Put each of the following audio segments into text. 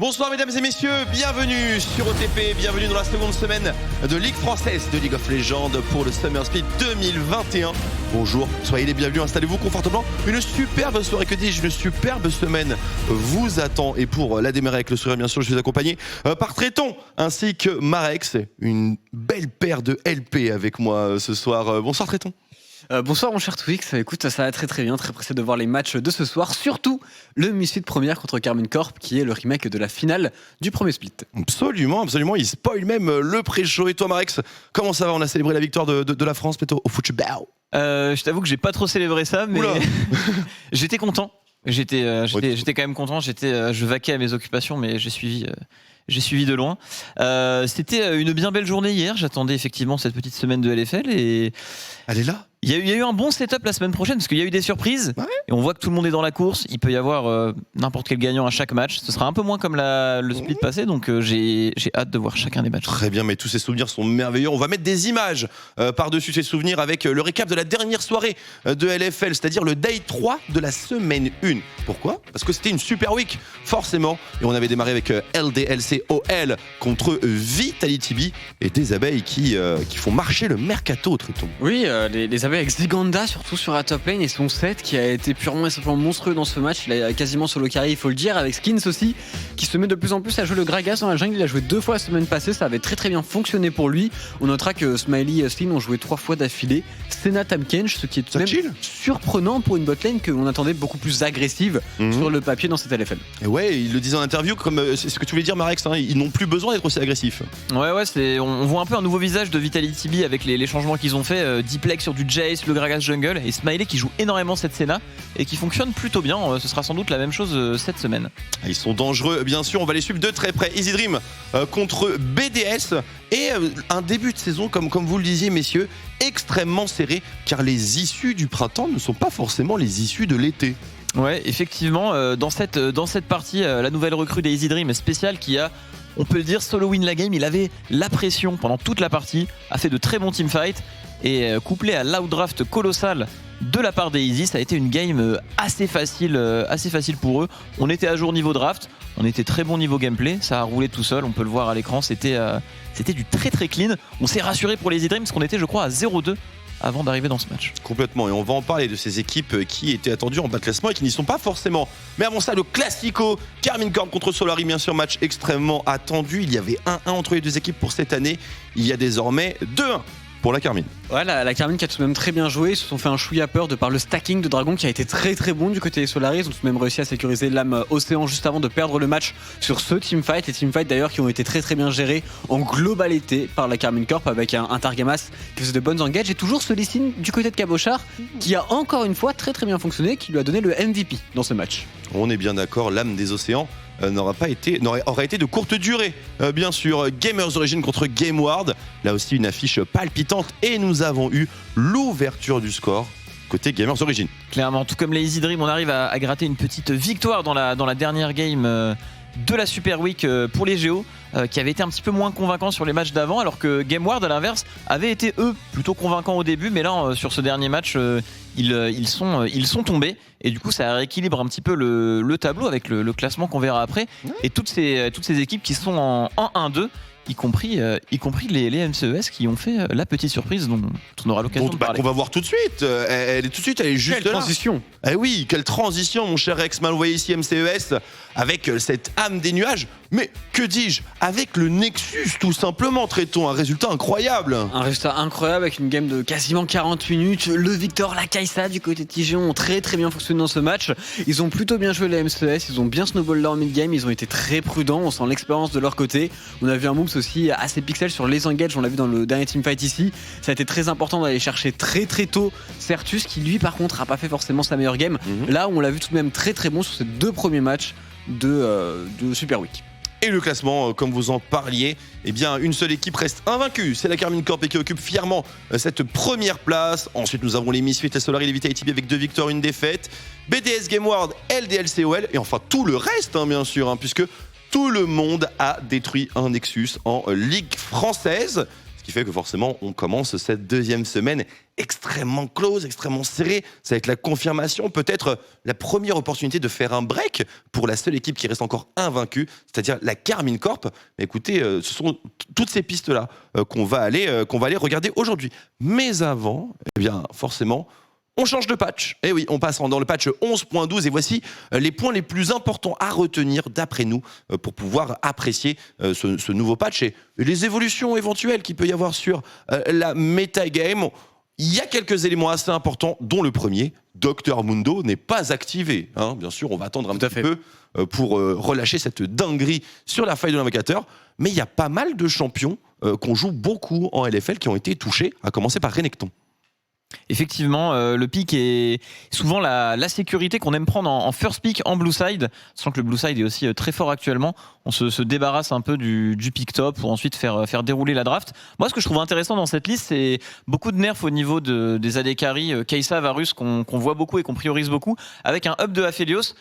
Bonsoir mesdames et messieurs, bienvenue sur OTP, bienvenue dans la seconde semaine de Ligue française de League of Legends pour le Summer Split 2021. Bonjour, soyez les bienvenus, installez-vous confortablement. Une superbe soirée, que dis-je, une superbe semaine vous attend. Et pour la démarrer avec le sourire, bien sûr, je suis accompagné par Tréton ainsi que Marex. Une belle paire de LP avec moi ce soir. Bonsoir Tréton. Bonsoir mon cher Twix, écoute ça va très bien, très pressé de voir les matchs de ce soir, surtout le Misfit première contre Karmine Corp qui est le remake de la finale du premier split. Absolument, il spoil même le pré-show. Et toi Marex, comment ça va? On a célébré la victoire de la France plutôt au football. Je t'avoue que j'ai pas trop célébré ça, mais j'étais content. J'étais quand même content. Je vaquais à mes occupations, mais j'ai suivi de loin. C'était une bien belle journée hier. J'attendais effectivement cette petite semaine de LFL et elle est là. Il y a eu un bon setup la semaine prochaine parce qu'il y a eu des surprises et on voit que tout le monde est dans la course. Il peut y avoir n'importe quel gagnant à chaque match. Ce sera un peu moins comme le split passé, donc j'ai hâte de voir chacun des matchs. Très bien, mais tous ces souvenirs sont merveilleux. On va mettre des images par-dessus ces souvenirs avec le récap de la dernière soirée de LFL, c'est-à-dire le day 3 de la semaine 1. Pourquoi? Parce que c'était une super week, forcément. Et on avait démarré avec LDLCOL contre Vitality B et des abeilles qui font marcher le mercato, Triton. Oui, les abeilles avec Ziganda, surtout sur la top lane, et son set qui a été purement et simplement monstrueux dans ce match. Il a quasiment solo carry, il faut le dire, avec Skins aussi, qui se met de plus en plus à jouer le Gragas dans la jungle. Il a joué 2 fois la semaine passée, ça avait très bien fonctionné pour lui. On notera que Smiley et Slim ont joué 3 fois d'affilée. Senna Tamkench, ce qui est même surprenant pour une botlane qu'on attendait beaucoup plus agressive sur le papier dans cette LFL. Et ouais, il le disait en interview, comme c'est ce que tu voulais dire Marex, hein, ils n'ont plus besoin d'être aussi agressifs. Ouais, on voit un peu un nouveau visage de Vitality B avec les changements qu'ils ont fait. Diplex sur du Jace, le Gragas jungle, et Smiley qui joue énormément cette Senna et qui fonctionne plutôt bien. Ce sera sans doute la même chose cette semaine. Ils sont dangereux, bien sûr, on va les suivre de très près. Easy Dream contre BDS et un début de saison, comme vous le disiez messieurs, extrêmement serré, car les issues du printemps ne sont pas forcément les issues de l'été. Ouais, effectivement, dans cette partie, la nouvelle recrue des Easy Dream spéciale qui a, on peut le dire, solo win la game. Il avait la pression pendant toute la partie, a fait de très bons teamfights et couplé à l'outdraft colossal de la part des Easy, ça a été une game assez facile pour eux. On était à jour niveau draft, on était très bon niveau gameplay, ça a roulé tout seul, on peut le voir à l'écran, c'était du très clean. On s'est rassuré pour les Easy Dream parce qu'on était, je crois, à 0-2 avant d'arriver dans ce match. Complètement, et on va en parler de ces équipes qui étaient attendues en bas de classement et qui n'y sont pas forcément. Mais avant ça, le classico, Karmine Corp contre Solari, bien sûr, match extrêmement attendu. Il y avait 1-1 entre les deux équipes pour cette année, il y a désormais 2-1 pour la Karmine. Ouais, la Karmine qui a tout de même très bien joué. Ils se sont fait un chouïa peur de par le stacking de Dragon qui a été très bon du côté des Solaris. Ils ont tout de même réussi à sécuriser l'âme Océan juste avant de perdre le match sur ce teamfight. Les teamfights d'ailleurs qui ont été très bien gérés en globalité par la Karmine Corp avec un Targamas qui faisait de bonnes engages et toujours ce Lee du côté de Cabochard qui a encore une fois très bien fonctionné, qui lui a donné le MVP dans ce match. On est bien d'accord, l'âme des océans aurait été de courte durée. Bien sûr, Gamers Origin contre Gameward, là aussi une affiche palpitante et nous avons eu l'ouverture du score côté Gamers Origin. Clairement, tout comme les Easy Dream, on arrive à gratter une petite victoire dans la dernière game de la Super Week pour les Géos, qui avait été un petit peu moins convaincant sur les matchs d'avant, alors que Gameward à l'inverse avait été eux plutôt convaincants au début, mais là sur ce dernier match ils sont tombés et du coup ça rééquilibre un petit peu le tableau avec le classement qu'on verra après. Et toutes ces équipes qui sont en 1-1-2, y compris les MCES qui ont fait la petite surprise dont on aura l'occasion de parler. On va voir tout de suite. Elle est juste quelle transition. Eh oui, quelle transition, mon cher Rex. Vous voyez ici MCES avec cette âme des nuages. Mais que dis-je, avec le Nexus tout simplement, Tréton, un résultat incroyable. Un résultat incroyable avec une game de quasiment 40 minutes. Le Victor, la Kai'Sa du côté de TG ont très bien fonctionné dans ce match. Ils ont plutôt bien joué les MCES, ils ont bien snowball leur mid-game, ils ont été très prudents, on sent l'expérience de leur côté. On a vu un Moops aussi assez pixel sur les engages, on l'a vu dans le dernier teamfight ici. Ça a été très important d'aller chercher très tôt Certus qui lui par contre a pas fait forcément sa meilleure game. Là on l'a vu tout de même très bon sur ces 2 premiers matchs de Super Week. Et le classement, comme vous en parliez, eh bien, une seule équipe reste invaincue. C'est la Karmine Corp et qui occupe fièrement cette première place. Ensuite, nous avons les Misfits, les Solari, les Vitality B avec 2 victoires, 1 défaite. BDS, Gameward, LDLCOL et enfin tout le reste, bien sûr, puisque tout le monde a détruit un Nexus en Ligue française. Ce qui fait que forcément, on commence cette deuxième semaine extrêmement close, extrêmement serrée. Ça va être la confirmation, peut-être la première opportunité de faire un break pour la seule équipe qui reste encore invaincue, c'est-à-dire la Karmine Corp. Mais écoutez, ce sont toutes ces pistes-là qu'on va aller regarder aujourd'hui. Mais avant, eh bien, forcément, on change de patch. Et oui, on passe dans le patch 11.12 et voici les points les plus importants à retenir d'après nous pour pouvoir apprécier ce nouveau patch et les évolutions éventuelles qu'il peut y avoir sur la metagame. Il y a quelques éléments assez importants, dont le premier, Dr Mundo n'est pas activé. Hein. Bien sûr, on va attendre un petit peu pour relâcher cette dinguerie sur la faille de l'invocateur. Mais il y a pas mal de champions qu'on joue beaucoup en LFL qui ont été touchés, à commencer par Renekton. Effectivement, le pick est souvent la sécurité qu'on aime prendre en first pick en blue side, sachant que le blue side est aussi très fort actuellement. On se débarrasse un peu du pick top pour ensuite faire dérouler la draft. Moi, ce que je trouve intéressant dans cette liste, c'est beaucoup de nerfs au niveau des AD carry, Kai'Sa, Varus, qu'on voit beaucoup et qu'on priorise beaucoup, avec un up de Aphelios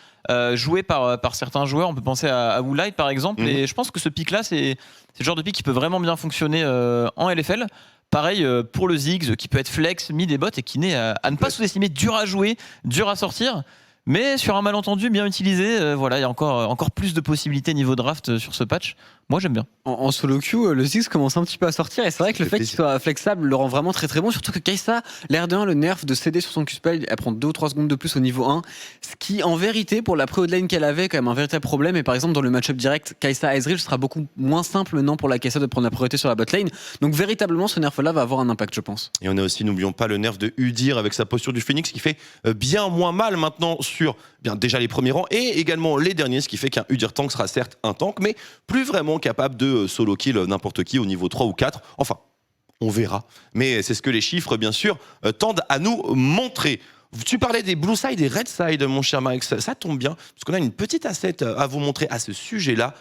joué par certains joueurs. On peut penser à Woolite par exemple, et je pense que ce pick-là, c'est le genre de pick qui peut vraiment bien fonctionner en LFL. Pareil pour le Ziggs qui peut être flex, mid et bot et qui n'est à ne pas sous-estimer, dur à jouer, dur à sortir. Mais sur un malentendu bien utilisé, voilà, il y a encore plus de possibilités niveau draft sur ce patch. Moi j'aime bien. En solo queue, le Ziggs commence un petit peu à sortir et c'est vrai que le fait qu'il soit flexible le rend vraiment très très bon. Surtout que Kai'Sa, l'air de 1, le nerf de céder sur son Q-spell, elle prend 2 ou 3 secondes de plus au niveau 1. Ce qui en vérité, pour la pré-haut lane qu'elle avait, quand même un véritable problème. Et par exemple dans le match-up direct, Kai'Sa Ezreal sera beaucoup moins simple maintenant pour la Kai'Sa de prendre la priorité sur la bot lane. Donc véritablement ce nerf là va avoir un impact, je pense. Et on a aussi, n'oublions pas, le nerf de Udyr avec sa posture du Phoenix qui fait bien moins mal maintenant sur déjà les premiers rangs et également les derniers, ce qui fait qu'un Udyr tank sera certes un tank, mais plus vraiment capable de solo kill n'importe qui au niveau 3 ou 4. Enfin, on verra. Mais c'est ce que les chiffres, bien sûr, tendent à nous montrer. Tu parlais des blue side et red side, mon cher Max. Ça tombe bien, parce qu'on a une petite asset à vous montrer à ce sujet-là,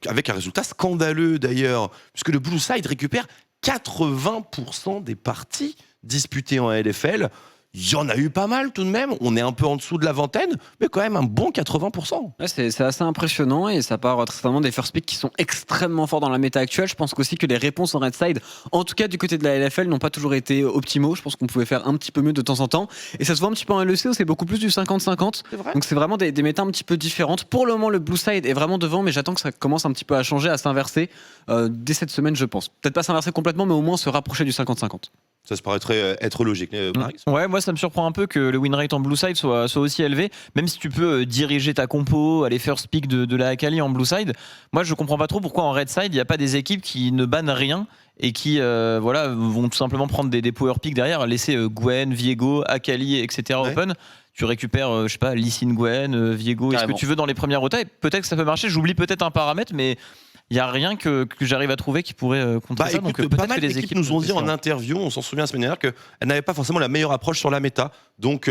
avec un résultat scandaleux d'ailleurs, puisque le blue side récupère 80% des parties disputées en LFL. Il y en a eu pas mal tout de même, on est un peu en dessous de la vingtaine, mais quand même un bon 80%. Ouais, c'est assez impressionnant et ça part très certainement des first picks qui sont extrêmement forts dans la méta actuelle. Je pense aussi que les réponses en red side, en tout cas du côté de la LFL, n'ont pas toujours été optimaux. Je pense qu'on pouvait faire un petit peu mieux de temps en temps. Et ça se voit un petit peu en LEC où c'est beaucoup plus du 50-50. Donc c'est vraiment des méta un petit peu différentes. Pour le moment, le blue side est vraiment devant, mais j'attends que ça commence un petit peu à changer, à s'inverser dès cette semaine, je pense. Peut-être pas s'inverser complètement, mais au moins se rapprocher du 50-50. Ça se paraîtrait être logique, Max. Ouais, moi ça me surprend un peu que le win rate en blue side soit aussi élevé, même si tu peux diriger ta compo, aller first pick de la Akali en blue side. Moi je comprends pas trop pourquoi en red side il n'y a pas des équipes qui ne bannent rien et qui vont tout simplement prendre des power picks derrière, laisser Gwen, Viego, Akali, etc. open. Tu récupères, je sais pas, Lee Sin, Gwen, Viego, est-ce que tu veux dans les premières rotas, et peut-être que ça peut marcher. J'oublie peut-être un paramètre, mais il n'y a rien que j'arrive à trouver qui pourrait contrer ça. Écoute, Donc pas mal d'équipes nous ont dit en interview, on s'en souvient la semaine dernière, qu'elles n'avaient pas forcément la meilleure approche sur la méta. Donc,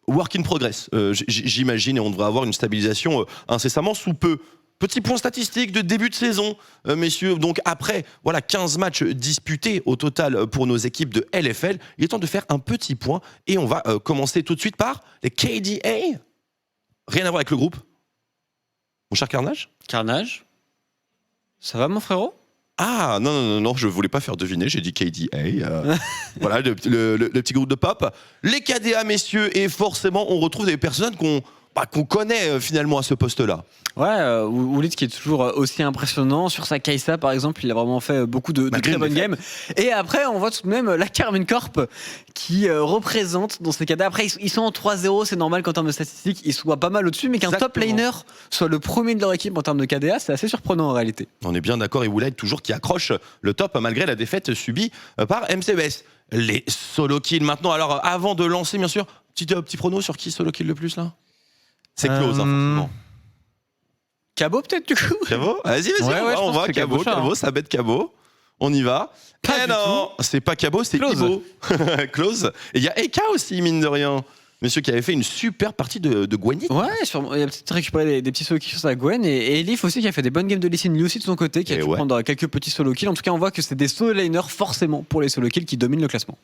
work in progress, j'imagine, et on devrait avoir une stabilisation incessamment sous peu. Petit point statistique de début de saison, messieurs. Donc après, voilà, 15 matchs disputés au total pour nos équipes de LFL. Il est temps de faire un petit point et on va commencer tout de suite par les KDA. Rien à voir avec le groupe. Mon cher Carnage. Carnage, ça va mon frérot? Ah non, je voulais pas faire deviner, j'ai dit KDA. Voilà, le petit groupe de pop. Les KDA, messieurs, et forcément, on retrouve des personnes qu'on connaît finalement à ce poste-là. Ouais, Woolite qui est toujours aussi impressionnant. Sur sa Kai'Sa, par exemple, il a vraiment fait beaucoup de très bonnes games. Et après, on voit tout de même la Karmine Corp qui représente dans ces cas-là. Après, ils sont en 3-0, c'est normal qu'en termes de statistiques, ils soient pas mal au-dessus, mais qu'un top laner soit le premier de leur équipe en termes de KDA, c'est assez surprenant en réalité. On est bien d'accord, et Woolite toujours qui accroche le top malgré la défaite subie par MCBS. Les solo kills maintenant. Alors, avant de lancer, bien sûr, petit prono sur qui solo kill le plus là? C'est close, forcément. Cabo peut-être du coup. Cabo, vas-y, on voit Cabo, ça bête Cabo. On y va. Eh non, c'est pas Cabo, c'est Ibo. Close. Et il y a Eka aussi, mine de rien. Monsieur qui avait fait une super partie de Gwenny. Ouais, il a peut-être récupéré des petits solo kills sur sa Gwen. Et Elif aussi qui a fait des bonnes games de Lee Sin, lui aussi de son côté, qui a pu prendre quelques petits solo kills. En tout cas, on voit que c'est des solo laners forcément pour les solo kills qui dominent le classement.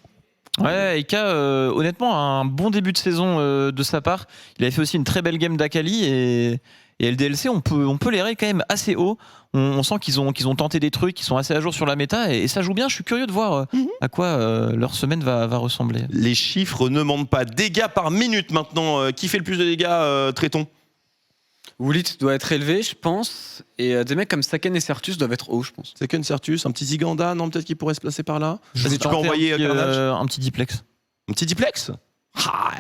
Ouais, Eka, honnêtement, un bon début de saison de sa part. Il avait fait aussi une très belle game d'Akali et LDLC, on peut les rayer quand même assez haut. On sent qu'ils ont tenté des trucs, qu'ils sont assez à jour sur la méta et ça joue bien. Je suis curieux de voir à quoi leur semaine va ressembler. Les chiffres ne mentent pas. Dégâts par minute maintenant. Qui fait le plus de dégâts, Tréton? Woolit doit être élevé, je pense. Et des mecs comme Saken et Sertus doivent être hauts, je pense. Saken, Sertus, un petit Ziganda, non, peut-être qu'il pourrait se placer par là. Je Vas-y, vais tu peux tenter envoyer Carnage. un petit diplex. Un petit diplex. Ah,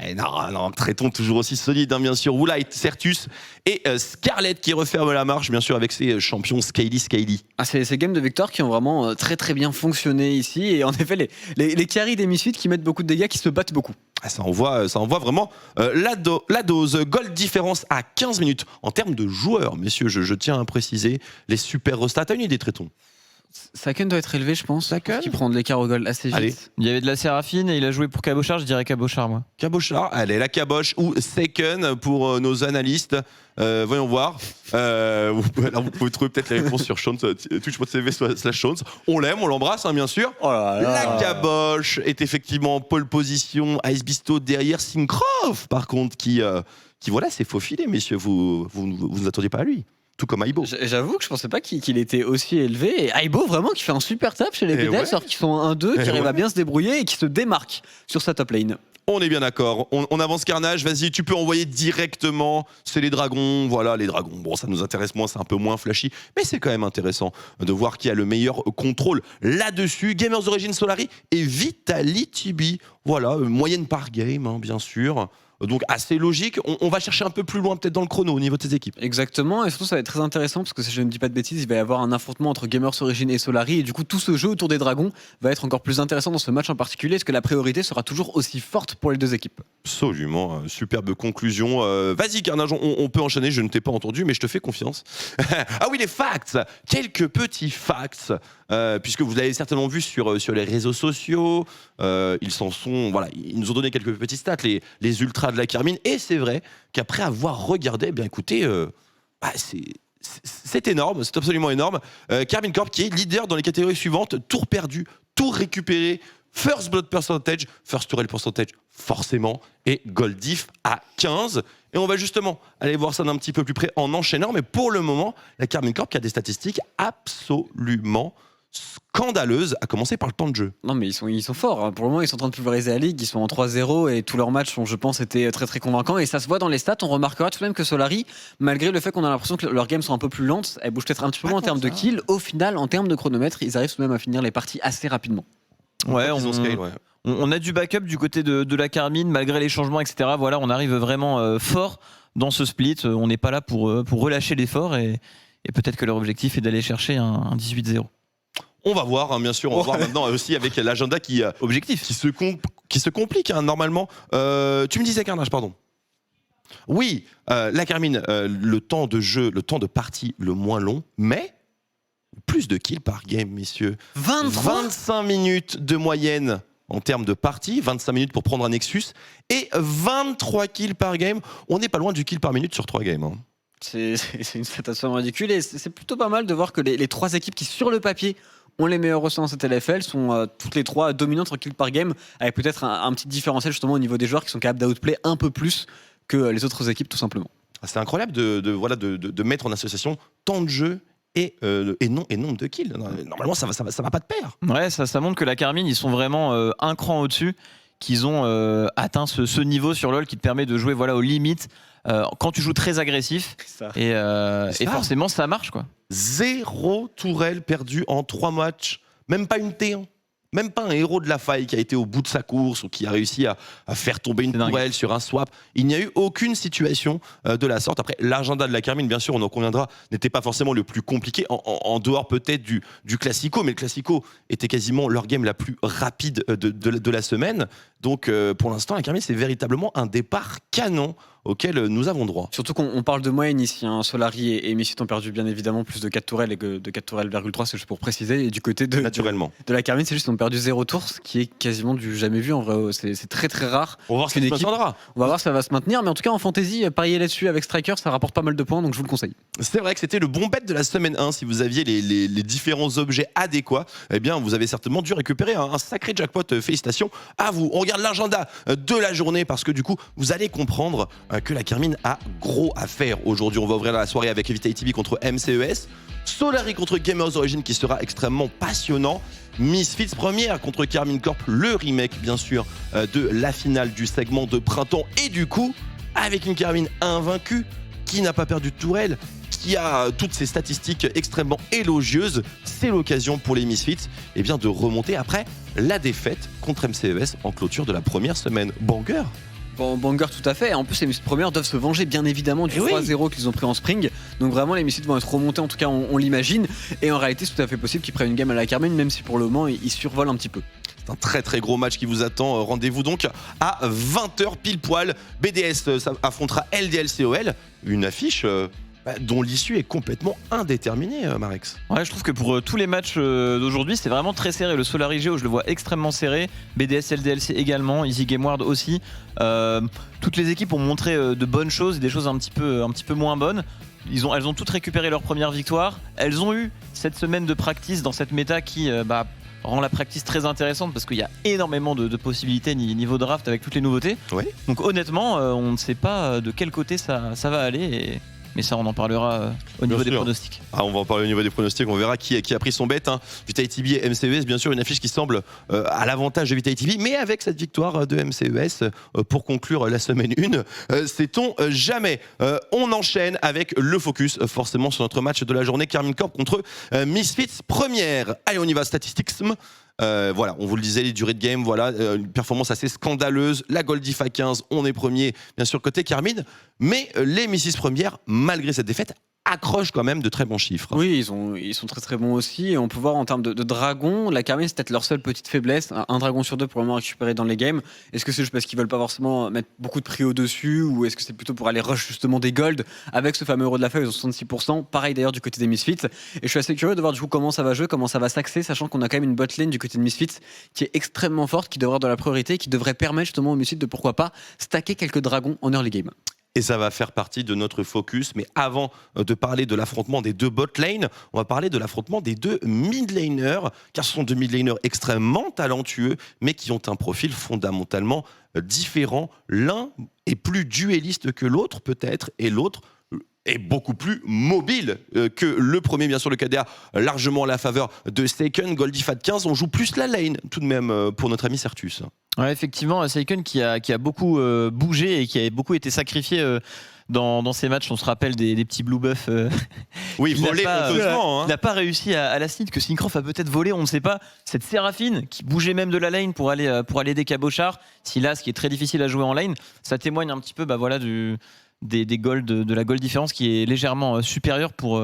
non, Tréton toujours aussi solide, hein, bien sûr. Woolite, Sertus et Scarlett qui referme la marche, bien sûr, avec ses champions Skyly. Ah, c'est ces games de Victor qui ont vraiment très très bien fonctionné ici. Et en effet, les carries des Misfits qui mettent beaucoup de dégâts, qui se battent beaucoup. Ah, ça envoie vraiment la dose. Gold différence à 15 minutes. En termes de joueurs, messieurs, je tiens à préciser, les super restats. T'as une idée, Tréton? Saken doit être élevé, je pense. Saken Qui prend de l'écart au gold assez vite. Allez. Il y avait de la Séraphine et il a joué pour Cabochard, je dirais Cabochard moi. Cabochard, allez, la caboche ou Saken pour nos analystes. Voyons voir. Vous pouvez trouver peut-être la réponse sur Shawns, twitch.tv/Shawns. On l'aime, on l'embrasse, hein, bien sûr. Oh là là. La caboche est effectivement en pole position. Ice Bisto derrière Syncroft, par contre, qui voilà, s'est faufilé, messieurs. Vous ne attendiez pas à lui. Tout comme Aibo. J'avoue que je pensais pas qu'il était aussi élevé. Et Aibo, vraiment, qui fait un super tap chez les BDS, alors qu'ils sont 1-2, qui arrivent à bien se débrouiller et qui se démarquent sur sa top lane. On est bien d'accord. On avance Carnage. Vas-y, tu peux envoyer directement. C'est les dragons. Voilà, les dragons. Bon, ça nous intéresse moins, c'est un peu moins flashy. Mais c'est quand même intéressant de voir qui a le meilleur contrôle là-dessus. Gamers Origin Solari et Vitality B. Voilà, moyenne par game, hein, bien sûr. Donc assez logique. On va chercher un peu plus loin peut-être dans le chrono au niveau de ces équipes. Exactement, et surtout ça va être très intéressant parce que si je ne dis pas de bêtises, il va y avoir un affrontement entre Gamers Origin et Solari et du coup tout ce jeu autour des dragons va être encore plus intéressant dans ce match en particulier. Est-ce que la priorité sera toujours aussi forte pour les deux équipes? Absolument, superbe conclusion. Vas-y Carnage, on peut enchaîner, je ne t'ai pas entendu mais je te fais confiance. Ah oui, les facts. Quelques petits facts, puisque vous l'avez certainement vu sur les réseaux sociaux. Ils nous ont donné quelques petits stats, les ultras de la Carmine, et c'est vrai qu'après avoir regardé, eh bien écoutez, c'est énorme, c'est absolument énorme. Carmine Corp qui est leader dans les catégories suivantes: tour perdu, tour récupéré, first blood percentage, first to rail percentage forcément, et gold diff à 15. Et on va justement aller voir ça d'un petit peu plus près en enchaînant, mais pour le moment, la Carmine Corp qui a des statistiques absolument scandaleuse, à commencer par le temps de jeu. Non mais ils sont forts, hein. Pour le moment ils sont en train de pulvériser la ligue, ils sont en 3-0 et tous leurs matchs ont, je pense, été très très convaincants et ça se voit dans les stats. On remarquera tout de même que Solari, malgré le fait qu'on a l'impression que leurs games sont un peu plus lentes, elles bougent peut-être un petit peu moins en termes de kills. Au final, en termes de chronomètre, ils arrivent tout de même à finir les parties assez rapidement. Ouais, ouais. On a du backup du côté de la Carmine malgré les changements, etc. Voilà, on arrive vraiment fort dans ce split. On n'est pas là pour relâcher l'effort et peut-être que leur objectif est d'aller chercher un 18-0. On va voir, hein, bien sûr. On va voir maintenant aussi avec l'agenda qui se complique, hein, normalement. Tu me disais Carnage, pardon. Oui, la Carmine, le temps de jeu, le temps de partie le moins long, mais plus de kills par game, messieurs. 25 minutes de moyenne en termes de partie, 25 minutes pour prendre un Nexus, et 23 kills par game. On n'est pas loin du kill par minute sur 3 games. Hein. C'est une stat absolument ridicule et c'est plutôt pas mal de voir que les trois équipes qui, sur le papier, ont les meilleurs ressorts dans cette LFL sont toutes les trois dominantes en kill par game, avec peut-être un petit différentiel justement au niveau des joueurs qui sont capables d'outplay un peu plus que les autres équipes, tout simplement. C'est incroyable de mettre en association temps de jeu et nombre de kills. Normalement, ça va pas de pair. Ouais, ça montre que la Carmine, ils sont vraiment un cran au-dessus, qu'ils ont atteint ce niveau sur LoL qui te permet de jouer aux limites quand tu joues très agressif. Et forcément, ça marche, quoi. 0 tourelle perdu en 3 matchs. Même pas une T1. Même pas un héros de la faille qui a été au bout de sa course ou qui a réussi à faire tomber une tourelle sur un swap. Il n'y a eu aucune situation de la sorte. Après, l'agenda de la Carmine, bien sûr, on en conviendra, n'était pas forcément le plus compliqué, en dehors peut-être du Classico. Mais le Classico était quasiment leur game la plus rapide de la semaine. Donc, pour l'instant, la Carmine, c'est véritablement un départ canon auxquels nous avons droit. Surtout qu'on parle de moyenne ici. Solari et Misfits ont perdu bien évidemment plus de 4 tourelles et que de 4 tourelles, 3, c'est juste pour préciser. Et du côté de la Carmine, c'est juste qu'ils ont perdu 0 tour, ce qui est quasiment du jamais vu en vrai. C'est très très rare. On va voir si ça se maintiendra. On va voir si ça va se maintenir. Mais en tout cas, en fantasy, parier là-dessus avec Striker, ça rapporte pas mal de points, donc je vous le conseille. C'est vrai que c'était le bon bet de la semaine 1. Si vous aviez les différents objets adéquats, eh bien, vous avez certainement dû récupérer un sacré jackpot. Félicitations à vous. On regarde l'agenda de la journée parce que du coup, vous allez comprendre que la Carmine a gros à faire aujourd'hui. On va ouvrir la soirée avec Vitality contre MCES, Solari contre Gamers Origin qui sera extrêmement passionnant, Misfits première contre Karmine Corp, le remake bien sûr de la finale du segment de printemps, et du coup avec une Carmine invaincue qui n'a pas perdu de tourelle, qui a toutes ces statistiques extrêmement élogieuses. C'est l'occasion pour les Misfits de remonter après la défaite contre MCES en clôture de la première semaine. Banger. Banger tout à fait. En plus, les Misfits premières doivent se venger bien évidemment du 3-0 qu'ils ont pris en spring. Donc vraiment, les Misfits vont être remontés, en tout cas on l'imagine. Et en réalité, c'est tout à fait possible qu'ils prennent une game à la Carmine, même si pour le moment, ils survolent un petit peu. C'est un très très gros match qui vous attend. Rendez-vous donc à 20h pile poil. BDS affrontera LDLCOL. Une affiche dont l'issue est complètement indéterminée, Marex. Ouais, je trouve que pour tous les matchs d'aujourd'hui, c'est vraiment très serré. Le Solari Geo, je le vois extrêmement serré. BDS, LDLC également, Easy Game World aussi. Toutes les équipes ont montré de bonnes choses et des choses un petit peu moins bonnes. Elles ont toutes récupéré leur première victoire. Elles ont eu cette semaine de practice dans cette méta qui rend la practice très intéressante parce qu'il y a énormément de possibilités niveau draft avec toutes les nouveautés. Oui. Donc honnêtement, on ne sait pas de quel côté ça va aller. Mais ça, on en parlera au niveau des pronostics. On va en parler au niveau des pronostics. On verra qui a pris son bet. Vitality et MCES, bien sûr, une affiche qui semble à l'avantage de Vitality, mais avec cette victoire de MCES pour conclure la semaine 1, sait-on jamais. On enchaîne avec le focus, forcément, sur notre match de la journée. Karmine Corp contre Misfits première. Allez, on y va, statistics. Voilà, on vous le disait, les durées de game, voilà, une performance assez scandaleuse. La Goldifa 15, on est premier, bien sûr, côté Carmine. Mais les Misfits premières, malgré cette défaite, accrochent quand même de très bons chiffres. Oui, ils sont très très bons aussi. Et on peut voir en termes de dragons, la Carmine, c'est peut-être leur seule petite faiblesse. Un dragon sur 2 pour le moment récupéré dans les games. Est-ce que c'est juste parce qu'ils veulent pas forcément mettre beaucoup de prix au-dessus, ou est-ce que c'est plutôt pour aller rush justement des golds avec ce fameux euro de la feuille, ils ont 66%. Pareil d'ailleurs du côté des Misfits. Et je suis assez curieux de voir du coup comment ça va jouer, comment ça va s'axer, sachant qu'on a quand même une botlane du côté de Misfits qui est extrêmement forte, qui devrait avoir de la priorité, qui devrait permettre justement aux Misfits de pourquoi pas stacker quelques dragons en early game. Et ça va faire partie de notre focus. Mais avant de parler de l'affrontement des deux bot lanes, on va parler de l'affrontement des deux mid laners, car ce sont deux mid laners extrêmement talentueux, mais qui ont un profil fondamentalement différent. L'un est plus duelliste que l'autre, peut-être, et l'autre est beaucoup plus mobile que le premier, bien sûr, le KDA, largement à la faveur de Seiken. Goldifat 15, on joue plus la lane, tout de même, pour notre ami Certus. Ouais, effectivement, Seiken qui a beaucoup bougé et qui a beaucoup été sacrifié dans ces matchs. On se rappelle des petits blue buffs. Oui, volé honteusement. Il n'a pas réussi à la snid, que Syncroft a peut-être volé, on ne sait pas. Cette Séraphine qui bougeait même de la lane pour aller des cabochards, Silas qui est très difficile à jouer en lane, ça témoigne un petit peu des golds, de la gold différence qui est légèrement supérieure pour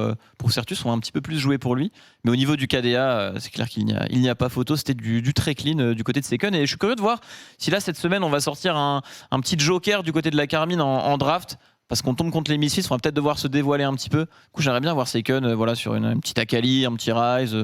Certus. On va un petit peu plus jouer pour lui, mais au niveau du KDA, c'est clair qu'il n'y a pas photo. C'était du très clean du côté de Seiken, et je suis curieux de voir si là cette semaine on va sortir un petit joker du côté de la Carmine en draft, parce qu'on tombe contre les Misfits, on va peut-être devoir se dévoiler un petit peu. Du coup, j'aimerais bien voir Seiken sur une petite Akali, un petit Rise.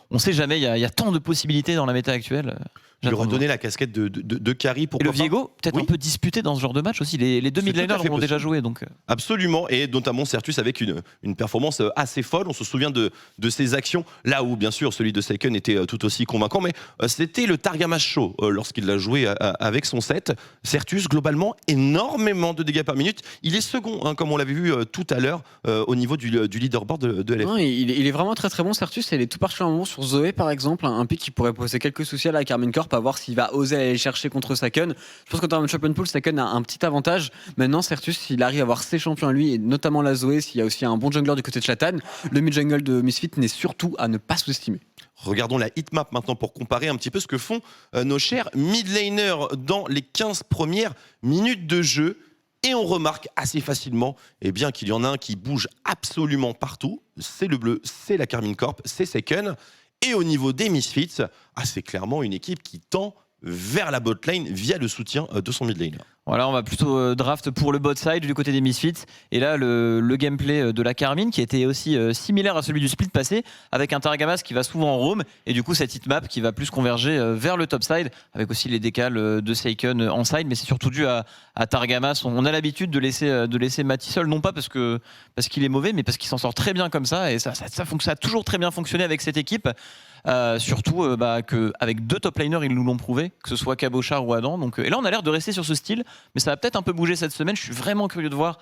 On sait jamais, il y a tant de possibilités dans la méta actuelle. Lui redonner la casquette de carry, pourquoi pas. Et le Viego, peut-être un peu disputé dans ce genre de match aussi. Les deux mid-laners ont déjà joué. Donc. Absolument, et notamment Certus avec une performance assez folle. On se souvient de ses actions, là où bien sûr celui de Seiken était tout aussi convaincant, mais c'était le Targamas Show lorsqu'il l'a joué avec son set. Certus, globalement, énormément de dégâts par minute. Il est second, comme on l'avait vu tout à l'heure, au niveau du leaderboard de LF. Non, il est vraiment très très bon, Certus. Il est tout particulièrement sur Zoé, par exemple, un pick qui pourrait poser quelques soucis à la Karmine Corp, à voir s'il va oser aller chercher contre Seiken. Je pense qu'en termes de champion pool, Seiken a un petit avantage. Maintenant, Certus, s'il arrive à avoir ses champions à lui, et notamment la Zoé, s'il y a aussi un bon jungler du côté de Chlatan, le mid-jungle de Misfit n'est surtout à ne pas sous-estimer. Regardons la hitmap maintenant pour comparer un petit peu ce que font nos chers mid-laners dans les 15 premières minutes de jeu. Et on remarque assez facilement qu'il y en a un qui bouge absolument partout. C'est le bleu, c'est la Karmine Corp, c'est Seiken. Et au niveau des Misfits, c'est clairement une équipe qui tend vers la botlane via le soutien de son mid lane. Voilà, on va plutôt draft pour le bot side du côté des Misfits. Et là, le gameplay de la Carmine qui était aussi similaire à celui du split passé, avec un Targamas qui va souvent en roam, et du coup cette hitmap qui va plus converger vers le top side, avec aussi les décales de Seiken en side, mais c'est surtout dû à Targamas. On a l'habitude de laisser Mati seul, non pas parce qu'il est mauvais, mais parce qu'il s'en sort très bien comme ça, et ça a toujours très bien fonctionné avec cette équipe. Surtout qu'avec 2 top laners ils nous l'ont prouvé, que ce soit Cabochard ou Adam. Donc, et là on a l'air de rester sur ce style, mais ça va peut-être un peu bouger cette semaine. Je suis vraiment curieux de voir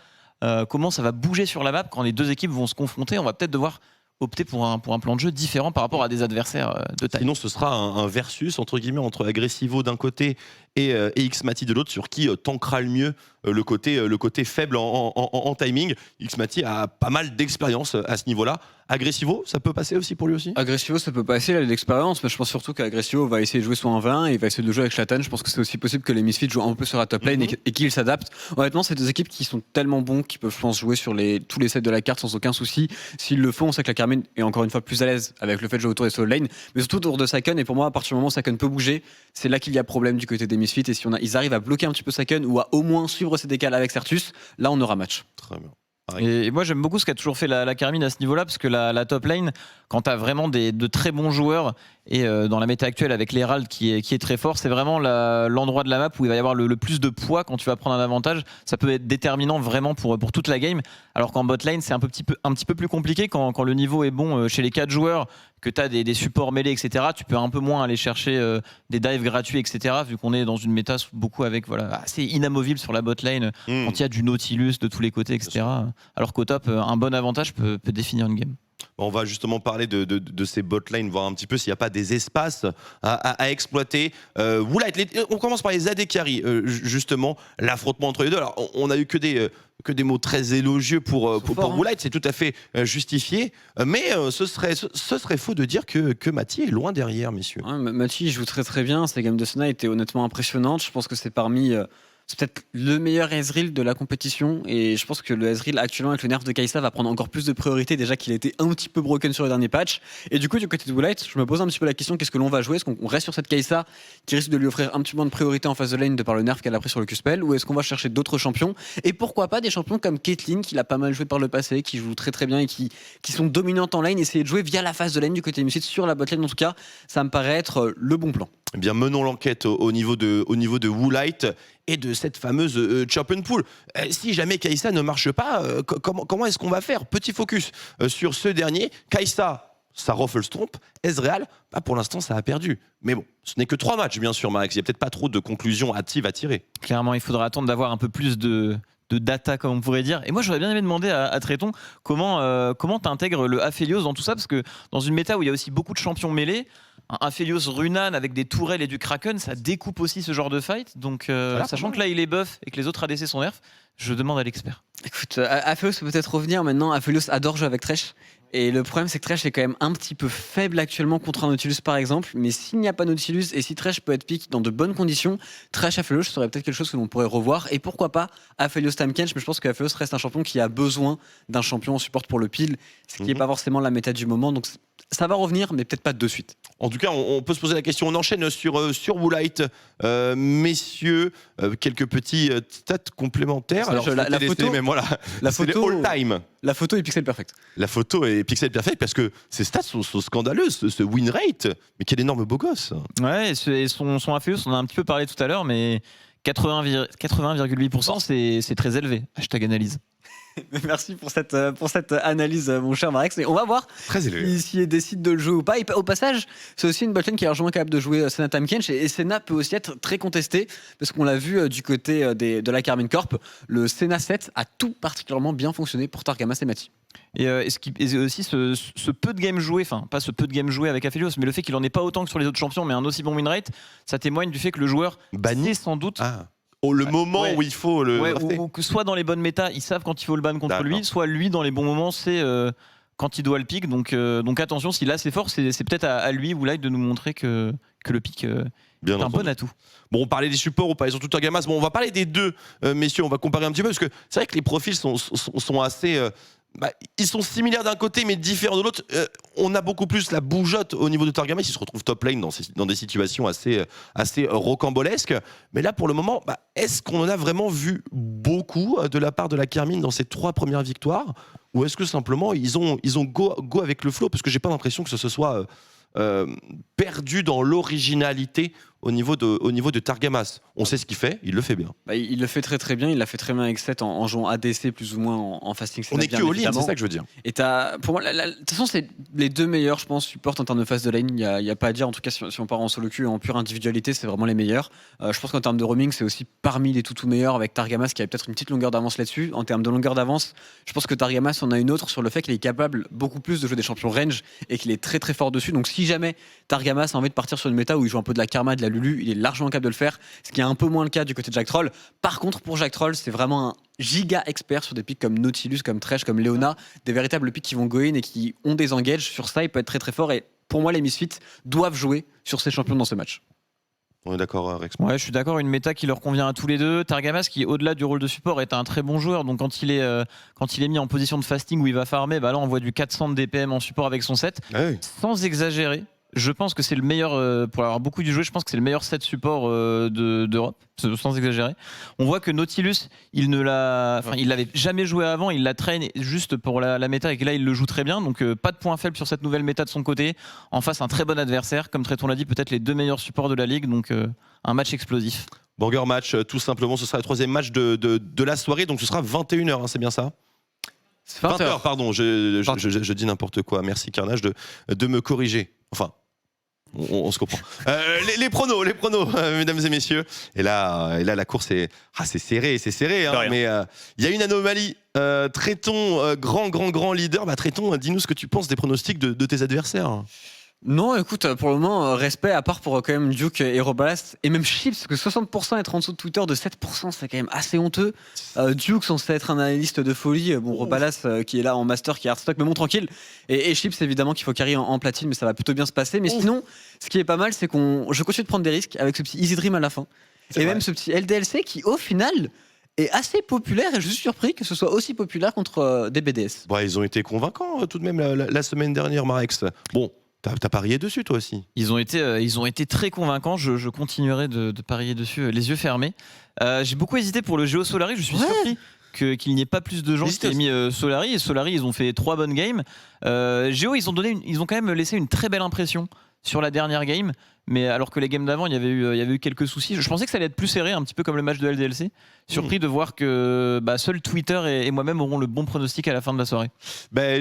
comment ça va bouger sur la map quand les 2 équipes vont se confronter. On va peut-être devoir opter pour un plan de jeu différent par rapport à des adversaires de taille. Sinon, ce sera un versus entre guillemets entre Agressivo d'un côté et Xmati de l'autre, sur qui tankera le mieux le côté faible en timing. Xmati a pas mal d'expérience à ce niveau-là. Agressivo, ça peut passer aussi pour lui aussi. Agressivo, ça peut passer, il a de l'expérience, mais je pense surtout qu'Agressivo va essayer de jouer sur un 20 et il va essayer de jouer avec Shlatan. Je pense que c'est aussi possible que les Misfits jouent un peu sur la top lane et qu'ils s'adaptent. Honnêtement, c'est 2 équipes qui sont tellement bons qu'ils peuvent, je pense, jouer sur tous les sets de la carte sans aucun souci. S'ils le font, on sait que la Carmine est encore une fois plus à l'aise avec le fait de jouer autour des solo lane, mais surtout autour de Saken. Et pour moi, à partir du moment où Saken peut bouger, c'est là qu'il y a problème du côté des Misfits. Et si ils arrivent à bloquer un petit peu Saken ou à au moins suivre ses décals avec Certus, là on aura match. Très bien. Et moi j'aime beaucoup ce qu'a toujours fait la Carmine à ce niveau-là, parce que la top lane, quand tu as vraiment de très bons joueurs, et dans la méta actuelle avec l'Herald qui est très fort, c'est vraiment l'endroit de la map où il va y avoir le plus de poids quand tu vas prendre un avantage. Ça peut être déterminant vraiment pour toute la game, alors qu'en bot lane c'est un petit peu plus compliqué quand le niveau est bon chez les 4 joueurs, que tu as des supports mêlés, etc. Tu peux un peu moins aller chercher des dives gratuits, etc. vu qu'on est dans une méta beaucoup avec assez inamovible sur la bot lane, quand il y a du Nautilus de tous les côtés, etc. Alors qu'au top, un bon avantage peut définir une game. On va justement parler de ces botlines, voir un petit peu s'il n'y a pas des espaces à exploiter. Woolite, on commence par les AD carry, justement, l'affrontement entre les deux. Alors, on a eu que des mots très élogieux pour Woolite, c'est tout à fait justifié, mais ce serait faux de dire que Mati est loin derrière, messieurs. Ouais, Mati joue très très bien, ses games de Senna étaient honnêtement impressionnantes. Je pense que c'est parmi... c'est peut-être le meilleur Ezreal de la compétition, et je pense que le Ezreal actuellement avec le nerf de Kai'Sa va prendre encore plus de priorité, déjà qu'il était un petit peu broken sur le dernier patch. Et du coup, du côté de Woolite, je me pose un petit peu la question, qu'est-ce que l'on va jouer? Est-ce qu'on reste sur cette Kai'Sa qui risque de lui offrir un petit peu moins de priorité en phase de lane de par le nerf qu'elle a pris sur le Q-Spell, ou est-ce qu'on va chercher d'autres champions? Et pourquoi pas des champions comme Caitlyn, qui l'a pas mal joué par le passé, qui joue très très bien et qui sont dominantes en lane, essayer de jouer via la phase de lane du côté Misfits sur la bot lane. En tout cas, ça me paraît être le bon plan. Eh bien, menons l'enquête au niveau de Woolite et de cette fameuse champion pool. Si jamais Kai'Sa ne marche pas, comment est-ce qu'on va faire? Petit focus sur ce dernier. Kai'Sa, ça Rufflestomp. Ezreal, pour l'instant, ça a perdu. Mais bon, ce n'est que 3 matchs, bien sûr, Max. Il n'y a peut-être pas trop de conclusions hâtives à tirer. Clairement, il faudra attendre d'avoir un peu plus de data, comme on pourrait dire. Et moi, j'aurais bien aimé demander à Tréton comment tu intègres le Aphelios dans tout ça, parce que dans une méta où il y a aussi beaucoup de champions mêlés, un Aphelios Runan avec des tourelles et du Kraken, ça découpe aussi ce genre de fight. Donc, sachant que là, il est buff et que les autres ADC sont nerfs, je demande à l'expert. Écoute, Aphelios peut peut-être revenir maintenant. Aphelios adore jouer avec Thresh. Et le problème, c'est que Thresh est quand même un petit peu faible actuellement contre un Nautilus, par exemple. Mais s'il n'y a pas Nautilus et si Thresh peut être pick dans de bonnes conditions, Thresh Aphelios serait peut-être quelque chose que l'on pourrait revoir. Et pourquoi pas Aphelios Tahm-Kench, mais je pense qu'Aphelios reste un champion qui a besoin d'un champion en support pour le pile, ce qui n'est pas forcément la méta du moment. Donc ça va revenir, mais peut-être pas de suite. En tout cas, on peut se poser la question. On enchaîne sur Woolite. Messieurs, quelques petits stats complémentaires. Alors, la photo, même, voilà. La photo, all time. La photo est pixel perfect. La photo est pixel perfect parce que ces stats sont scandaleuses. Ce win rate, mais quel énorme beau gosse. Ouais, et son Aphelios, on en a un petit peu parlé tout à l'heure, mais 81,8%, c'est très élevé. Hashtag analyse. Merci pour cette analyse, mon cher Marex. Et on va voir s'il décide de le jouer ou pas. Et au passage, c'est aussi une botlane qui est largement capable de jouer Senna Tahm-Kench. Et Senna peut aussi être très contesté, parce qu'on l'a vu du côté de la Carmine Corp. Le Senna 7 a tout particulièrement bien fonctionné pour Targamas et Mati. Et aussi ce peu de game joué, enfin pas ce peu de game joué avec Aphelios, mais le fait qu'il en ait pas autant que sur les autres champions, mais un aussi bon win rate, ça témoigne du fait que le joueur banni sans doute. Le moment où il faut le ou que soit dans les bonnes méta, ils savent quand il faut le ban contre lui, soit lui dans les bons moments, c'est quand il doit le pick. Donc attention, s'il a ses forces, c'est peut-être à lui ou Light de nous montrer que le pick est un bon atout. Bon, on parlait des supports, on parlait surtout de Targamas. Bon, on va parler des deux, messieurs, on va comparer un petit peu, parce que c'est vrai que les profils sont assez ils sont similaires d'un côté mais différents de l'autre. On a beaucoup plus la bougeotte au niveau de Targamas, il se retrouve top lane dans des situations assez rocambolesques. Mais là pour le moment, est-ce qu'on en a vraiment vu beaucoup de la part de la Carmine dans ces 3 premières victoires, ou est-ce que simplement ils ont go avec le flow, parce que j'ai pas l'impression que ce soit perdu dans l'originalité au niveau de Targamas. On sait ce qu'il fait, il le fait bien. Il le fait très très bien, il l'a fait très bien avec 7 en jouant ADC plus ou moins en fasting. On est que all in, c'est ça que je veux dire. Et pour moi, de toute façon, c'est les 2 meilleurs, je pense, supports en termes de phase de lane. Il y a pas à dire, en tout cas, si on part en solo queue, en pure individualité, c'est vraiment les meilleurs. Je pense qu'en termes de roaming, c'est aussi parmi les tout meilleurs, avec Targamas qui avait peut-être une petite longueur d'avance là-dessus. En termes de longueur d'avance, je pense que Targamas en a une autre sur le fait qu'il est capable beaucoup plus de jouer des champions range et qu'il est très très fort dessus. Donc si jamais Targamas a envie de partir sur une méta où il joue un peu de la Karma, de la Lulu, il est largement capable de le faire, ce qui est un peu moins le cas du côté de Jack Troll. Par contre, pour Jack Troll, c'est vraiment un giga expert sur des picks comme Nautilus, comme Thresh, comme Leona, des véritables picks qui vont go in et qui ont des engages. Sur ça, il peut être très très fort, et pour moi, les Misfits doivent jouer sur ces champions dans ce match. On est d'accord, Rex? Ouais, je suis d'accord, une méta qui leur convient à tous les deux. Targamas, qui au-delà du rôle de support, est un très bon joueur. Donc quand il est mis en position de fasting où il va farmer, là on voit du 400 de DPM en support avec son set. Ah oui. Sans exagérer, je pense que c'est le meilleur, pour avoir beaucoup du jeu, je pense que c'est le meilleur set support d'Europe, sans exagérer. On voit que Nautilus, il l'avait jamais joué avant, il la traîne juste pour la méta, et que là il le joue très bien. Donc pas de point faible sur cette nouvelle méta de son côté. En face, un très bon adversaire, comme Tréton l'a dit, peut-être les 2 meilleurs supports de la ligue. Donc un match explosif. Banger match, tout simplement. Ce sera le 3e match de la soirée, donc ce sera 21h, c'est bien ça? 20h, pardon, je dis n'importe quoi. Merci Carnage de me corriger. Enfin, on se comprend. Les pronos, mesdames et messieurs. Et là la course est serré, hein, mais il y a une anomalie. Tréton, grand leader. Tréton, dis-nous ce que tu penses des pronostics de tes adversaires. Non, écoute, pour le moment, respect, à part pour quand même Duke et Robalas, et même Chips, parce que 60% être en dessous de Twitter de 7%, c'est quand même assez honteux. Duke censé être un analyste de folie, Robalas qui est là en master, qui est hardstock, mais bon, tranquille. Et Chips, évidemment, qu'il faut carry en platine, mais ça va plutôt bien se passer. Mais sinon, ce qui est pas mal, c'est je continue de prendre des risques avec ce petit Easy Dream à la fin. Et même ce petit LDLC qui, au final, est assez populaire, et je suis surpris que ce soit aussi populaire contre des BDS. Ils ont été convaincants tout de même la semaine dernière, Marex. Bon. T'as parié dessus toi aussi? Ils ont été très convaincants, je continuerai de parier dessus les yeux fermés. J'ai beaucoup hésité pour le Géo Solari, je suis surpris qu'il n'y ait pas plus de gens qui aient mis Solari. Et Solari, ils ont fait 3 bonnes games. Géo, ils ont quand même laissé une très belle impression sur la dernière game, mais alors que les games d'avant, il y avait eu quelques soucis. Je pensais que ça allait être plus serré, un petit peu comme le match de LDLC. Surpris de voir que seul Twitter et moi-même auront le bon pronostic à la fin de la soirée.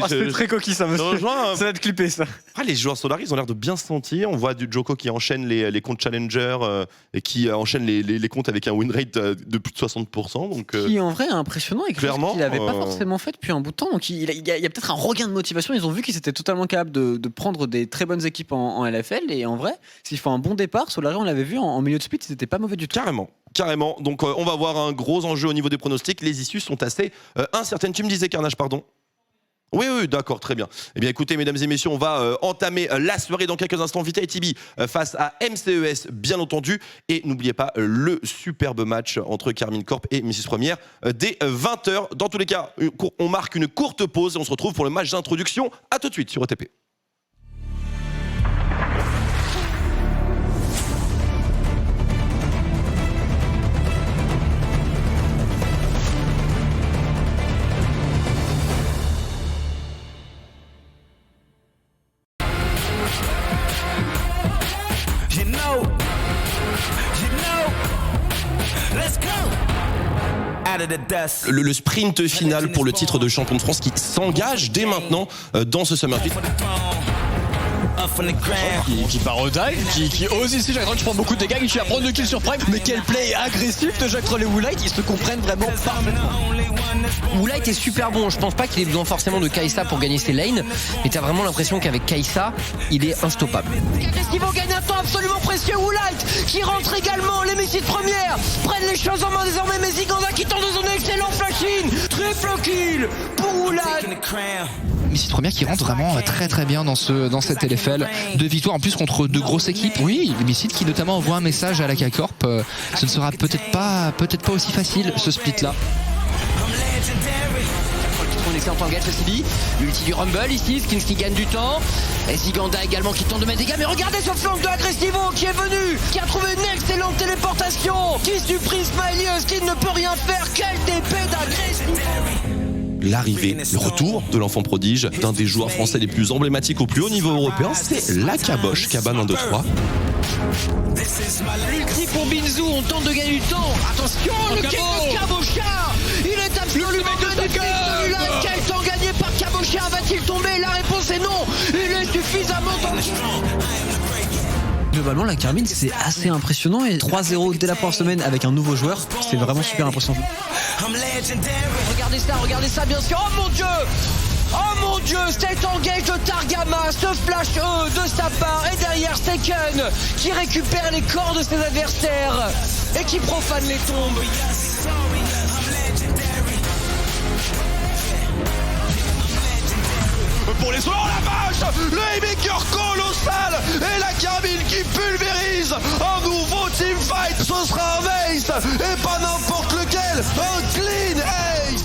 C'était très coquille ça, monsieur. Ça va être clippé ça. Les joueurs Solari, ils ont l'air de bien se sentir. On voit du Joko qui enchaîne les comptes Challenger et qui enchaîne les comptes avec un win rate de plus de 60%. Donc, qui en vrai est impressionnant et clairement, qu'il n'avait pas forcément fait depuis un bout de temps. Donc il y a peut-être un regain de motivation. Ils ont vu qu'ils étaient totalement capables de prendre des très bonnes équipes en LFL. Et en vrai, s'ils font un bon départ, Solari, on l'avait vu en milieu de split, ils n'étaient pas mauvais du tout. Carrément. Donc on va avoir un gros enjeu au niveau des pronostics. Les issues sont assez incertaines. Tu me disais, Carnage, pardon? Oui, d'accord, très bien. Eh bien, écoutez, mesdames et messieurs, on va entamer la soirée dans quelques instants. Vita et Tibi face à MCES, bien entendu. Et n'oubliez pas le superbe match entre Carmine Corp et Missis Première dès 20h. Dans tous les cas, on marque une courte pause et on se retrouve pour le match d'introduction. À tout de suite sur OTP. Le sprint final pour le titre de champion de France qui s'engage dès maintenant dans ce Summer Split. Qui part au dive, qui ose ici. Jack Troll qui prend beaucoup de dégâts, qui va prendre 2 kills sur Prime. Mais quel play agressif de Jack Troll et Woolite, ils se comprennent vraiment parfaitement. Woolite est super bon, je pense pas qu'il ait besoin forcément de Kai'Sa pour gagner ses lanes, mais t'as vraiment l'impression qu'avec Kai'Sa, il est instoppable. Ils vont gagner un temps absolument précieux. Woolite qui rentre également, les Misfits premières prennent les choses en main désormais, mais Ziganda qui tente de son excellent flash-in, triple kill pour Woolite. Misfits première qui rentre vraiment très bien dans cette LFL. 2 victoires en plus contre 2 grosses équipes. Oui, les Misfits qui notamment envoient un message à la K-Corp. Ce ne sera peut-être pas aussi facile ce split là. excellent engage CB. L'ulti du Rumble ici, Skins qui gagne du temps. Et Ziganda également qui tente de mettre des dégâts. Mais regardez ce flank de Agressivo qui est venu, qui a trouvé une excellente téléportation, qui surprise Smiley, qui ne peut rien faire. Quel TP d'Agressivo! L'arrivée, le retour de l'enfant prodige d'un des joueurs français les plus emblématiques au plus haut niveau européen, c'est la Caboche, Cabane 1-2-3. L'ulti pour Binzou, on tente de gagner du temps. Attention, le kick de Cabocha. Il est absolument magnifique celui-là. Quel temps gagné par Cabocha? Va-t-il tomber? La réponse est non. Il est suffisamment dans... Globalement, la Carmine, c'est assez impressionnant. Et 3-0 dès la première semaine avec un nouveau joueur, c'est vraiment super impressionnant. Regardez ça, bien sûr. Oh mon Dieu! Oh mon Dieu, cet engage de Targama, ce flash E de sa part, et derrière Seken qui récupère les corps de ses adversaires et qui profane les tombes. Pour les solos, la vache, le haymaker colossal et la Carmine qui pulvérise un nouveau teamfight. Ce sera un ace et pas n'importe lequel, un clean ace.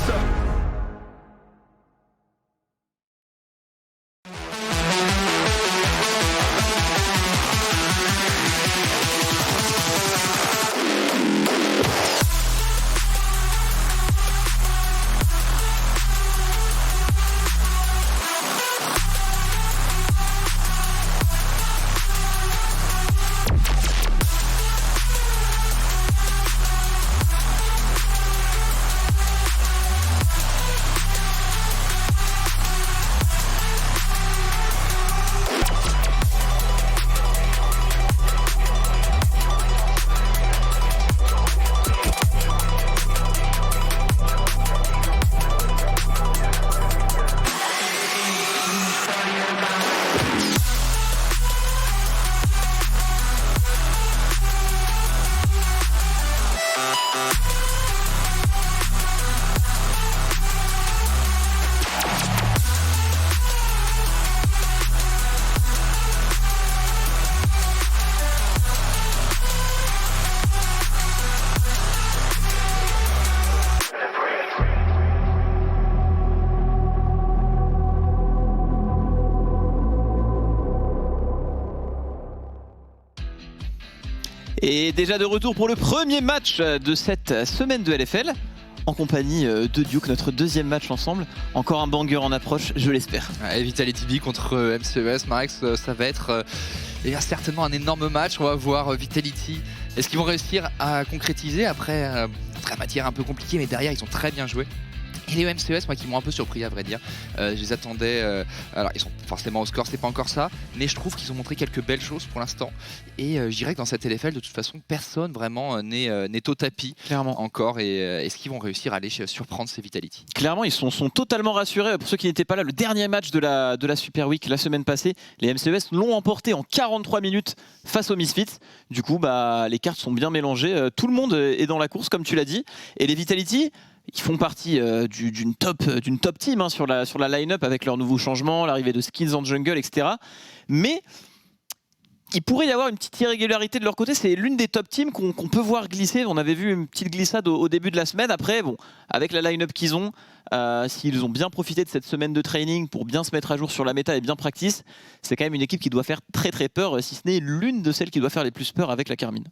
Et déjà de retour pour le premier match de cette semaine de LFL, en compagnie de Duke, notre deuxième match ensemble. Encore un banger en approche, je l'espère. Et Vitality B contre MCES, Marex, ça va être certainement un énorme match. On va voir Vitality. Est-ce qu'ils vont réussir à concrétiser après très matière un peu compliquée, mais derrière ils ont très bien joué. Et les MCES, moi, qui m'ont un peu surpris à vrai dire. Je les attendais. Alors, ils sont forcément au score, c'est pas encore ça, mais je trouve qu'ils ont montré quelques belles choses pour l'instant. Et je dirais que dans cette LFL, de toute façon, personne vraiment n'est au tapis. Clairement. Encore. Et est-ce qu'ils vont réussir à aller surprendre ces Vitality? Clairement, ils sont totalement rassurés. Pour ceux qui n'étaient pas là, le dernier match de la Super Week la semaine passée, les MCES l'ont emporté en 43 minutes face aux Misfits. Du coup, les cartes sont bien mélangées. Tout le monde est dans la course, comme tu l'as dit. Et les Vitality, ils font partie d'une top team sur la line-up avec leurs nouveaux changements, l'arrivée de Skins en jungle, etc. Mais il pourrait y avoir une petite irrégularité de leur côté. C'est l'une des top teams qu'on peut voir glisser. On avait vu une petite glissade au début de la semaine. Après, bon, avec la line-up qu'ils ont, s'ils ont bien profité de cette semaine de training pour bien se mettre à jour sur la méta et bien practice, c'est quand même une équipe qui doit faire très très peur, si ce n'est l'une de celles qui doit faire les plus peur avec la Carmine.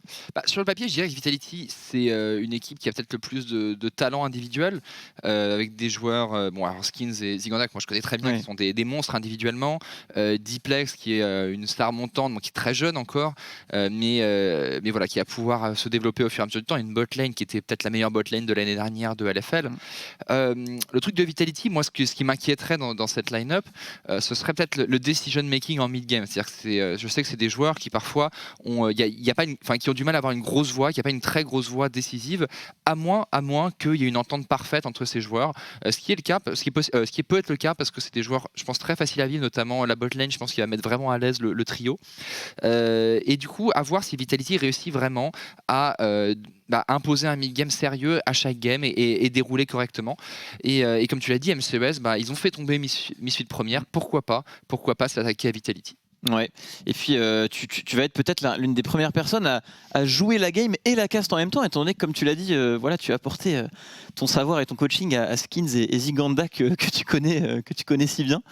Sur le papier, je dirais que Vitality, c'est une équipe qui a peut-être le plus de talent individuel, avec des joueurs, alors Skins et Ziganda, que moi je connais très bien, qui sont des monstres individuellement. Diplex, qui est une star montante, qui est très jeune encore, mais voilà, qui va pouvoir se développer au fur et à mesure du temps. Une botlane qui était peut-être la meilleure botlane de l'année dernière de LFL. Le truc de Vitality, moi, ce qui m'inquiéterait dans cette line-up, ce serait peut-être le decision making en mid-game. C'est-à-dire que je sais que c'est des joueurs qui parfois qui ont du mal à avoir une grosse voix, qui n'a pas une très grosse voix décisive, à moins qu'il y ait une entente parfaite entre ces joueurs. Ce qui peut être le cas, parce que c'est des joueurs, je pense, très faciles à vivre, notamment la botlane. Je pense qu'il va mettre vraiment à l'aise le trio. Et du coup, à voir si Vitality réussit vraiment à imposer un mid-game sérieux à chaque game et dérouler correctement. Et comme tu l'as dit, MCES, ils ont fait tomber Misfit première. Pourquoi pas s'attaquer à Vitality? Ouais. Et puis tu vas être peut-être l'une des premières personnes à jouer la game et la cast en même temps, étant donné que, comme tu l'as dit, voilà, tu as apporté ton savoir et ton coaching à Skins et Ziganda que tu connais si bien.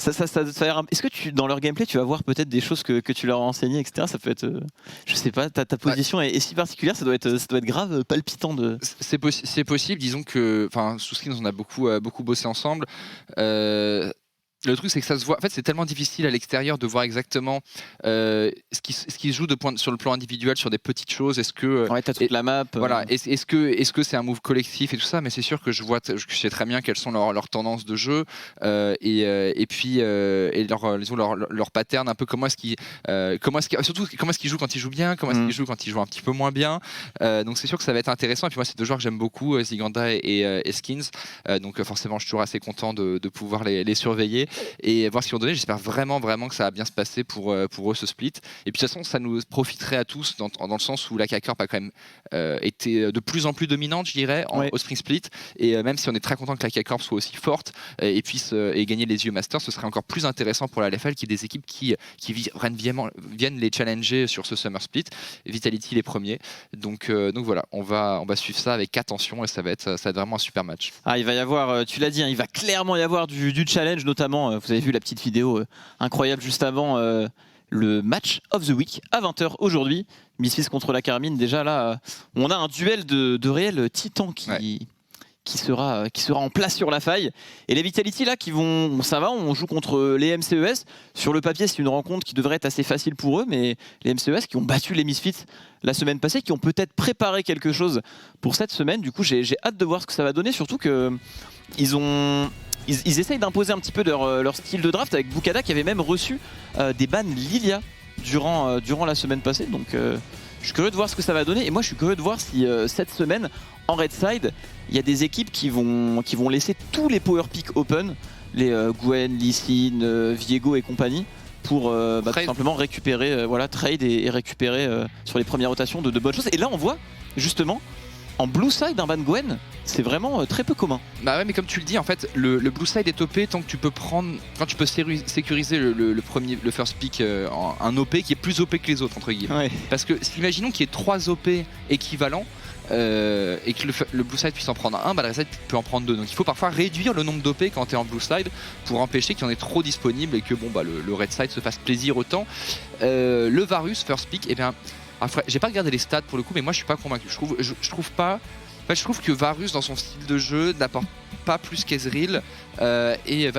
Est-ce que dans leur gameplay, tu vas voir peut-être des choses que tu leur as enseignées, etc. Ça peut être, je sais pas, ta position est si particulière, ça doit être grave palpitant de. C'est possible, disons que, sous Skins, on a beaucoup bossé ensemble. Le truc, c'est que ça se voit. En fait, c'est tellement difficile à l'extérieur de voir exactement ce qui se joue sur le plan individuel sur des petites choses. Est-ce que t'as toute la map. Voilà. Est-ce que c'est un move collectif et tout ça? Mais c'est sûr que je sais très bien quelles sont leurs tendances de jeu et puis leur pattern, un peu surtout comment est-ce qu'ils jouent quand ils jouent bien, comment est-ce qu'ils jouent quand ils jouent un petit peu moins bien. Donc c'est sûr que ça va être intéressant. Et puis moi, c'est deux joueurs que j'aime beaucoup, Ziganda et Skins. Donc forcément, je suis toujours assez content de pouvoir les surveiller et voir ce qu'ils vont donner. J'espère vraiment que ça va bien se passer pour eux, ce split. Et puis de toute façon, ça nous profiterait à tous dans le sens où la K-Corp a quand même été de plus en plus dominante, je dirais, au Spring Split. Et même si on est très content que la K-Corp soit aussi forte et puisse gagner les EU Masters, ce serait encore plus intéressant pour la LFL qu'il y ait des équipes qui viennent les challenger sur ce Summer Split. Vitality les premiers. Donc voilà, on va suivre ça avec attention et ça va être vraiment un super match. Il va y avoir, tu l'as dit, il va clairement y avoir du challenge, notamment. Vous avez vu la petite vidéo incroyable juste avant le match of the week à 20h aujourd'hui. Misfits contre la Carmine. Déjà là, on a un duel de réels titans qui sera en place sur la faille. Et les Vitality là ça va, on joue contre les MCES. Sur le papier, c'est une rencontre qui devrait être assez facile pour eux, mais les MCES qui ont battu les Misfits la semaine passée, qui ont peut-être préparé quelque chose pour cette semaine. Du coup, j'ai hâte de voir ce que ça va donner, surtout que ils essayent d'imposer un petit peu leur style de draft avec Bukada qui avait même reçu des bans Lilia durant la semaine passée. Donc je suis curieux de voir ce que ça va donner. Et moi je suis curieux de voir si cette semaine en Red Side il y a des équipes qui vont laisser tous les power picks open, les Gwen, Lee Sin, Viego et compagnie, pour tout simplement récupérer trade et récupérer sur les premières rotations de bonnes choses. Et là on voit justement en blue side un ban Gwen, c'est vraiment très peu commun. Bah ouais, mais comme tu le dis, en fait, le blue side est OP quand tu peux sécuriser le first pick en un OP qui est plus OP que les autres, entre guillemets. Ouais. Parce que imaginons qu'il y ait 3 OP équivalents et que le blue side puisse en prendre un, le red side peut en prendre 2. Donc il faut parfois réduire le nombre d'OP quand tu es en blue side pour empêcher qu'il y en ait trop disponible et que le red side se fasse plaisir autant. Le Varus first pick, eh bien, j'ai pas regardé les stats pour le coup, mais moi je suis pas convaincu. Je trouve que Varus dans son style de jeu n'apporte pas plus qu'Ezreal et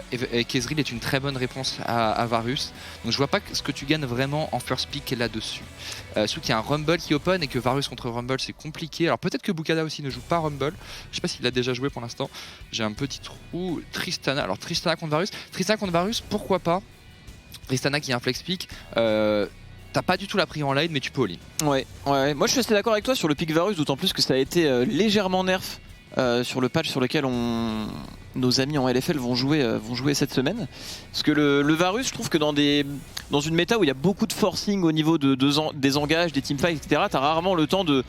qu'Ezreal est une très bonne réponse à Varus. Donc je vois pas ce que tu gagnes vraiment en first pick là-dessus. Surtout qu'il y a un Rumble qui open et que Varus contre Rumble c'est compliqué. Alors peut-être que Bukada aussi ne joue pas Rumble. Je sais pas s'il a déjà joué pour l'instant. J'ai un petit trou. Tristana. Alors Tristana contre Varus, pourquoi pas. Tristana qui est un flex pick. T'as pas du tout la pris en lane, mais tu peux all-in. Ouais. Moi je suis assez d'accord avec toi sur le pick Varus, d'autant plus que ça a été légèrement nerf sur le patch sur lequel nos amis en LFL vont jouer cette semaine. Parce que le Varus, je trouve que dans une méta où il y a beaucoup de forcing au niveau des engages, des teamfights, etc., t'as rarement le temps de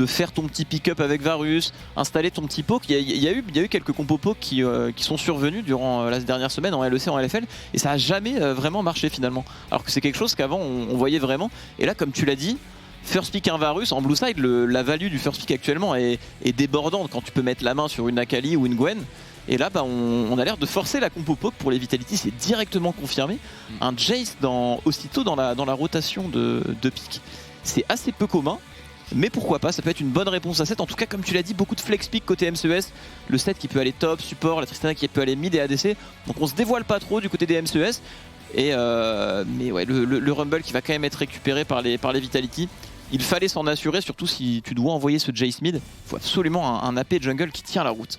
faire ton petit pick-up avec Varus, installer ton petit poke. Il y a eu quelques compos poke qui sont survenus durant la dernière semaine en LEC, en LFL, et ça a jamais vraiment marché finalement. Alors que c'est quelque chose qu'avant on voyait vraiment. Et là, comme tu l'as dit, first pick un Varus en blue side, la value du first pick actuellement est débordante quand tu peux mettre la main sur une Akali ou une Gwen. Et là, on a l'air de forcer la compo poke pour les Vitality, c'est directement confirmé. Un Jace aussitôt dans la rotation de pick. C'est assez peu commun, mais pourquoi pas, ça peut être une bonne réponse à 7. En tout cas, comme tu l'as dit, beaucoup de flex pick côté MCES. Le 7 qui peut aller top, support, la Tristana qui peut aller mid et ADC. Donc on se dévoile pas trop du côté des MCES. Mais ouais, le Rumble qui va quand même être récupéré par les Vitality. Il fallait s'en assurer, surtout si tu dois envoyer ce Jace mid. Il faut absolument un AP jungle qui tient la route.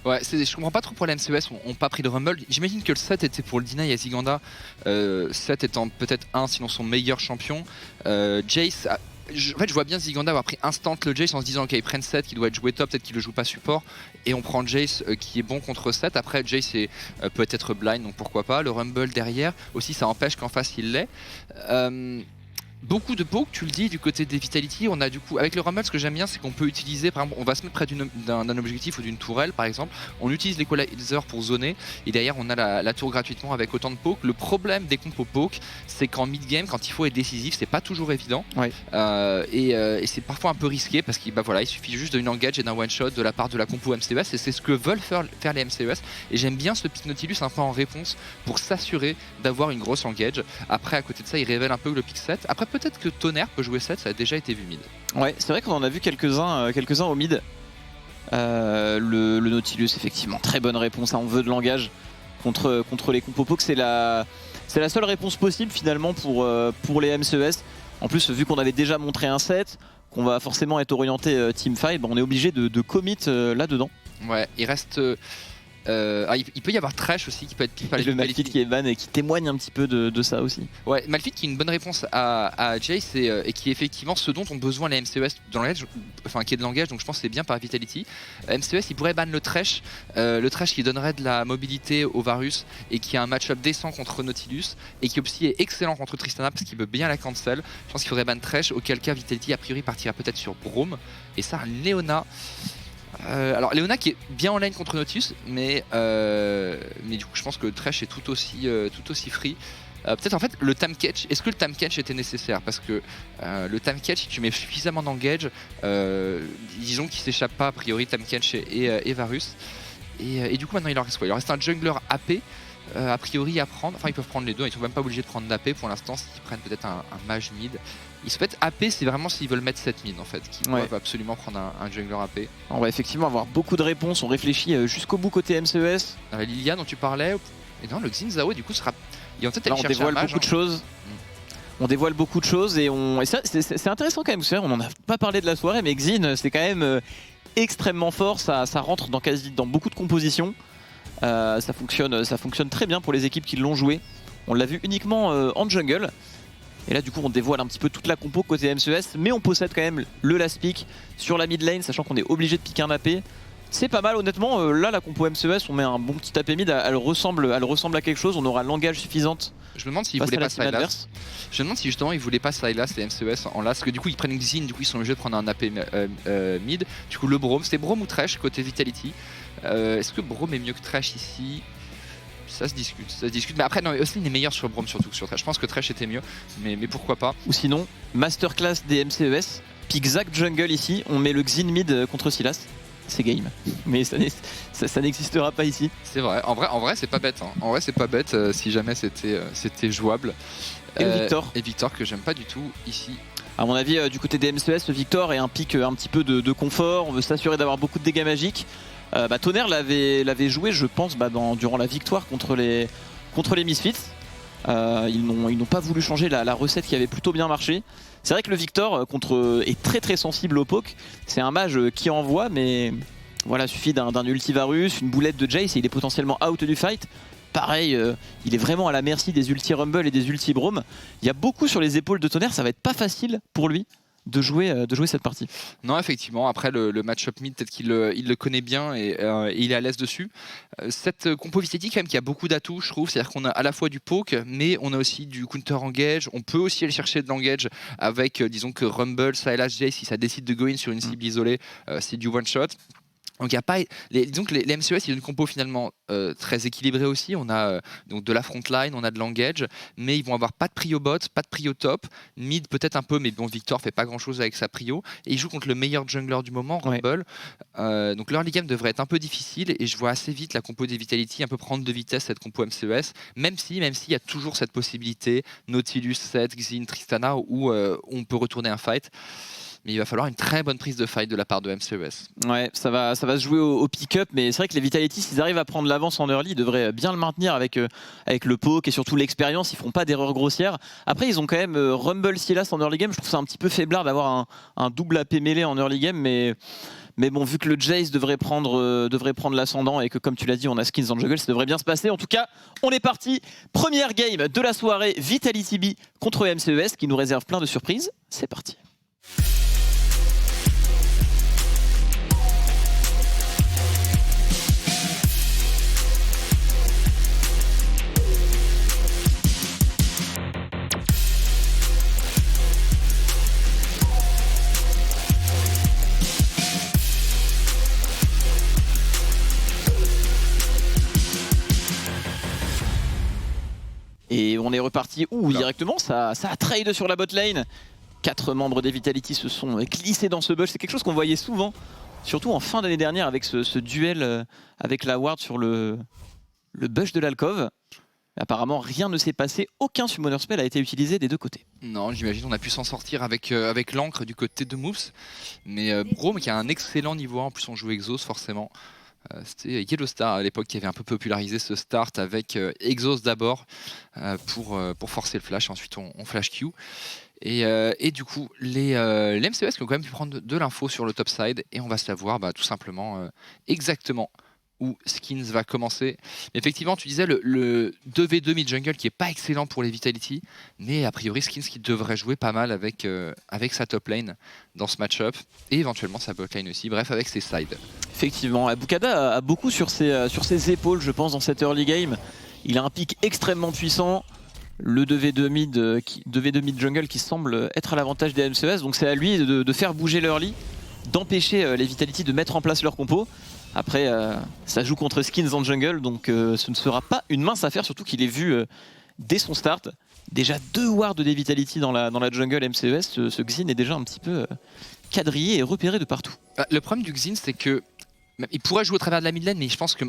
Ouais, je comprends pas trop pour les MCES, on pas pris de Rumble. J'imagine que le 7 était pour le deny à Ziganda, 7 étant peut-être sinon son meilleur champion. Jace, en fait je vois bien Ziganda avoir pris instant le Jace en se disant ok, ils prennent 7 qui doit être joué top, peut-être qu'il le joue pas support, et on prend Jace qui est bon contre 7. Après Jace peut être blind, donc pourquoi pas. Le Rumble derrière aussi, ça empêche qu'en face il l'ait. Beaucoup de poke, tu le dis, du côté des Vitality. On a du coup, avec le Rumble, ce que j'aime bien, c'est qu'on peut utiliser, par exemple, on va se mettre près d'un objectif ou d'une tourelle, par exemple. On utilise l'Equalizer pour zoner, et derrière, on a la tour gratuitement avec autant de poke. Le problème des compos poke, c'est qu'en mid-game, quand il faut être décisif, c'est pas toujours évident. Ouais. Et c'est parfois un peu risqué, parce qu'il il suffit juste d'une engage et d'un one-shot de la part de la compo MCES, et c'est ce que veulent faire les MCES. Et j'aime bien ce pick Nautilus un peu en réponse pour s'assurer d'avoir une grosse engage. Après, à côté de ça, il révèle un peu le pick 7. Après, peut-être que Tonnerre peut jouer 7, ça a déjà été vu mid. Ouais, c'est vrai qu'on en a vu quelques-uns au mid. Le Nautilus, effectivement, très bonne réponse. On veut de langage contre les compos poke. C'est la seule réponse possible finalement pour les MCES. En plus, vu qu'on avait déjà montré un set, qu'on va forcément être orienté teamfight, on est obligé de commit là-dedans. Ouais, il reste. Il peut y avoir Thresh aussi qui peut être Et le Malphite qui est ban et qui témoigne un petit peu de ça aussi. Ouais, Malphite qui est une bonne réponse à Jace et qui est effectivement ce dont ont besoin les MCES dans l'engage, enfin qui est de l'engage, donc je pense que c'est bien par Vitality. MCES il pourrait ban le Thresh qui donnerait de la mobilité au Varus et qui a un match-up décent contre Nautilus et qui aussi est excellent contre Tristana parce qu'il peut bien la cancel. Je pense qu'il faudrait ban Thresh, auquel cas Vitality a priori partira peut-être sur Braum et ça Leona. Alors Leona qui est bien en lane contre Nautilus, mais du coup je pense que le Thresh est tout aussi free. Peut-être en fait le time catch, est-ce que le time catch était nécessaire? Parce que le time catch, si tu mets suffisamment d'engage, disons qu'il s'échappe pas a priori time catch et Varus. Et du coup maintenant il leur reste quoi? Il leur reste un jungler AP a priori à prendre, enfin ils peuvent prendre les deux, ils sont même pas obligés de prendre d'AP pour l'instant, s'ils prennent peut-être un mage mid. Ils se fait AP, c'est vraiment s'ils veulent mettre cette mid en fait, qu'ils doivent absolument prendre un jungler AP. On va effectivement avoir beaucoup de réponses, on réfléchit jusqu'au bout côté MCES. Lilia dont tu parlais, et non le Xin Zhao du coup sera... Ils vont peut-être aller on chercher dévoile un mage, beaucoup de choses. On dévoile beaucoup de choses et c'est intéressant quand même, on en a pas parlé de la soirée, mais Xin c'est quand même extrêmement fort, ça rentre dans beaucoup de compositions. Ça fonctionne très bien pour les équipes qui l'ont joué. On l'a vu uniquement en jungle. Et là du coup on dévoile un petit peu toute la compo côté MCES, mais on possède quand même le last pick sur la mid lane, sachant qu'on est obligé de piquer un AP. C'est pas mal honnêtement, là la compo MCES on met un bon petit AP mid, elle ressemble à quelque chose, on aura l'engage suffisante. Je me demande s'ils voulaient pas Sylas. Je me demande si justement ils voulaient pas Sylas les MCES en last, parce que du coup ils prennent Xin, du coup ils sont obligés de prendre un AP mid. Du coup le Braum, c'était Braum ou Thresh côté Vitality. Est-ce que Braum est mieux que Thresh ici? Ça se discute. Mais après, non, Osline est meilleur sur Braum surtout que sur Thresh. Je pense que Thresh était mieux, mais pourquoi pas. Ou sinon, masterclass des MCES, pick Zac jungle ici, on met le Xin mid contre Sylas. C'est game. Mais ça n'existera pas ici. C'est vrai. En vrai, c'est pas bête. Hein. En vrai, c'est pas bête si jamais c'était jouable. Et le Victor. Et Victor que j'aime pas du tout ici. À mon avis, du côté des MCES, le Victor est un pick un petit peu de confort. On veut s'assurer d'avoir beaucoup de dégâts magiques. Tonnerre l'avait joué, je pense, durant la victoire contre les Misfits. Ils n'ont pas voulu changer la recette qui avait plutôt bien marché. C'est vrai que le Victor est très très sensible au poke. C'est un mage qui envoie, mais voilà, suffit d'un ulti-Varus, une boulette de Jace et il est potentiellement out du fight. Pareil, il est vraiment à la merci des ulti-Rumble et des ulti-Braum. Il y a beaucoup sur les épaules de Tonnerre, ça va être pas facile pour lui de jouer cette partie. Non, effectivement, après le match-up mid, peut-être qu'il le connaît bien et il est à l'aise dessus. Cette compo Vitality quand même qui a beaucoup d'atouts, je trouve, c'est-à-dire qu'on a à la fois du poke, mais on a aussi du counter engage, on peut aussi aller chercher de l'engage avec, disons que Rumble, Sylas, Jace, si ça décide de go in sur une cible isolée, c'est du one-shot. Donc il y a pas, disons que les MCES il y a une compo finalement très équilibrée aussi. On a donc de la frontline, on a de l'engage, mais ils vont avoir pas de prio bot, pas de prio top, mid peut-être un peu, mais bon Victor fait pas grand chose avec sa prio et il joue contre le meilleur jungler du moment, Rumble. Donc l'early game devrait être un peu difficile et je vois assez vite la compo des Vitality un peu prendre de vitesse cette compo MCES, même s'il y a toujours cette possibilité Nautilus, Sett, Xin, Tristana où on peut retourner un fight. Mais il va falloir une très bonne prise de fight de la part de MCES. Ouais, ça va se jouer au pick-up, mais c'est vrai que les Vitality, s'ils arrivent à prendre l'avance en early, ils devraient bien le maintenir avec le poke et surtout l'expérience, ils feront pas d'erreurs grossières. Après, ils ont quand même Rumble Sylas en early game, je trouve ça un petit peu faiblard d'avoir un double AP mêlé en early game, mais bon, vu que le Jace devrait prendre l'ascendant et que comme tu l'as dit, on a Skins en jungle, ça devrait bien se passer. En tout cas, on est parti. Première game de la soirée, Vitality B contre MCES qui nous réserve plein de surprises. C'est parti. Et on est reparti directement, ça a trade sur la bot lane. 4 membres des Vitality se sont glissés dans ce bush. C'est quelque chose qu'on voyait souvent, surtout en fin d'année dernière avec ce duel avec la Ward sur le bush de l'alcôve. Apparemment, rien ne s'est passé, aucun summoner spell a été utilisé des deux côtés. Non, j'imagine on a pu s'en sortir avec l'encre du côté de Moves. Mais Braum qui a un excellent niveau 1, en plus on joue Exhaust forcément. C'était Yellow Star à l'époque qui avait un peu popularisé ce start avec Exhaust d'abord pour forcer le flash, ensuite on flash Q. Et du coup, les MCES qui ont quand même pu prendre de l'info sur le top side et on va savoir tout simplement exactement où Skins va commencer. Mais effectivement, tu disais le 2v2 mid-jungle qui est pas excellent pour les Vitality, mais a priori Skins qui devrait jouer pas mal avec sa top lane dans ce match-up et éventuellement sa bot lane aussi, bref avec ses sides. Effectivement, Bukada a beaucoup sur ses épaules, je pense, dans cette early game. Il a un pic extrêmement puissant. Le 2v2 mid jungle qui semble être à l'avantage des MCES, donc c'est à lui de faire bouger l'early, d'empêcher les Vitality de mettre en place leur compo. Après, ça joue contre Skins en jungle, donc ce ne sera pas une mince affaire, surtout qu'il est vu dès son start. Déjà 2 wards des Vitality dans la jungle MCES, ce Xin est déjà un petit peu quadrillé et repéré de partout. Le problème du Xin, c'est que il pourrait jouer au travers de la mid lane, mais je pense que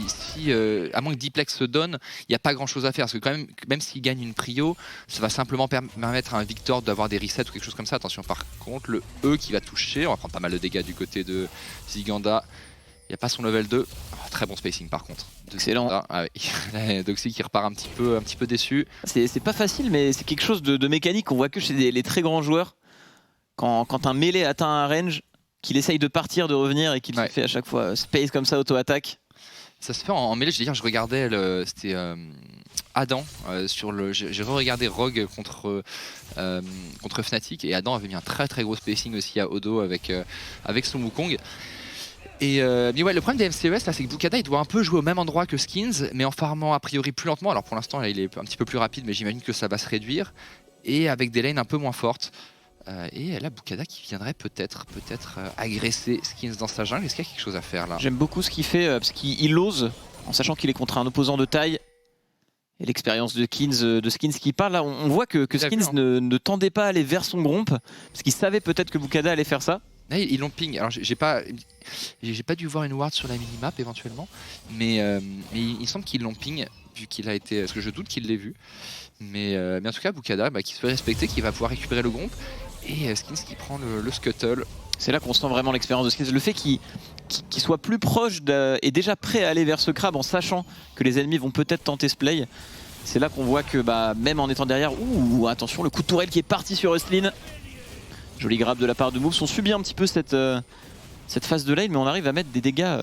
si, à moins que Diplex se donne, il n'y a pas grand chose à faire. Parce que quand même s'il gagne une prio, ça va simplement permettre à un Victor d'avoir des resets ou quelque chose comme ça. Attention, par contre, le E qui va toucher, on va prendre pas mal de dégâts du côté de Ziganda. Il n'y a pas son level 2. Oh, très bon spacing par contre. Excellent. Ah oui. Doxy qui repart un petit peu déçu. C'est pas facile, mais c'est quelque chose de mécanique qu'on voit que chez les très grands joueurs. Quand un mêlé atteint un range, qu'il essaye de partir, de revenir et qu'il fait à chaque fois space comme ça, auto-attaque. Ça se fait en mêlée. Je regardais, c'était Adam, j'ai re-regardé Rogue contre Fnatic et Adam avait mis un très très gros spacing aussi à Odo avec son Wukong. Mais ouais, le problème des MCES là, c'est que Bukada il doit un peu jouer au même endroit que Skins, mais en farmant a priori plus lentement. Alors pour l'instant il est un petit peu plus rapide, mais j'imagine que ça va se réduire et avec des lanes un peu moins fortes. Et là, Bukada qui viendrait peut-être agresser Skins dans sa jungle. Est-ce qu'il y a quelque chose à faire là? J'aime beaucoup ce qu'il fait parce qu'il ose, en sachant qu'il est contre un opposant de taille. Et l'expérience de Skins qui parle, là, on voit que Skins ne tendait pas à aller vers son gromp, parce qu'il savait peut-être que Bukada allait faire ça. Là, ils l'ont ping. Alors, j'ai pas dû voir une ward sur la minimap éventuellement, mais il semble qu'ils l'ont ping, vu qu'il a été. Parce que je doute qu'il l'ait vu. Mais en tout cas, Bukada qui se fait respecter, qui va pouvoir récupérer le gromp. Et Skins qui prend le scuttle. C'est là qu'on sent vraiment l'expérience de Skins. Le fait qu'il soit plus proche et déjà prêt à aller vers ce crabe en sachant que les ennemis vont peut-être tenter ce play. C'est là qu'on voit que même en étant derrière, attention, le coup de tourelle qui est parti sur Eustlin. Joli grab de la part de Moves. On subit un petit peu cette phase de lane, mais on arrive à mettre des dégâts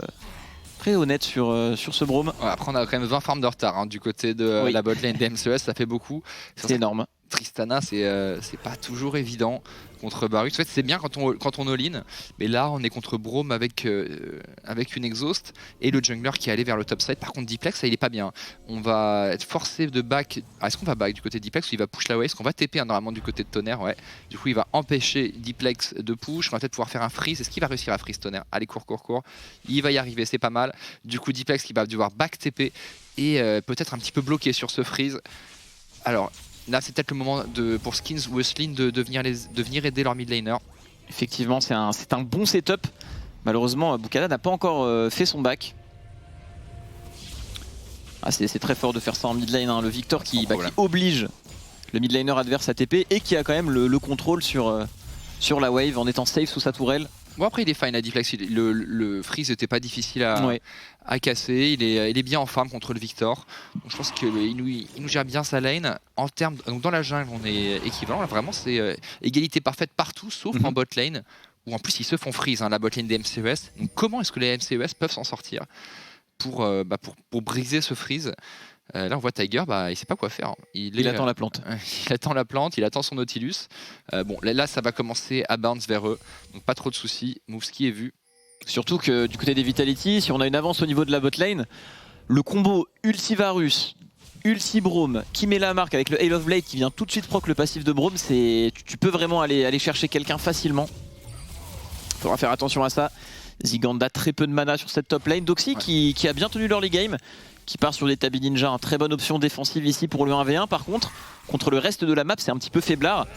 très honnêtes sur ce Braum. Ouais, après on a quand même 20 farms de retard du côté de la bot lane des MCES, ça fait beaucoup. C'est énorme. Tristana, c'est pas toujours évident contre Baruch. En fait, c'est bien quand on all-in, mais là, on est contre Braum avec une exhaust et le jungler qui est allé vers le top side. Par contre, Diplex, ça, il est pas bien. On va être forcé de back. Est-ce qu'on va back du côté de Diplex ou il va push la wave? Est-ce qu'on va TP normalement du côté de Tonnerre? Ouais. Du coup, il va empêcher Diplex de push. On va peut-être pouvoir faire un freeze. Est-ce qu'il va réussir à freeze Tonnerre? Allez, cours. Il va y arriver, c'est pas mal. Du coup, Diplex qui va devoir back TP et peut-être un petit peu bloqué sur ce freeze. Alors. Là, c'est peut-être le moment pour Skins ou Eustlin de venir aider leur mid laner. Effectivement, c'est un bon setup. Malheureusement, Bukada n'a pas encore fait son back. C'est très fort de faire ça en mid lane. Le Victor qui oblige le mid laner adverse à TP et qui a quand même le contrôle sur la wave en étant safe sous sa tourelle. Bon, après, il est fine à Diplex. Le freeze n'était pas difficile à casser. Il est bien en farm contre le Victor. Donc, je pense qu'il nous gère bien sa lane. En termes, donc dans la jungle, on est équivalent. Là, vraiment, c'est égalité parfaite partout, sauf en bot lane, où en plus ils se font freeze, la bot lane des MCES. Donc, comment est-ce que les MCES peuvent s'en sortir pour briser ce freeze? Là on voit Tiger, il sait pas quoi faire. Il attend la plante. Il attend la plante, il attend son Nautilus. Là ça va commencer à bounce vers eux, donc pas trop de soucis. Moveski est vu. Surtout que du côté des Vitality, si on a une avance au niveau de la bot lane, le combo Ultivarus, Ulti-Braum qui met la marque avec le Hail of Blade qui vient tout de suite proc le passif de Braum, tu peux vraiment aller chercher quelqu'un facilement. Il faudra faire attention à ça. Ziganda très peu de mana sur cette top lane. Doxy qui a bien tenu l'early game, qui part sur des Tabi Ninja, une très bonne option défensive ici pour le 1v1. Par contre, contre le reste de la map, c'est un petit peu faiblard.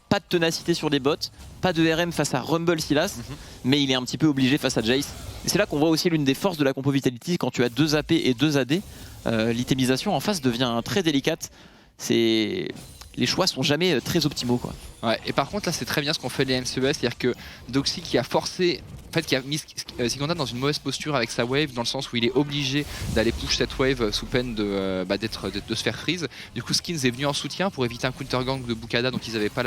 Pas de ténacité sur les bots, pas de RM face à Rumble Silas, mais il est un petit peu obligé face à Jace. Et c'est là qu'on voit aussi l'une des forces de la compo Vitality, quand tu as 2 AP et 2 AD, l'itemisation en face devient très délicate. Les choix sont jamais très optimaux, quoi. Ouais, et par contre là c'est très bien ce qu'ont fait les MCES, c'est-à-dire que Doxy qui a forcé, en fait qui a mis Ziganda dans une mauvaise posture avec sa wave, dans le sens où il est obligé d'aller push cette wave sous peine de se faire freeze. Du coup Skins est venu en soutien pour éviter un counter gank de Bukada, donc ils n'avaient pas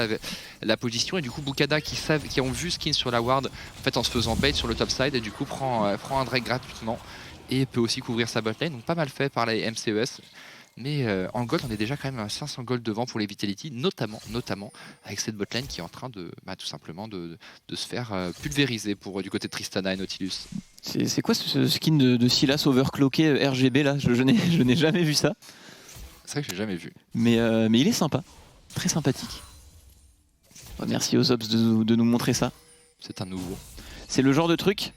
la position, et du coup Bukada qui ont vu Skins sur la ward en fait en se faisant bait sur le top side, et du coup prend un Drake gratuitement et peut aussi couvrir sa botlane, donc pas mal fait par les MCES. Mais en gold, on est déjà quand même à 500 gold devant pour les Vitality, notamment avec cette botlane qui est en train de tout simplement de se faire pulvériser pour du côté de Tristana et Nautilus. C'est quoi ce skin de Silas overclocké RGB là? Je n'ai jamais vu ça. C'est vrai que je l'ai jamais vu. Mais il est sympa, très sympathique. Merci aux Ops de nous montrer ça. C'est un nouveau. C'est le genre de truc,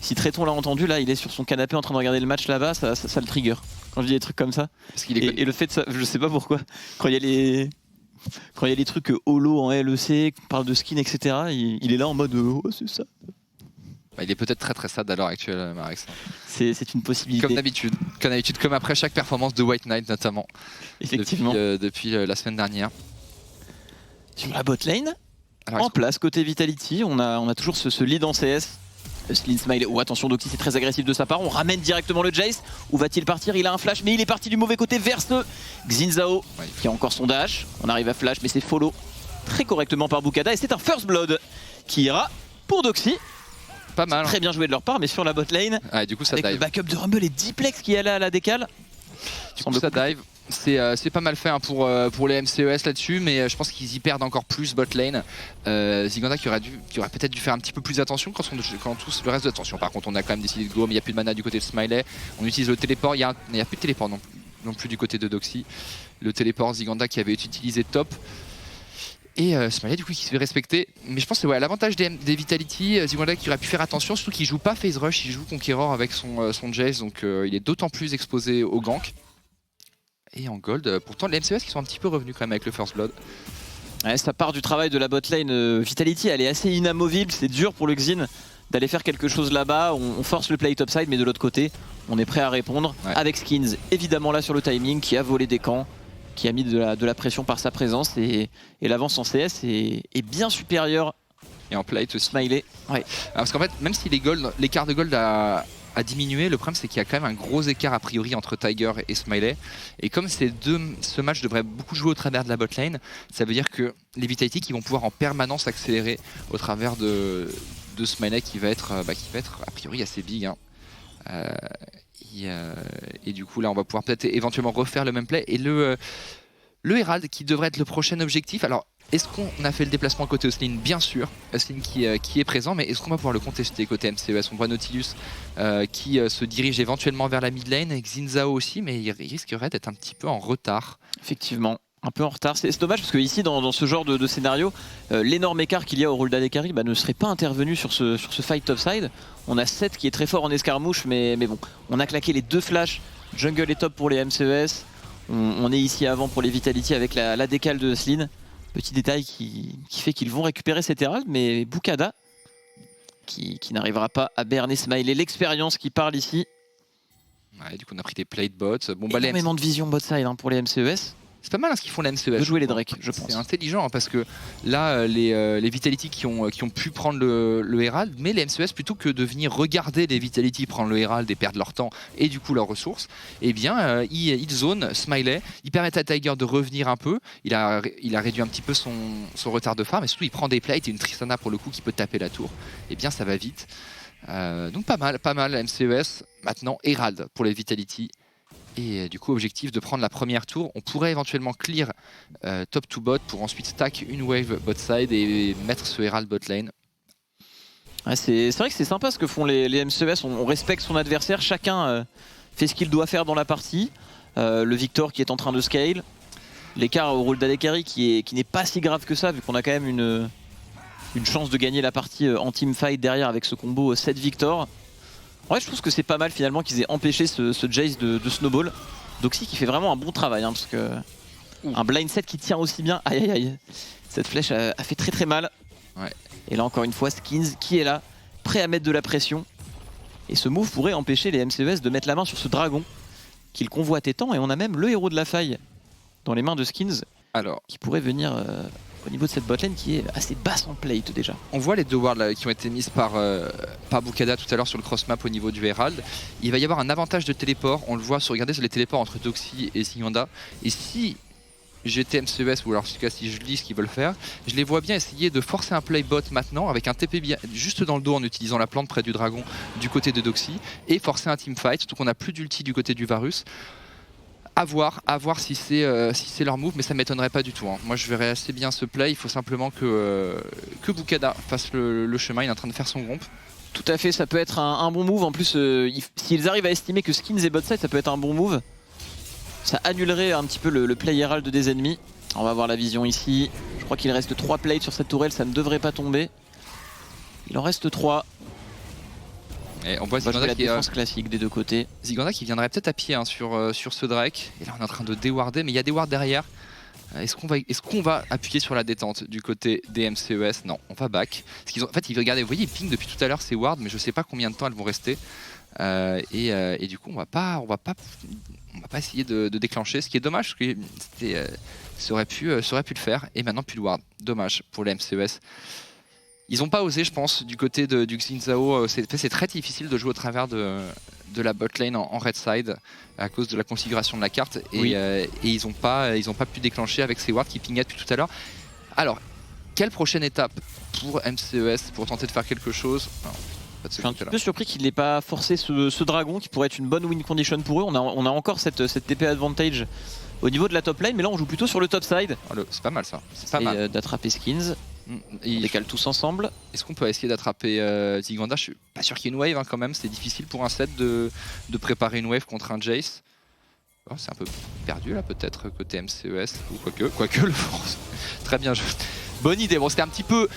si Tréton l'a entendu, là il est sur son canapé en train de regarder le match là-bas, ça le trigger. Quand je dis des trucs comme ça. Parce qu'il est et le fait de ça, je sais pas pourquoi, quand il y a les trucs holo en LEC, on parle de skin, etc., il est là en mode oh c'est ça. Bah, il est peut-être très sad à l'heure actuelle, Marex. C'est une possibilité. Comme d'habitude, comme après chaque performance de White Knight notamment. Effectivement. Depuis la semaine dernière. Sur la bot lane, en place côté Vitality, on a toujours ce lead en CS. Slin Smile, oh attention Doxy, c'est très agressif de sa part, on ramène directement le Jace. Où va-t-il partir? Il a un flash, mais il est parti du mauvais côté vers ce Xinzao, qui a encore son dash. On arrive à flash, mais c'est follow très correctement par Bukada, et c'est un first blood qui ira pour Doxy. Pas mal. Très bien joué de leur part, mais sur la bot lane, du coup, ça avec dive. le backup de Rumble et Diplex qui est allé à la décale. Du coup, ça dive. C'est pas mal fait hein, pour les MCES là-dessus, mais je pense qu'ils y perdent encore plus bot lane. Ziganda qui aurait peut-être dû faire un petit peu plus attention quand tous le reste de attention. Par contre, on a quand même décidé de go, mais il n'y a plus de mana du côté de Smiley. On utilise le téléport, il n'y a plus de téléport non plus du côté de Doxy. Le téléport Ziganda qui avait été utilisé top. Et Smiley du coup qui se fait respecter. Mais je pense que l'avantage des Vitality, Ziganda qui aurait pu faire attention, surtout qu'il joue pas Phase Rush, il joue Conqueror avec son Jace, donc il est d'autant plus exposé au gank. Et en gold, pourtant les MCES qui sont un petit peu revenus quand même avec le First Blood. Ouais, ça part du travail de la bot lane. Vitality elle est assez inamovible, c'est dur pour le Xin d'aller faire quelque chose là-bas. On force le play topside, mais de l'autre côté, on est prêt à répondre. Avec Skins évidemment là sur le timing, qui a volé des camps, qui a mis de la pression par sa présence, et l'avance en CS est bien supérieure. Et en plate aussi. Smiley. Ouais. Parce qu'en fait, même si l'écart de gold a diminué, le problème c'est qu'il y a quand même un gros écart a priori entre Tiger et Smiley, et comme ce match devrait beaucoup jouer au travers de la bot lane, ça veut dire que les Vitality qui vont pouvoir en permanence accélérer au travers de Smiley qui va être a priori assez big hein. Et du coup là on va pouvoir peut-être éventuellement refaire le même play, et le Herald qui devrait être le prochain objectif. Alors est-ce qu'on a fait le déplacement côté Oslin? Bien sûr, Oslin qui est présent, mais est-ce qu'on va pouvoir le contester côté MCES? On voit Nautilus qui se dirige éventuellement vers la mid lane, avec Xinzao aussi, mais il risquerait d'être un petit peu en retard. Effectivement, un peu en retard. C'est dommage parce que ici, dans ce genre de scénario, l'énorme écart qu'il y a au rôle d'Adekari ne serait pas intervenu sur ce fight topside. On a Seth qui est très fort en escarmouche, mais bon, on a claqué les 2 flashs, jungle et top pour les MCES. On est ici avant pour les Vitality avec la décale de Slin. Petit détail qui fait qu'ils vont récupérer cet Herald, mais Bukada qui n'arrivera pas à berner Smiley. L'expérience qui parle ici. Ouais, du coup on a pris des plate bots. Bon, énormément de vision bot side hein, pour les MCES. C'est pas mal hein, ce qu'ils font les MCES. De jouer les Drake, je pense. C'est intelligent hein, parce que là, les Vitality qui ont pu prendre le Herald, mais les MCES, plutôt que de venir regarder les Vitality prendre le Herald et perdre leur temps et du coup leurs ressources, eh bien, ils zone Smiley, ils permettent à Tiger de revenir un peu. Il a réduit un petit peu son retard de farm, et surtout il prend des plates et une Tristana pour le coup qui peut taper la tour. Eh bien, ça va vite. Donc pas mal MCES. Maintenant, Herald pour les Vitality. Et du coup, objectif de prendre la première tour. On pourrait éventuellement clear top to bot pour ensuite stack une wave bot side et mettre ce Herald bot lane. Ouais, c'est vrai que c'est sympa ce que font les MCES. On respecte son adversaire. Chacun fait ce qu'il doit faire dans la partie. Le Victor qui est en train de scale. L'écart au rôle d'Adekari qui n'est pas si grave que ça, vu qu'on a quand même une chance de gagner la partie en teamfight derrière avec ce combo 7 Victor. Ouais, je trouve que c'est pas mal finalement qu'ils aient empêché ce Jace de snowball. Doxy qui fait vraiment un bon travail hein, parce que un blind set qui tient aussi bien. Aïe aïe aïe. Cette flèche a fait très très mal. Ouais. Et là encore une fois Skins qui est là, prêt à mettre de la pression. Et ce move pourrait empêcher les MCES de mettre la main sur ce dragon qu'ils convoitaient tant. Et on a même le héros de la faille dans les mains de Skins. Alors, qui pourrait venir au niveau de cette botlane qui est assez basse en plate déjà. on voit les 2 wards là, qui ont été mises par Bukada tout à l'heure sur le cross map au niveau du Herald. Il va y avoir un avantage de téléport, on le voit sur, regardez sur les téléports entre Doxy et Siganda. Et si j'étais MCES, ou alors en tout cas si je lis ce qu'ils veulent faire, je les vois bien essayer de forcer un play bot maintenant avec un TP juste dans le dos en utilisant la plante près du dragon du côté de Doxy et forcer un teamfight, surtout qu'on n'a plus d'ulti du côté du Varus. À voir si c'est leur move, mais ça m'étonnerait pas du tout. Hein. Moi je verrais assez bien ce play, il faut simplement que Bukada fasse le chemin, il est en train de faire son gomp. Tout à fait, ça peut être un bon move. En plus, s'ils arrivent à estimer que Skins est bot side, ça peut être un bon move. Ça annulerait un petit peu le play herald des ennemis. On va voir la vision ici. Je crois qu'il reste 3 plates sur cette tourelle, ça ne devrait pas tomber. Il en reste 3. Et on voit la Ziganda défense classique des deux côtés. Ziganda qui viendrait peut-être à pied hein, sur ce Drake. Et là on est en train de déwarder, mais il y a des wards derrière. Est-ce qu'on va appuyer sur la détente du côté des MCES? Non, on va back. En fait, regardez, vous voyez, ils ping depuis tout à l'heure ces wards, mais je sais pas combien de temps elles vont rester. Et du coup, on va pas essayer de déclencher, ce qui est dommage, parce que ça aurait pu le faire. Et maintenant, plus de ward. Dommage pour les MCES. Ils n'ont pas osé, je pense, du côté du Xin Zhao. C'est très difficile de jouer au travers de la botlane en red side à cause de la configuration de la carte. Oui. Et ils n'ont pas pu déclencher avec ces wards qui pingaient depuis tout à l'heure. Alors, quelle prochaine étape pour MCES pour tenter de faire quelque chose? Non, pas de ce Je suis un côté-là. peu surpris qu'il n'ait pas forcé ce dragon qui pourrait être une bonne win condition pour eux. On a encore cette TP advantage au niveau de la top lane, mais là on joue plutôt sur le top side. C'est pas mal ça. C'est pas mal. Et d'attraper Skins. On décale tous ensemble. Est-ce qu'on peut essayer d'attraper Ziganda? Je suis pas sûr qu'il y ait une wave hein, quand même. C'est difficile pour un set de préparer une wave contre un Jace. Oh, c'est un peu perdu là peut-être côté MCES ou quoique le France. Très bien joué. Bonne idée. Bon, c'était un petit peu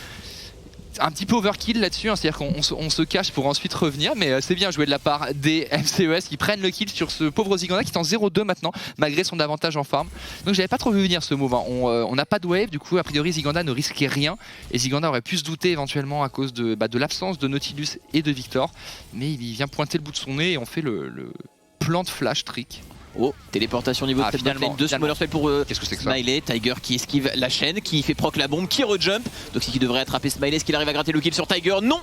overkill là-dessus, hein, c'est-à-dire qu'on se cache pour ensuite revenir, mais c'est bien joué de la part des MCES qui prennent le kill sur ce pauvre Ziganda qui est en 0-2 maintenant, malgré son avantage en farm. Donc j'avais pas trop vu venir ce move, hein. On n'a pas de wave, du coup a priori Ziganda ne risquait rien, et Ziganda aurait pu se douter éventuellement à cause de l'absence de Nautilus et de Victor, mais il vient pointer le bout de son nez et on fait le plan de flash trick. Oh, téléportation au niveau de cette botlane, 2 smaller spells pour Qu'est-ce que c'est que ça? Smiley, Tiger qui esquive la chaîne, qui fait proc la bombe, qui rejump. Donc c'est qui devrait attraper Smiley, est-ce qu'il arrive à gratter le kill sur Tiger? Non.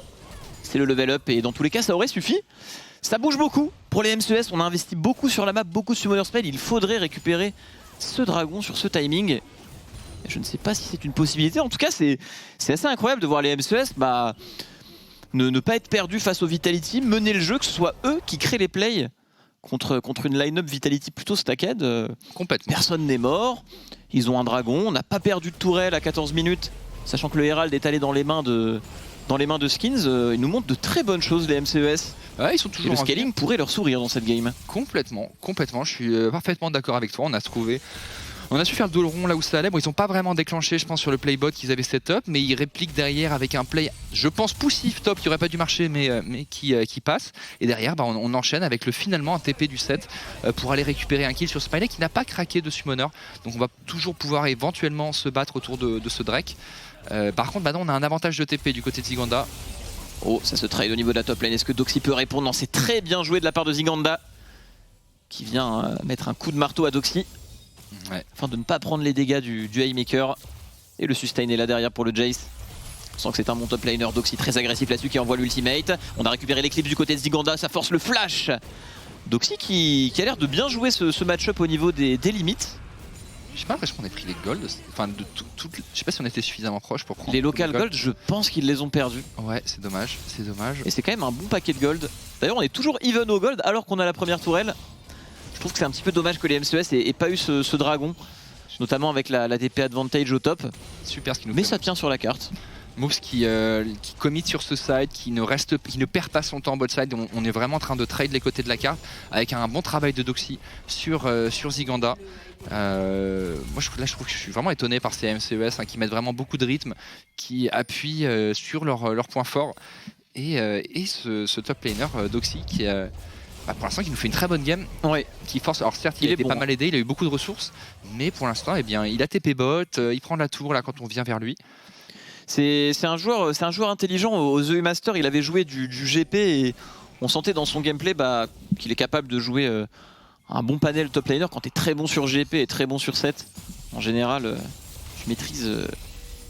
C'est le level up et dans tous les cas ça aurait suffi. Ça bouge beaucoup pour les MCES, on a investi beaucoup sur la map, beaucoup de summoner spell. Il faudrait récupérer ce dragon sur ce timing. Je ne sais pas si c'est une possibilité, en tout cas c'est assez incroyable de voir les MCES ne pas être perdus face au Vitality, mener le jeu, que ce soit eux qui créent les plays. Contre une line-up Vitality plutôt stacked, Complètement. personne n'est mort, ils ont un dragon, on n'a pas perdu de tourelle à 14 minutes, sachant que le Herald est allé dans les mains de Skins, ils nous montrent de très bonnes choses les MCES. Ouais, ils sont Et toujours le en vie. scaling pourrait leur sourire dans cette game. Complètement, je suis parfaitement d'accord avec toi. On a su faire le dos rond là où ça allait. Bon, ils n'ont pas vraiment déclenché, je pense, sur le playbot qu'ils avaient setup, mais ils répliquent derrière avec un play, je pense, poussif top qui aurait pas dû marcher, mais qui passe. Et derrière, on enchaîne avec finalement un TP du set pour aller récupérer un kill sur Smiley qui n'a pas craqué de summoner. Donc on va toujours pouvoir éventuellement se battre autour de ce Drake. Par contre, maintenant, on a un avantage de TP du côté de Ziganda. Oh, ça se trade au niveau de la top lane. Est-ce que Doxy peut répondre? Non, c'est très bien joué de la part de Ziganda qui vient mettre un coup de marteau à Doxy. Ouais. Afin de ne pas prendre les dégâts du Haymaker. Et le sustain est là derrière pour le Jace. On sent que c'est un bon top laner. Doxy très agressif là-dessus qui envoie l'ultimate. On a récupéré l'éclipse du côté de Ziganda, ça force le flash. Doxy qui a l'air de bien jouer ce match-up au niveau des limites. J'ai pas l'impression qu'on ait pris les gold. Enfin, je sais pas si on était suffisamment proche pour prendre Les local gold, je pense qu'ils les ont perdus. Ouais, c'est dommage, Et Et c'est quand même un bon paquet de gold. D'ailleurs, on est toujours even au gold alors qu'on a la première tourelle. Je trouve que c'est un petit peu dommage que les MCES aient pas eu ce dragon, notamment avec la TP advantage au top. super ce qui nous Mais fait. ça tient sur la carte. Moves qui commit sur ce side, qui ne perd pas son temps en bot side. On est vraiment en train de trade les côtés de la carte avec un bon travail de Doxy sur Ziganda. Moi je trouve que je suis vraiment étonné par ces MCES qui mettent vraiment beaucoup de rythme, qui appuient sur leurs points forts. Et ce top laner Doxy qui pour l'instant qui nous fait une très bonne game, qui force. Alors certes il a été pas mal aidé, il a eu beaucoup de ressources, mais pour l'instant eh bien il a TP bot, il prend la tour là quand on vient vers lui. C'est un joueur intelligent. Aux EU Master, il avait joué du GP et on sentait dans son gameplay qu'il est capable de jouer un bon panel top laner. Quand tu es très bon sur GP et très bon sur set, en général, tu maîtrises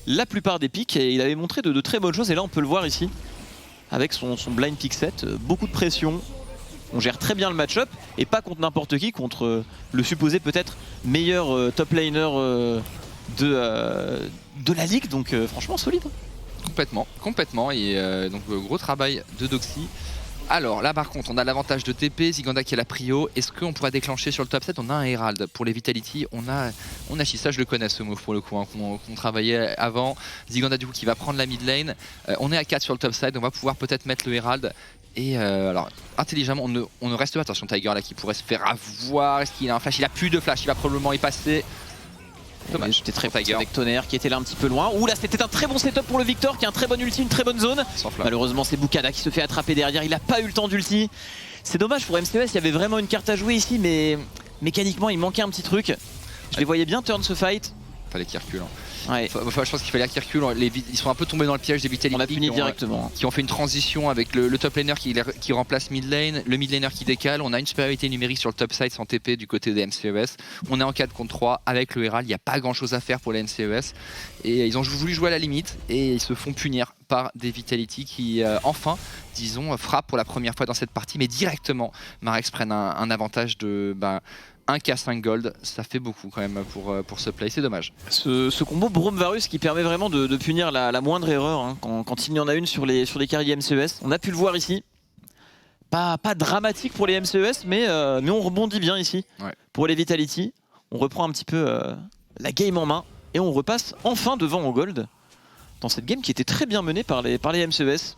la plupart des pics et il avait montré de très bonnes choses. Et là, on peut le voir ici avec son blind pick set, beaucoup de pression. On gère très bien le match-up et pas contre n'importe qui, contre le supposé peut-être meilleur top laner de la ligue, donc franchement solide. Complètement, et donc gros travail de Doxy. Alors là par contre on a l'avantage de TP, Ziganda qui a la prio. Est-ce qu'on pourrait déclencher sur le top 7? On a un Herald pour les Vitality, on a ça, je le connais ce move pour le coup, qu'on travaillait avant. Ziganda du coup qui va prendre la mid lane, on est à 4 sur le top side, on va pouvoir peut-être mettre le Herald. Et alors intelligemment on ne reste pas, attention Tiger là qui pourrait se faire avoir, est-ce qu'il a un flash? Il a plus de flash, il va probablement y passer. Dommage, c'était très Tiger avec Tonnerre qui était là un petit peu loin. Ouh là c'était un très bon setup pour le Victor qui a un très bon ulti, une très bonne zone. Malheureusement c'est Bukada qui se fait attraper derrière, il a pas eu le temps d'ulti. C'est dommage pour MCES, il y avait vraiment une carte à jouer ici mais mécaniquement il manquait un petit truc. Je les voyais bien turn ce fight. Fallait qu'il recule. Ouais. Je pense qu'il fallait qu'il recule. Ils sont un peu tombés dans le piège des Vitality. On a puni directement. Qui ont fait une transition avec le top laner qui remplace mid lane, le mid laner qui décale. On a une supériorité numérique sur le top side sans TP du côté des MCES. On est en 4 contre 3 avec le Herald. Il n'y a pas grand chose à faire pour les MCES. Et ils ont voulu jouer à la limite et ils se font punir par des Vitality qui enfin, disons, frappent pour la première fois dans cette partie. Mais directement, Marex prennent un avantage de... 1k5 gold, ça fait beaucoup quand même pour ce play, c'est dommage. Ce combo Braum-Varus qui permet vraiment de punir la moindre erreur quand il y en a une sur les carries MCES. On a pu le voir ici. Pas dramatique pour les MCES, mais on rebondit bien ici. Ouais. Pour les Vitality, on reprend un petit peu la game en main et on repasse enfin devant en gold dans cette game qui était très bien menée par les MCES.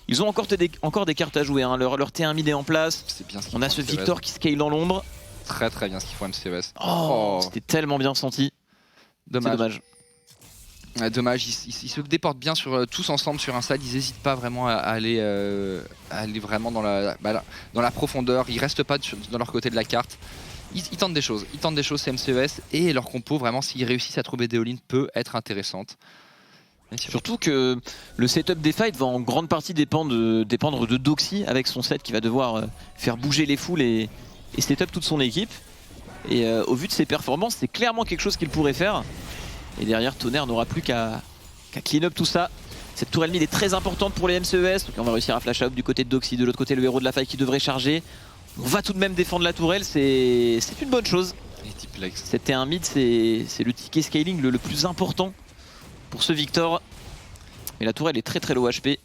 Ils ont encore des cartes à jouer, leur T1 mid est en place. Bien on a ce Victor qui scale dans l'ombre. Très bien ce qu'ils font MCES. C'était tellement bien senti. Dommage. Dommage, ils se déportent bien tous ensemble sur un side, ils n'hésitent pas vraiment à aller vraiment dans la profondeur, ils restent pas dans leur côté de la carte. Ils tentent des choses, c'est MCES et leur compo vraiment s'ils réussissent à trouver des all-in peut être intéressante. Surtout que le setup des fights va en grande partie dépendre de Doxy avec son set qui va devoir faire bouger les foules et setup toute son équipe. Et au vu de ses performances, c'est clairement quelque chose qu'il pourrait faire. Et derrière, Tonnerre n'aura plus qu'à clean up tout ça. Cette tourelle mid est très importante pour les MCES. Donc on va réussir à flash out du côté de Doxy, de l'autre côté le héros de la faille qui devrait charger. On va tout de même défendre la tourelle, c'est une bonne chose. C'était un mid, c'est le ticket scaling le plus important pour ce Victor. Mais la tourelle est très low HP.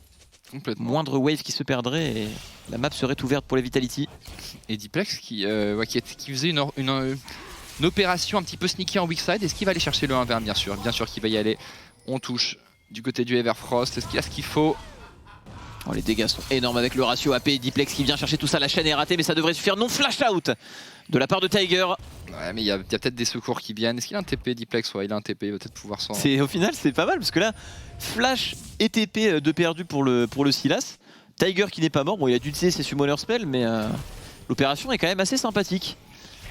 Moindre wave qui se perdrait et la map serait ouverte pour les Vitality. Et Diplex qui faisait une opération un petit peu sneaky en weak side. Est-ce qu'il va aller chercher le 1v1? Bien sûr qu'il va y aller. On touche du côté du Everfrost. Est-ce qu'il a ce qu'il faut? Les dégâts sont énormes avec le ratio AP. Diplex qui vient chercher tout ça. La chaîne est ratée mais ça devrait suffire. Non, flash out de la part de Tiger. Ouais, mais il y a peut-être des secours qui viennent. Est-ce qu'il a un TP Diplex? Ouais, il a un TP, il va peut-être pouvoir s'en... Au final, c'est pas mal parce que là, flash et TP de perdu pour le Sylas. Tiger qui n'est pas mort. Bon, il a dû utiliser ses summoner spells, mais l'opération est quand même assez sympathique.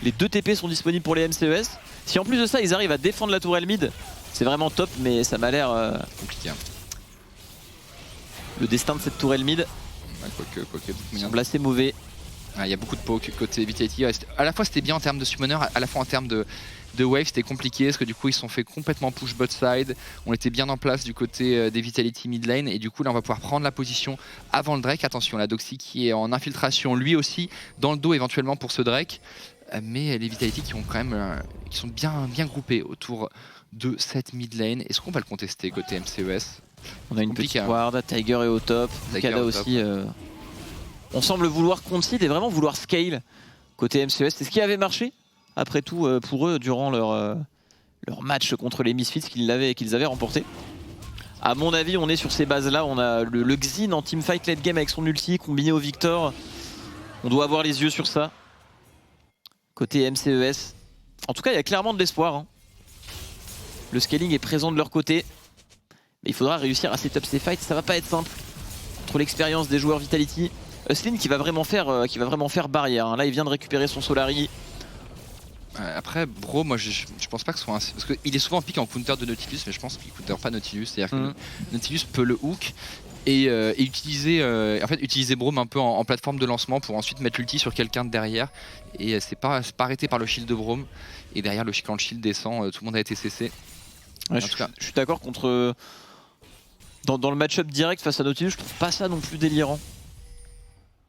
Les 2 TP sont disponibles pour les MCES. Si en plus de ça, ils arrivent à défendre la tourelle mid, c'est vraiment top, mais ça m'a l'air compliqué. Le destin de cette tourelle mid semble assez mauvais. Il y a beaucoup de poke côté Vitality. À la fois c'était bien en termes de summoner, à la fois en termes de wave c'était compliqué parce que du coup ils se sont fait complètement push bot side. On était bien en place du côté des Vitality mid lane et du coup là on va pouvoir prendre la position avant le Drake. Attention, la Doxy qui est en infiltration lui aussi dans le dos éventuellement pour ce Drake. Mais les Vitality qui ont quand même qui sont bien groupés autour de cette mid lane. Est-ce qu'on va le contester côté MCES? On a une petite ward, Tiger est au top, Bukada aussi. On semble vouloir concede et vraiment vouloir scale côté MCES. C'est ce qui avait marché, après tout, pour eux durant leur match contre les Misfits qu'ils avaient remporté. À mon avis, on est sur ces bases-là. On a le Xin en teamfight late game avec son ulti combiné au Victor. On doit avoir les yeux sur ça. Côté MCES. En tout cas, il y a clairement de l'espoir. Hein. Le scaling est présent de leur côté. Mais il faudra réussir à setup ces fights. Ça va pas être simple. Entre l'expérience des joueurs Vitality. Hustlin qui va vraiment faire barrière. Hein. Là, il vient de récupérer son Solari. Après, Bro, moi je pense pas que ce soit parce qu'il est souvent piqué en counter de Nautilus, mais je pense qu'il counter pas Nautilus. C'est-à-dire que Nautilus peut le hook et utiliser Braum un peu en plateforme de lancement pour ensuite mettre l'ulti sur quelqu'un de derrière. Et c'est pas arrêté par le shield de Braum. Et derrière, quand le shield descend, tout le monde a été cessé. Ouais, je suis d'accord contre. Dans le match-up direct face à Nautilus, je trouve pas ça non plus délirant.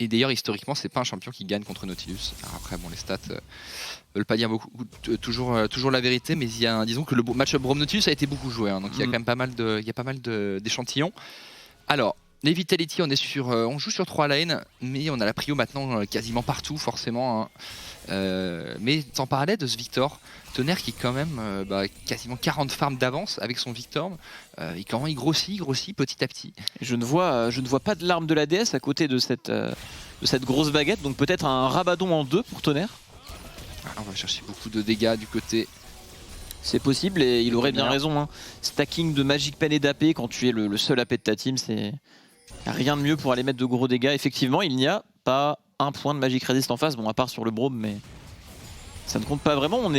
Et d'ailleurs, historiquement, c'est pas un champion qui gagne contre Nautilus. Alors après, bon, les stats veulent pas dire beaucoup, toujours la vérité, mais disons que le match-up Braum-Nautilus a été beaucoup joué, hein, donc il y a quand même pas mal d'échantillons. Alors, les Vitality, on joue sur 3 lanes, mais on a la prio maintenant quasiment partout, forcément. Hein. Mais en parallèle de ce Victor, Tonnerre qui est quand même quasiment 40 farms d'avance avec son Victor, il grossit petit à petit. Je ne vois pas de l'arme de la DS à côté de cette grosse baguette, donc peut-être un Rabadon en 2 pour Tonnerre. On va chercher beaucoup de dégâts du côté. C'est possible et il aurait bien raison. Hein. Stacking de Magic Pen et d'AP quand tu es le seul AP de ta team, c'est rien de mieux pour aller mettre de gros dégâts. Effectivement, il n'y a pas un point de Magic Resist en face, bon à part sur le Braum, mais ça ne compte pas vraiment.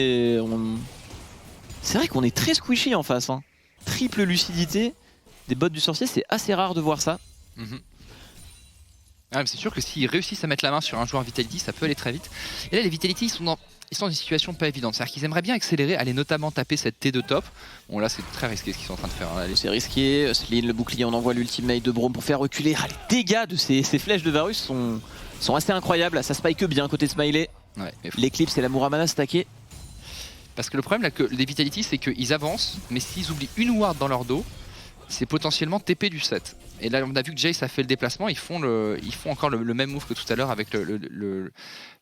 C'est vrai qu'on est très squishy en face. Hein. Triple lucidité des bots du sorcier, c'est assez rare de voir ça. Ah, c'est sûr que s'ils réussissent à mettre la main sur un joueur Vitality, ça peut aller très vite. Et là, les Vitality, ils sont dans une situation pas évidente. C'est-à-dire qu'ils aimeraient bien accélérer, aller notamment taper cette T2 top. Bon, là, c'est très risqué ce qu'ils sont en train de faire. Là, c'est risqué. Hustlin, le bouclier, on envoie l'ultimate de Braum pour faire reculer. Ah, les dégâts de ces flèches de Varus sont assez incroyables. Ça spike bien côté Smiley. Ouais, L'éclipse et la Muramana stacké. Parce que le problème là, que les Vitality, c'est qu'ils avancent, mais s'ils oublient une ward dans leur dos, c'est potentiellement TP du set. Et là, on a vu que Jace a fait le déplacement, ils font encore le même move que tout à l'heure avec le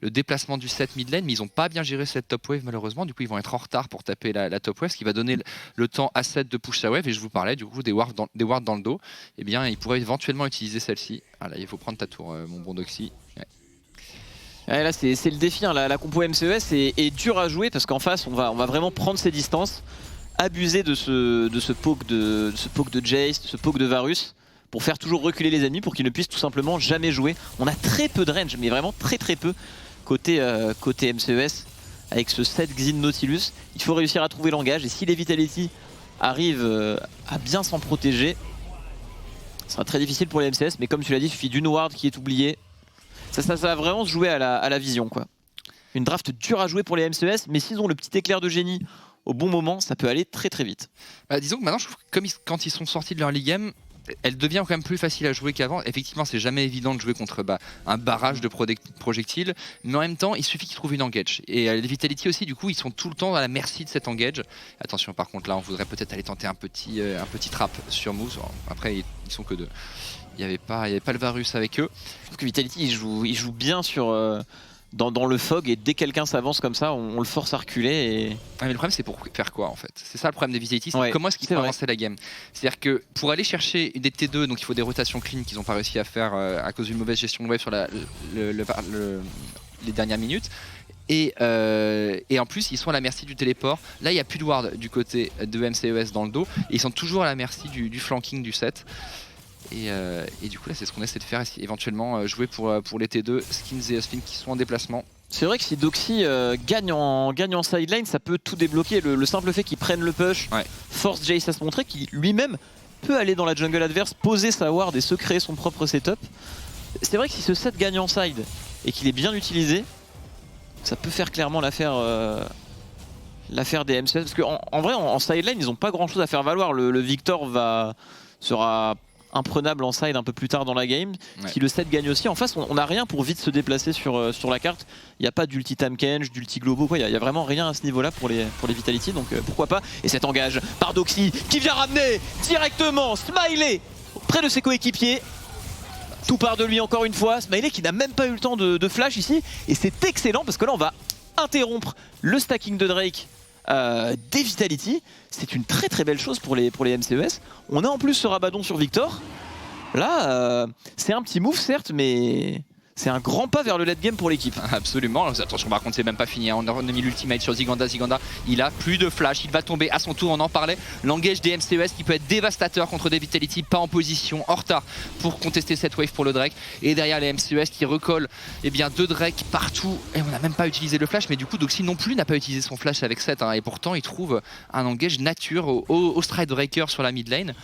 déplacement du set mid lane, mais ils n'ont pas bien géré cette top wave malheureusement. Du coup, ils vont être en retard pour taper la top wave, ce qui va donner le temps à set de push sa wave. Et je vous parlais du coup des wards dans le dos. Eh bien, ils pourraient éventuellement utiliser celle-ci. Ah là, il faut prendre ta tour, mon bon Doxy. Ouais. Ouais, là, c'est le défi. Hein. La compo MCES est dure à jouer parce qu'en face, on va vraiment prendre ses distances, abuser de ce poke de Jace, de ce poke de Varus, pour faire toujours reculer les ennemis pour qu'ils ne puissent tout simplement jamais jouer. On a très peu de range, mais vraiment très peu côté MCES avec ce set Xin Nautilus. Il faut réussir à trouver l'engage et si les Vitality arrivent à bien s'en protéger, ce sera très difficile pour les MCES, mais comme tu l'as dit, il suffit d'une ward qui est oubliée. Ça va vraiment se jouer à la vision, quoi. Une draft dure à jouer pour les MCES, mais s'ils ont le petit éclair de génie au bon moment, ça peut aller très vite. Disons que maintenant, je trouve que quand ils sont sortis de leur league game, elle devient quand même plus facile à jouer qu'avant. Effectivement, c'est jamais évident de jouer contre un barrage de projectiles, mais en même temps, il suffit qu'ils trouvent une engage. Et les Vitality aussi, du coup, ils sont tout le temps à la merci de cet engage. Attention, par contre, là, on voudrait peut-être aller tenter un petit trap sur Moose. Après, ils sont que 2. Il n'y avait pas le Varus avec eux. Je trouve que Vitality, il joue bien sur... Dans le fog et dès que quelqu'un s'avance comme ça, on le force à reculer. Mais le problème c'est pour faire quoi en fait? C'est ça le problème des Vitality, ouais, comment est-ce qu'ils peuvent avancer la game? C'est-à-dire que pour aller chercher des T2, donc il faut des rotations clean qu'ils n'ont pas réussi à faire à cause d'une mauvaise gestion de wave sur les dernières minutes. Et en plus ils sont à la merci du téléport. Là il n'y a plus de ward du côté de MCES dans le dos et ils sont toujours à la merci du flanking du set. Et du coup là c'est ce qu'on essaie de faire, éventuellement jouer pour les T2, Skins et Hustlin qui sont en déplacement. C'est vrai que si Doxy gagne en sideline, ça peut tout débloquer. Le simple fait qu'il prenne le push force Jace à se montrer, qu'il lui-même peut aller dans la jungle adverse, poser sa ward et se créer son propre setup. C'est vrai que si ce set gagne en side et qu'il est bien utilisé, ça peut faire clairement l'affaire des MCS. Parce qu'en vrai en sideline ils n'ont pas grand chose à faire valoir. Le Victor sera imprenable en side un peu plus tard dans la game. Si le set gagne aussi, en face on n'a rien pour vite se déplacer sur la carte. Il n'y a pas d'ulti Tamkench, d'ulti Globo, quoi. Il n'y a vraiment rien à ce niveau là pour les Vitality, donc pourquoi pas. Et cet engage par Doxy qui vient ramener directement Smiley près de ses coéquipiers. Tout part de lui encore une fois. Smiley qui n'a même pas eu le temps de flash ici, et c'est excellent parce que là on va interrompre le stacking de Drake des Vitality. C'est une très très belle chose pour les MCES. On a en plus ce Rabadon sur Victor. Là, c'est un petit move certes, mais c'est un grand pas vers le late game pour l'équipe. Absolument. Attention, par contre, c'est même pas fini. On a mis l'ultimate sur Ziganda. Ziganda, il a plus de flash. Il va tomber à son tour. On en parlait. L'engage des MCES qui peut être dévastateur contre des Vitality, pas en position, en retard pour contester cette wave pour le Drake. Et derrière les MCES qui recollent deux Drake partout. Et on n'a même pas utilisé le flash. Mais du coup, Doxy non plus n'a pas utilisé son flash avec 7. Et pourtant, il trouve un engage nature au Stridebreaker sur la mid lane.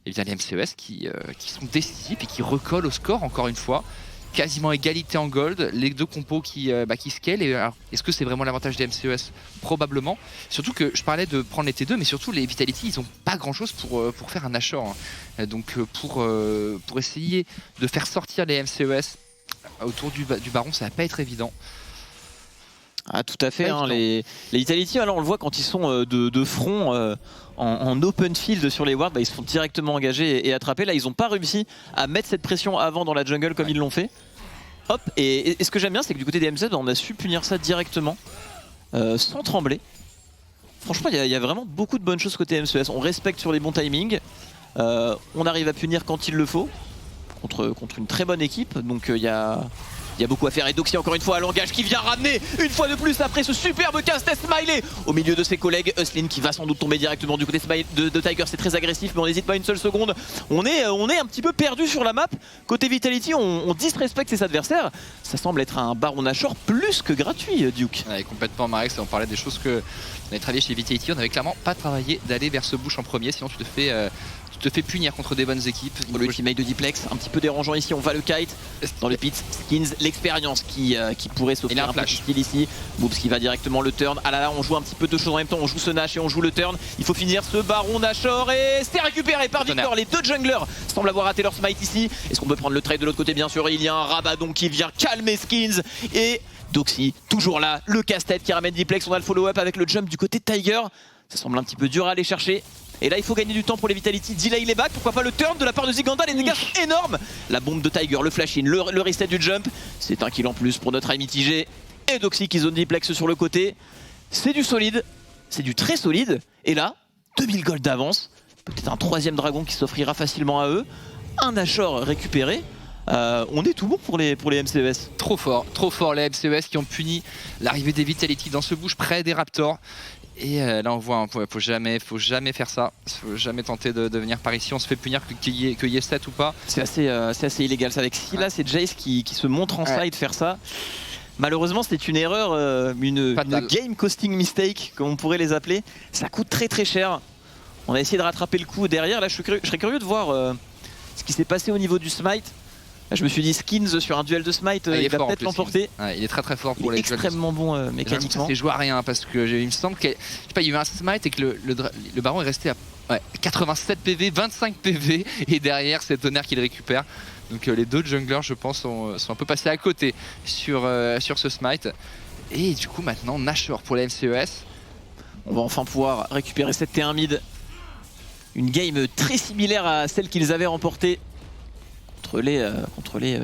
Et bien les MCES qui sont décisifs et qui recollent au score encore une fois. Quasiment égalité en gold, les deux compos qui scale. Est-ce que c'est vraiment l'avantage des MCES? Probablement. Surtout que je parlais de prendre les T2, mais surtout les Vitality, ils n'ont pas grand-chose pour faire un Nashor. Donc pour essayer de faire sortir les MCES autour du Baron, ça va pas être évident. Ah, tout à fait. Les Vitality, alors on le voit quand ils sont de front en open field sur les wards, ils se font directement engager et attraper. Là, ils n'ont pas réussi à mettre cette pression avant dans la jungle comme ils l'ont fait. Hop, et ce que j'aime bien, c'est que du côté des MZ, on a su punir ça directement, sans trembler. Franchement, il y a vraiment beaucoup de bonnes choses côté MCES. On respecte sur les bons timings. On arrive à punir quand il le faut, contre une très bonne équipe. Donc il y a beaucoup à faire. Et Doxy encore une fois à l'engage qui vient ramener une fois de plus après ce superbe cast Smiley au milieu de ses collègues. Uslin qui va sans doute tomber directement du côté de Tiger. C'est très agressif, mais on n'hésite pas une seule seconde. On est un petit peu perdu sur la map. Côté Vitality, on disrespecte ses adversaires. Ça semble être un Baron Nashor plus que gratuit, Duke. Ouais, complètement, Marex. On parlait des choses que on avait travaillé chez Vitality. On n'avait clairement pas travaillé d'aller vers ce bush en premier, sinon tu te fais punir contre des bonnes équipes. Le ultimate de Diplex, un petit peu dérangeant ici, on va le kite dans le pit. Skins, l'expérience qui pourrait s'offrir un petit style ici. Boobs qui va directement le turn. Ah là là, on joue un petit peu de choses en même temps, on joue ce Nash et on joue le turn. Il faut finir ce Baron Nashor et c'est récupéré par Victor. Les deux junglers semblent avoir raté leur smite ici. Est-ce qu'on peut prendre le trade de l'autre côté? Bien sûr, il y a un Rabadon qui vient calmer Skins et Doxy toujours là, le casse-tête qui ramène Diplex. On a le follow-up avec le jump du côté de Tiger. Ça semble un petit peu dur à aller chercher. Et là il faut gagner du temps pour les Vitality, delay les back, pourquoi pas le turn de la part de Ziganda, les dégâts sont énormes. La bombe de Tiger, le flash-in, le reset du jump, c'est un kill en plus pour notre eye mitigé. Et Doxy qui zone Diplex sur le côté, c'est du solide, c'est du très solide. Et là, 2000 gold d'avance, peut-être un troisième dragon qui s'offrira facilement à eux, un Nashor récupéré. On est tout bon pour les MCES. Trop fort les MCES qui ont puni l'arrivée des Vitality dans ce bush près des Raptors. Et là on voit, faut jamais faire ça, faut jamais tenter de venir par ici, on se fait punir qu'il y ait 7 ou pas. C'est assez illégal, c'est avec Sylas et Jace qui se montrent en side faire ça. Malheureusement c'était une erreur, une game costing mistake comme on pourrait les appeler. Ça coûte très très cher. On a essayé de rattraper le coup derrière, là je serais curieux de voir ce qui s'est passé au niveau du smite. Là, je me suis dit Skins sur un duel de smite, il va peut-être l'emporter. Il est très fort pour il est les extrêmement bon mécaniquement. C'est joué à rien parce que il me semble qu'il y a eu un smite et que le Baron est resté à 87 PV, 25 PV et derrière c'est Tonnerre qui le récupère. Donc les deux junglers je pense sont un peu passés à côté sur ce smite. Et du coup maintenant Nashor pour les MCES. On va enfin pouvoir récupérer cette T1 mid. Une game très similaire à celle qu'ils avaient remportée contre les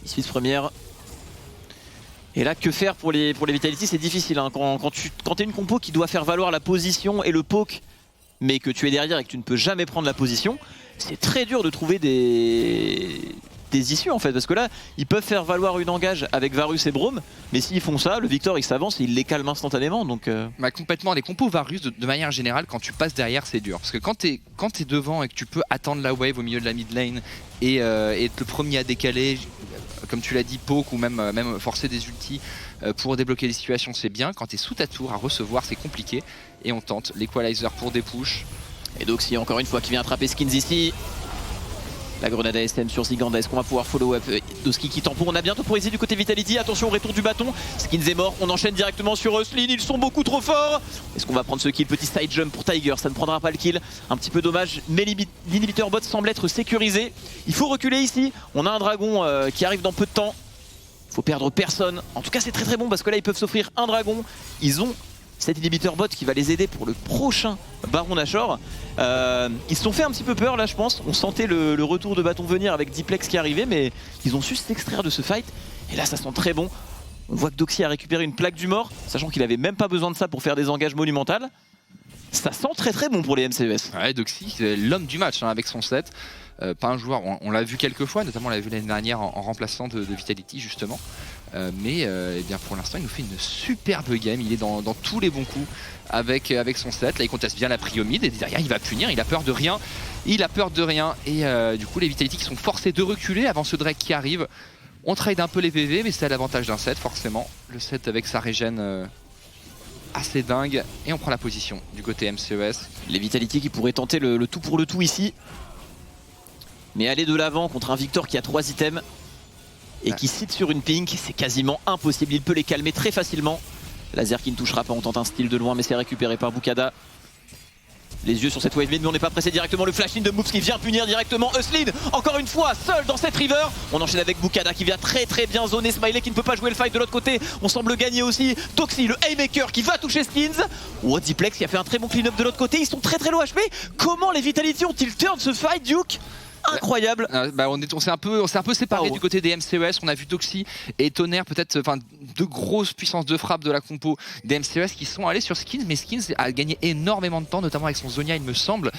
Misfits première. Et là que faire pour les Vitality, c'est difficile hein. Quand tu es une compo qui doit faire valoir la position et le poke, mais que tu es derrière et que tu ne peux jamais prendre la position, c'est très dur de trouver des issues en fait, parce que là ils peuvent faire valoir une engage avec Varus et Braum, mais s'ils font ça, le Victor il s'avance et il les calme instantanément. Donc complètement, les compos Varus de manière générale quand tu passes derrière c'est dur, parce que quand t'es devant et que tu peux attendre la wave au milieu de la mid lane et être le premier à décaler, comme tu l'as dit, poke ou même forcer des ultis pour débloquer les situations c'est bien. Quand t'es sous ta tour à recevoir c'est compliqué, et on tente l'equalizer pour des pushs. Et Doxy encore une fois qui vient attraper Skins ici. La grenade ASM sur Ziganda, est-ce qu'on va pouvoir follow up? Doski qui tamponne, on a bientôt pour essayer du côté Vitality, attention au retour du bâton. Skins est mort, on enchaîne directement sur Uslin, ils sont beaucoup trop forts. Est-ce qu'on va prendre ce kill? Petit side jump pour Tiger, ça ne prendra pas le kill. Un petit peu dommage, mais l'inhibiteur bot semble être sécurisé. Il faut reculer ici, on a un dragon qui arrive dans peu de temps. Il faut perdre personne, en tout cas c'est très très bon parce que là ils peuvent s'offrir un dragon. Ils ont cet inhibiteur bot qui va les aider pour le prochain Baron Nashor. Ils se sont fait un petit peu peur là je pense, on sentait le retour de bâton venir avec Diplex qui arrivait, mais ils ont su s'extraire de ce fight et là ça sent très bon. On voit que Doxy a récupéré une plaque du mort, sachant qu'il avait même pas besoin de ça pour faire des engages monumentales. Ça sent très très bon pour les MCES. Ouais, Doxy, c'est l'homme du match avec son set. Pas un joueur, on l'a vu quelques fois, notamment on l'a vu l'année dernière en remplaçant de Vitality justement. Mais eh bien pour l'instant il nous fait une superbe game, il est dans tous les bons coups avec son set. Là il conteste bien la priomide et derrière il va punir, il a peur de rien. Et du coup les Vitality qui sont forcés de reculer avant ce Drake qui arrive. On trade un peu les PV mais c'est à l'avantage d'un set forcément. Le set avec sa régène assez dingue et on prend la position du côté MCES. Les Vitality qui pourraient tenter le tout pour le tout ici. Mais aller de l'avant contre un Victor qui a 3 items et qui sit sur une pink, c'est quasiment impossible. Il peut les calmer très facilement. Laser qui ne touchera pas, on tente un style de loin mais c'est récupéré par Bukada. Les yeux sur cette wave mid mais on n'est pas pressé directement. Le flash in de Moves qui vient punir directement Euslin. Encore une fois seul dans cette river. On enchaîne avec Bukada qui vient très bien zoner Smiley qui ne peut pas jouer le fight de l'autre côté. On semble gagner aussi. Doxy le haymaker qui va toucher Skins. Diplex qui a fait un très bon clean up de l'autre côté. Ils sont très low HP. Comment les Vitality ont-ils turn ce fight, Duke? Incroyable. On s'est un peu séparés du côté des MCES. On a vu Doxy et Tonnerre, peut-être de grosses puissances de frappe de la compo des MCES qui sont allés sur Skins, mais Skins a gagné énormément de temps, notamment avec son Zonia il me semble,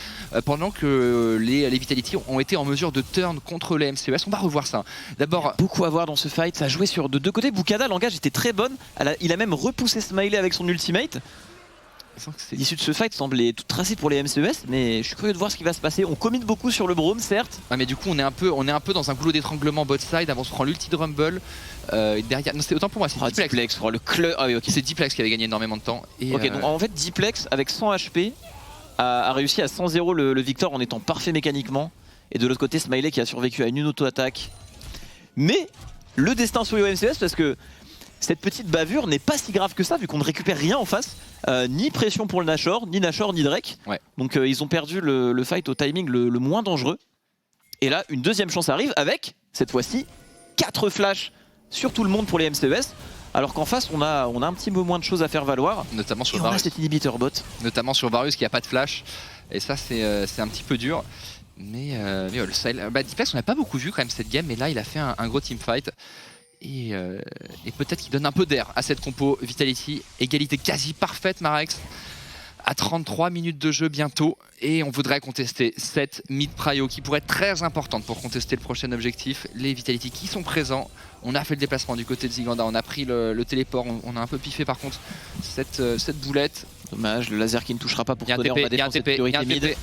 pendant que les Vitality ont été en mesure de turn contre les MCES. On va revoir ça. D'abord, beaucoup à voir dans ce fight, ça a joué sur de deux côtés. Bukada, l'engage était très bonne, il a même repoussé Smiley avec son ultimate. L'issue de ce fight semblait toute tracée pour les MCES, mais je suis curieux de voir ce qui va se passer. On commit beaucoup sur le Braum, certes. Ah, mais du coup, on est un peu dans un goulot d'étranglement bot side. Avant, on se prend l'ulti de Rumble. Derrière, non, c'est autant pour moi, c'est Diplex. Le club. Ah oui, ok. C'est Diplex qui avait gagné énormément de temps. Et ok, donc en fait, Diplex avec 100 HP a réussi à 100-0 le Victor en étant parfait mécaniquement. Et de l'autre côté, Smiley qui a survécu à une auto-attaque. Mais le destin sur les MCES, parce que cette petite bavure n'est pas si grave que ça vu qu'on ne récupère rien en face. Ni pression pour le Nashor, ni Drake. Ouais. Donc ils ont perdu le fight au timing le moins dangereux. Et là, une deuxième chance arrive avec, cette fois-ci, 4 flashs sur tout le monde pour les MCES. Alors qu'en face, on a un petit peu moins de choses à faire valoir. Notamment sur et Varus. On a cet inhibiteur bot. Notamment sur Varus qui a pas de flash. Et ça, c'est un petit peu dur. Mais Diplex, on n'a pas beaucoup vu quand même cette game. Mais là, il a fait un gros teamfight. Et peut-être qu'il donne un peu d'air à cette compo Vitality. Égalité quasi parfaite, Marex. À 33 minutes de jeu bientôt. Et on voudrait contester cette mid prio qui pourrait être très importante pour contester le prochain objectif. Les Vitality qui sont présents. On a fait le déplacement du côté de Ziganda. On a pris le téléport. On a un peu piffé par contre cette boulette. Dommage, le laser qui ne touchera pas pour Tonnerre. On va défendre cette TP. priorité mid.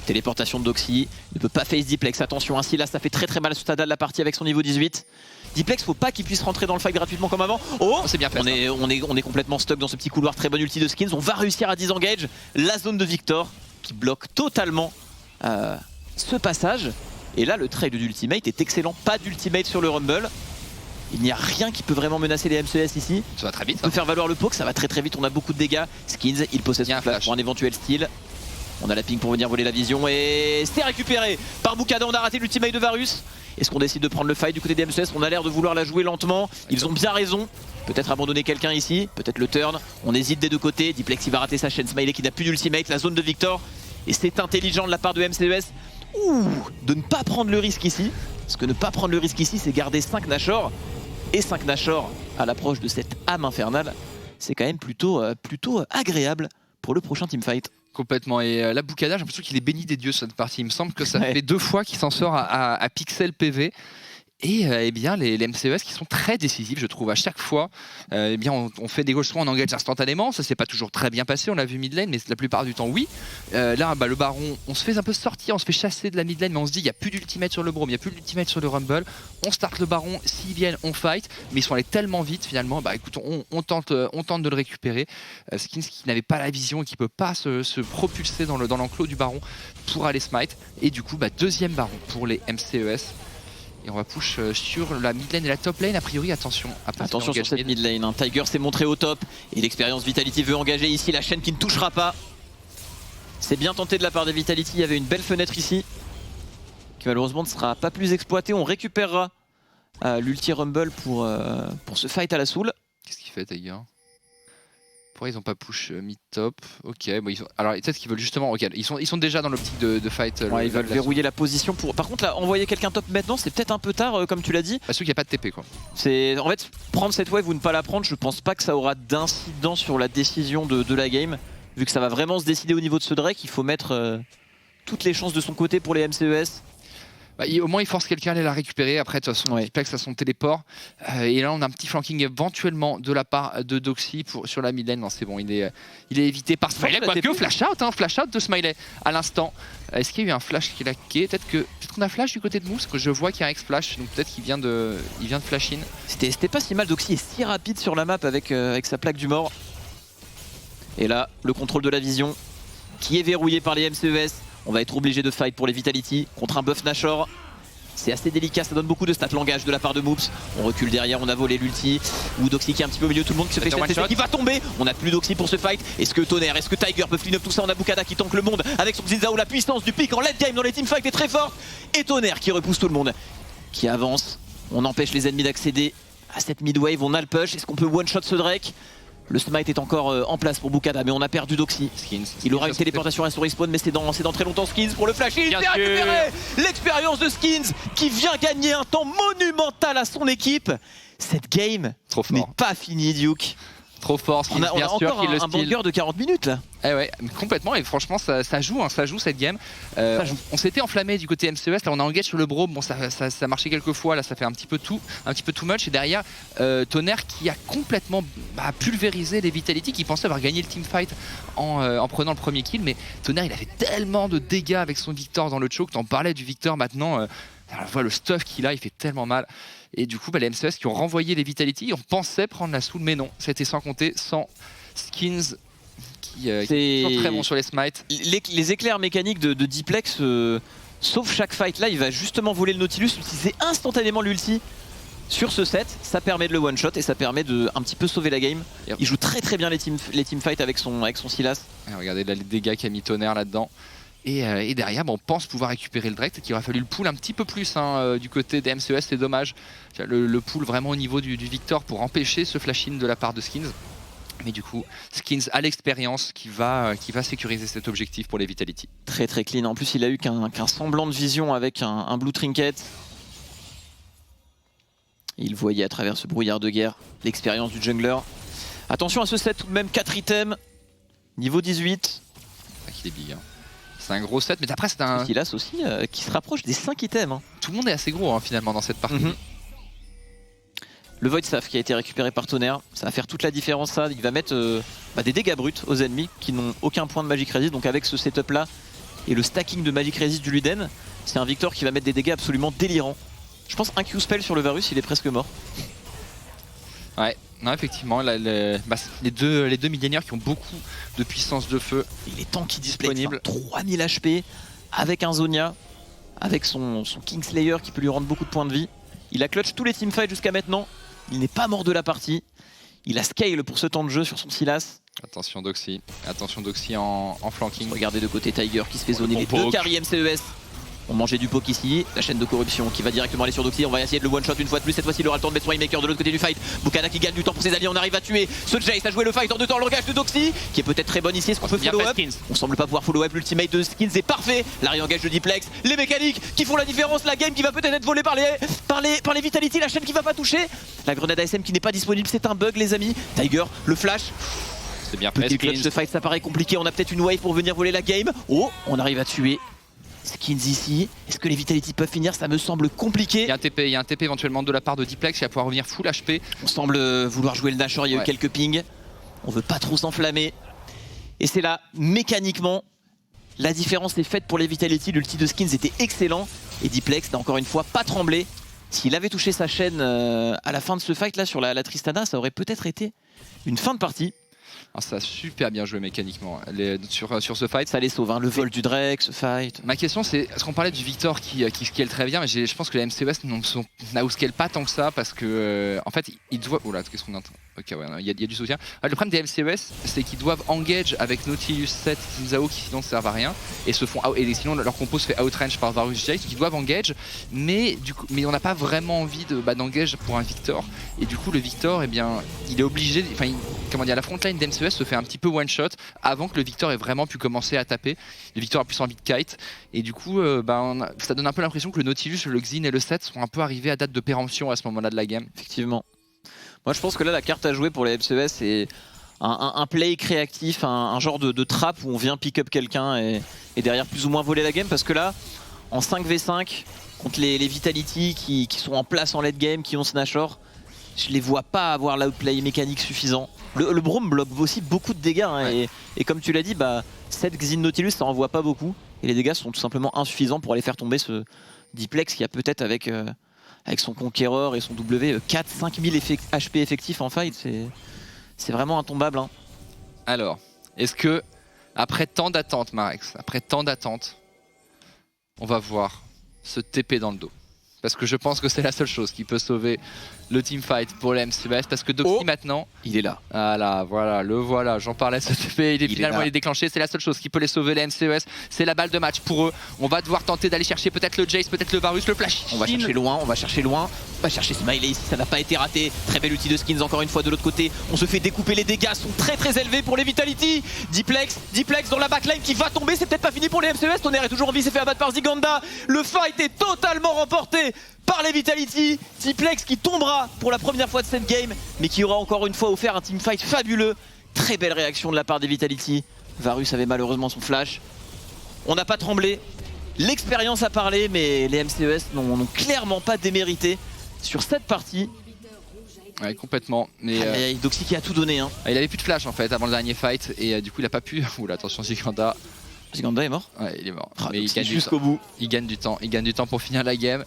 Téléportation de Doxy. Il ne peut pas face Diplex. Attention, ainsi là, ça fait très mal à ce stade de la partie avec son niveau 18. Diplex, faut pas qu'il puisse rentrer dans le fight gratuitement comme avant. Oh, c'est bien fait. On est complètement stuck dans ce petit couloir. Très bonne ulti de Skins. On va réussir à disengage la zone de Victor qui bloque totalement ce passage. Et là, le trade d'ultimate est excellent. Pas d'ultimate sur le Rumble. Il n'y a rien qui peut vraiment menacer les MCES ici. Ça va très vite. On peut faire valoir le poke, ça va très vite. On a beaucoup de dégâts. Skins, il possède son flash pour un éventuel steal. On a la ping pour venir voler la vision et c'est récupéré par Bukada. On a raté l'ultimate de Varus. Est-ce qu'on décide de prendre le fight du côté des MCES? On a l'air de vouloir la jouer lentement. Ils ont bien raison. Peut-être abandonner quelqu'un ici. Peut-être le turn. On hésite des deux côtés. Diplex il va rater sa chaîne. Smiley qui n'a plus d'ultimate. La zone de Victor. Et c'est intelligent de la part de MCES de ne pas prendre le risque ici. Parce que ne pas prendre le risque ici, c'est garder 5 Nashor. Et 5 Nashor à l'approche de cette âme infernale. C'est quand même plutôt agréable pour le prochain teamfight. Complètement. Et la Bukada, j'ai l'impression qu'il est béni des dieux sur cette partie. Il me semble que ça fait 2 fois qu'il s'en sort à pixel PV. Et eh bien les MCES qui sont très décisifs, je trouve, à chaque fois. Eh bien on fait des gauchements, on engage instantanément. Ça s'est pas toujours très bien passé, on l'a vu mid lane, mais la plupart du temps oui. Là le baron, on se fait un peu sortir, on se fait chasser de la mid lane, mais on se dit il n'y a plus d'ultimate sur le Braum, il n'y a plus d'ultimate sur le Rumble. On start le baron, s'ils viennent on fight, mais ils sont allés tellement vite finalement. Bah écoute, on tente de le récupérer. Skins qui n'avait pas la vision et qui peut pas se propulser dans l'enclos du baron pour aller smite. Et du coup deuxième baron pour les MCES. Et on va push sur la mid lane et la top lane. A priori, attention sur cette mid lane. Tiger s'est montré au top. Et l'expérience Vitality veut engager ici la chaîne qui ne touchera pas. C'est bien tenté de la part des Vitality. Il y avait une belle fenêtre ici qui malheureusement ne sera pas plus exploitée. On récupérera l'ulti Rumble pour ce fight à la soul. Qu'est-ce qu'il fait, Tiger? Pourquoi ils ont pas push mid-top? Ok, bon, alors peut-être qu'ils veulent justement. Ok, ils sont déjà dans l'optique de fight. Ouais, ils veulent verrouiller la position pour. Par contre, là, envoyer quelqu'un top maintenant, c'est peut-être un peu tard, comme tu l'as dit. Parce qu'il n'y a pas de TP quoi. C'est en fait prendre cette wave ou ne pas la prendre. Je pense pas que ça aura d'incident sur la décision de la game, vu que ça va vraiment se décider au niveau de ce Drake. Il faut mettre toutes les chances de son côté pour les MCES. Bah, au moins il force quelqu'un à aller la récupérer. Après de toute façon Diplex a son téléport et là on a un petit flanking éventuellement de la part de Doxy sur la mid lane. Non c'est bon, il est évité par Smiley, quoique flash out de Smiley à l'instant. Est-ce qu'il y a eu un flash qui l'a quai? Peut-être qu'on a flash du côté de Moose, que je vois qu'il y a un X-flash, donc peut-être qu'il vient de flash in. C'était pas si mal, Doxy est si rapide sur la map avec sa plaque du mort. Et là, le contrôle de la vision qui est verrouillé par les MCES. On va être obligé de fight pour les Vitality contre un buff Nashor. C'est assez délicat, ça donne beaucoup de stats langage de la part de Moops. On recule derrière, on a volé l'ulti. Ou Doxy qui est un petit peu au milieu, tout le monde qui se fait shot, qui va tomber. On n'a plus Doxy pour ce fight. Est-ce que Tonnerre, est-ce que Tiger peuvent clean up tout ça? On a Bukada qui tank le monde avec son Zinzao. La puissance du pick en late game dans les teamfights est très forte. Et Tonnerre qui repousse tout le monde, qui avance. On empêche les ennemis d'accéder à cette mid wave. On a le push. Est-ce qu'on peut one shot ce Drake? Le smite est encore en place pour Bukada, mais on a perdu Doxy. Il aura une téléportation à son respawn, mais c'est dans très longtemps. Skins pour le flash, il s'est récupéré. L'expérience de Skins qui vient gagner un temps monumental à son équipe. Cette game n'est pas finie, Duke. Trop fort, on a encore un banger de 40 minutes là. Eh ouais, complètement, et franchement ça joue cette game. On s'était enflammé du côté MCES, là on a engagé sur le Braum, bon ça marchait quelques fois, là ça fait un petit peu too much, et derrière Tonnerre qui a complètement pulvérisé les Vitality qui pensaient avoir gagné le teamfight en prenant le premier kill, mais Tonnerre il a fait tellement de dégâts avec son Victor dans le choke, t'en parlais du Victor maintenant, le stuff qu'il a, il fait tellement mal. Et du coup, les MCES qui ont renvoyé les Vitality, on pensait prendre la soul, mais non, c'était sans compter, sans Skins qui sont très bons sur les smites. Les éclairs mécaniques de Diplex, sauf chaque fight là, il va justement voler le Nautilus, utiliser instantanément l'ulti sur ce set. Ça permet de le one shot et ça permet de un petit peu sauver la game. Il joue très bien les teamfights avec son Silas. Et regardez là, les dégâts qu'a mis Tonnerre là-dedans. Et derrière, on pense pouvoir récupérer le Drake, qu'il aurait fallu le pull un petit peu plus du côté des MCES, c'est dommage. Le pull vraiment au niveau du Victor pour empêcher ce flash-in de la part de Skins. Mais du coup, Skins a l'expérience qui va sécuriser cet objectif pour les Vitality. Très clean, en plus il a eu qu'un semblant de vision avec un Blue Trinket. Il voyait à travers ce brouillard de guerre l'expérience du jungler. Attention à ce set tout de même, 4 items, niveau 18. Il est big, hein. C'est un gros set, mais après c'est un... Silas aussi qui se rapproche des 5 items. Hein. Tout le monde est assez gros finalement dans cette partie. Le Void Staff qui a été récupéré par Tonnerre, ça va faire toute la différence ça. Il va mettre des dégâts bruts aux ennemis qui n'ont aucun point de Magic Resist. Donc avec ce setup là et le stacking de Magic Resist du Luden, c'est un Victor qui va mettre des dégâts absolument délirants. Je pense un Q-Spell sur le Varus, il est presque mort. Ouais, non effectivement, là, les deux millénaires qui ont beaucoup de puissance de feu. Il est tanky disponible, 3000 HP avec un Zonia, avec son Kingslayer qui peut lui rendre beaucoup de points de vie. Il a clutch tous les teamfights jusqu'à maintenant, il n'est pas mort de la partie. Il a scale pour ce temps de jeu sur son Silas. Attention Doxy en flanking. Regardez de côté Tiger qui se fait zoner les deux carry MCES. On mangeait du poke ici, la chaîne de corruption qui va directement aller sur Doxy. On va essayer de le one shot une fois de plus. Cette fois-ci, il aura le temps de mettre son Waymaker de l'autre côté du fight. Bukada qui gagne du temps pour ses alliés. On arrive à tuer ce Jace. A joué le fight en 2 temps. Le langage de Doxy qui est peut-être très bonne ici. Est-ce qu'on peut follow up? On semble pas pouvoir follow up. L'ultimate de Skins est parfait. La re-engage de Diplex. Les mécaniques qui font la différence. La game qui va peut-être être volée par les Vitality. La chaîne qui va pas toucher. La grenade ASM qui n'est pas disponible. C'est un bug, les amis. Tiger, le flash. C'est bien petit clutch de fight, ça paraît compliqué. On a peut-être une wave pour venir voler la game. Oh, on arrive à tuer Skins ici. Est-ce que les Vitality peuvent finir? Ça me semble compliqué. Il y a un TP éventuellement de la part de Diplex qui va pouvoir revenir full HP. On semble vouloir jouer le Nashor, il y a eu quelques pings. On veut pas trop s'enflammer. Et c'est là, mécaniquement, la différence est faite pour les Vitality. L'ulti de Skins était excellent. Et Diplex n'a encore une fois pas tremblé. S'il avait touché sa chaîne à la fin de ce fight là sur la Tristana, ça aurait peut-être été une fin de partie. Alors ça a super bien joué mécaniquement sur ce fight. Ça les sauve, hein, le vol du Drake, ce fight. Ma question c'est, est-ce qu'on parlait du Victor qui scale très bien, mais je pense que les MCES n'outscale pas tant que ça parce que en fait ils doivent... Oh là, qu'est-ce qu'on entend? Ok ouais, il y a du soutien. Le problème des MCES c'est qu'ils doivent engage avec Nautilus 7, Zinzao qui sinon ne servent à rien et sinon leur compo se fait outrange par Varus Jace, donc ils doivent engage mais on n'a pas vraiment envie d'engage pour un Victor et du coup le Victor eh bien il est obligé, comment dire, la frontline d'MCES se fait un petit peu one shot avant que le Victor ait vraiment pu commencer à taper. Le Victor a plus envie de kite et du coup ça donne un peu l'impression que le Nautilus, le Xin et le 7 sont un peu arrivés à date de péremption à ce moment-là de la game. Effectivement. Moi je pense que là la carte à jouer pour les MCES c'est un play créatif, un genre de trap où on vient pick up quelqu'un et derrière plus ou moins voler la game, parce que là en 5v5 contre les Vitality qui sont en place en late game, qui ont Snashor, je les vois pas avoir l'outplay mécanique suffisant. Le Braum bloque aussi beaucoup de dégâts hein, ouais. et comme tu l'as dit, cette Xin Nautilus ça envoie pas beaucoup et les dégâts sont tout simplement insuffisants pour aller faire tomber ce Diplex qui a peut-être avec son Conqueror et son W 4-5 000 HP effectifs en fight, c'est vraiment intombable. Hein. Alors, est-ce que, après tant d'attentes, Marex, après tant d'attentes, on va voir ce TP dans le dos? Parce que je pense que c'est la seule chose qui peut sauver le teamfight pour les MCES. Parce que Doxy maintenant, il est là. Ah là, voilà, le voilà, j'en parlais, ce TP, il est déclenché. C'est la seule chose qui peut les sauver, les MCES. C'est la balle de match pour eux. On va devoir tenter d'aller chercher peut-être le Jace, peut-être le Varus, le Flash. On va chercher loin, on va chercher Smiley ici, ça n'a pas été raté. Très bel outil de Skins encore une fois de l'autre côté. On se fait découper, les dégâts sont très élevés pour les Vitality. Diplex dans la backline qui va tomber, c'est peut-être pas fini pour les MCES. Tonnerre est toujours en vie, s'est fait abattre par Ziganda. Le fight est totalement remporté par les Vitality. Diplex qui tombera pour la première fois de cette game, mais qui aura encore une fois offert un teamfight fabuleux. Très belle réaction de la part des Vitality. Varus avait malheureusement son flash. On n'a pas tremblé. L'expérience a parlé, mais les MCES n'ont clairement pas démérité sur cette partie. Ouais, complètement. Mais Doxy qui a tout donné. Hein. Il avait plus de flash en fait avant le dernier fight et du coup il a pas pu. Oula, attention, Ziganda. Ziganda est mort. Ouais, il est mort. Ah, mais il gagne jusqu'au bout. Il gagne du temps. Il gagne du temps pour finir la game.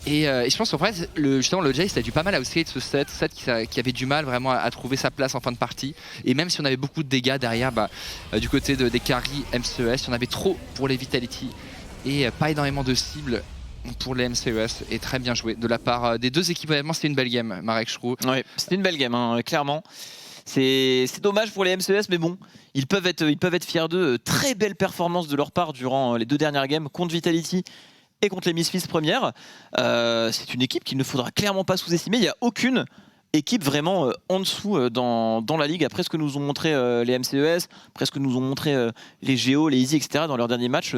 Et je pense qu'en fait, justement, le Jace a du pas mal à outskate ce set qui avait du mal vraiment à trouver sa place en fin de partie. Et même si on avait beaucoup de dégâts derrière, du côté des carries MCES, on avait trop pour les Vitality et pas énormément de cibles pour les MCES. Et très bien joué de la part des deux équipes. Vraiment, c'était une belle game, Marek, je trouve. Ouais, c'était une belle game, hein, clairement. C'est dommage pour les MCES, mais bon, ils peuvent être fiers d'eux. Très belle performance de leur part durant les deux dernières games contre Vitality et contre les Misfits première. C'est une équipe qu'il ne faudra clairement pas sous-estimer. Il n'y a aucune équipe vraiment en dessous dans la ligue. Après ce que nous ont montré les MCES, après ce que nous ont montré les Géo, les Easy, etc. dans leur dernier match,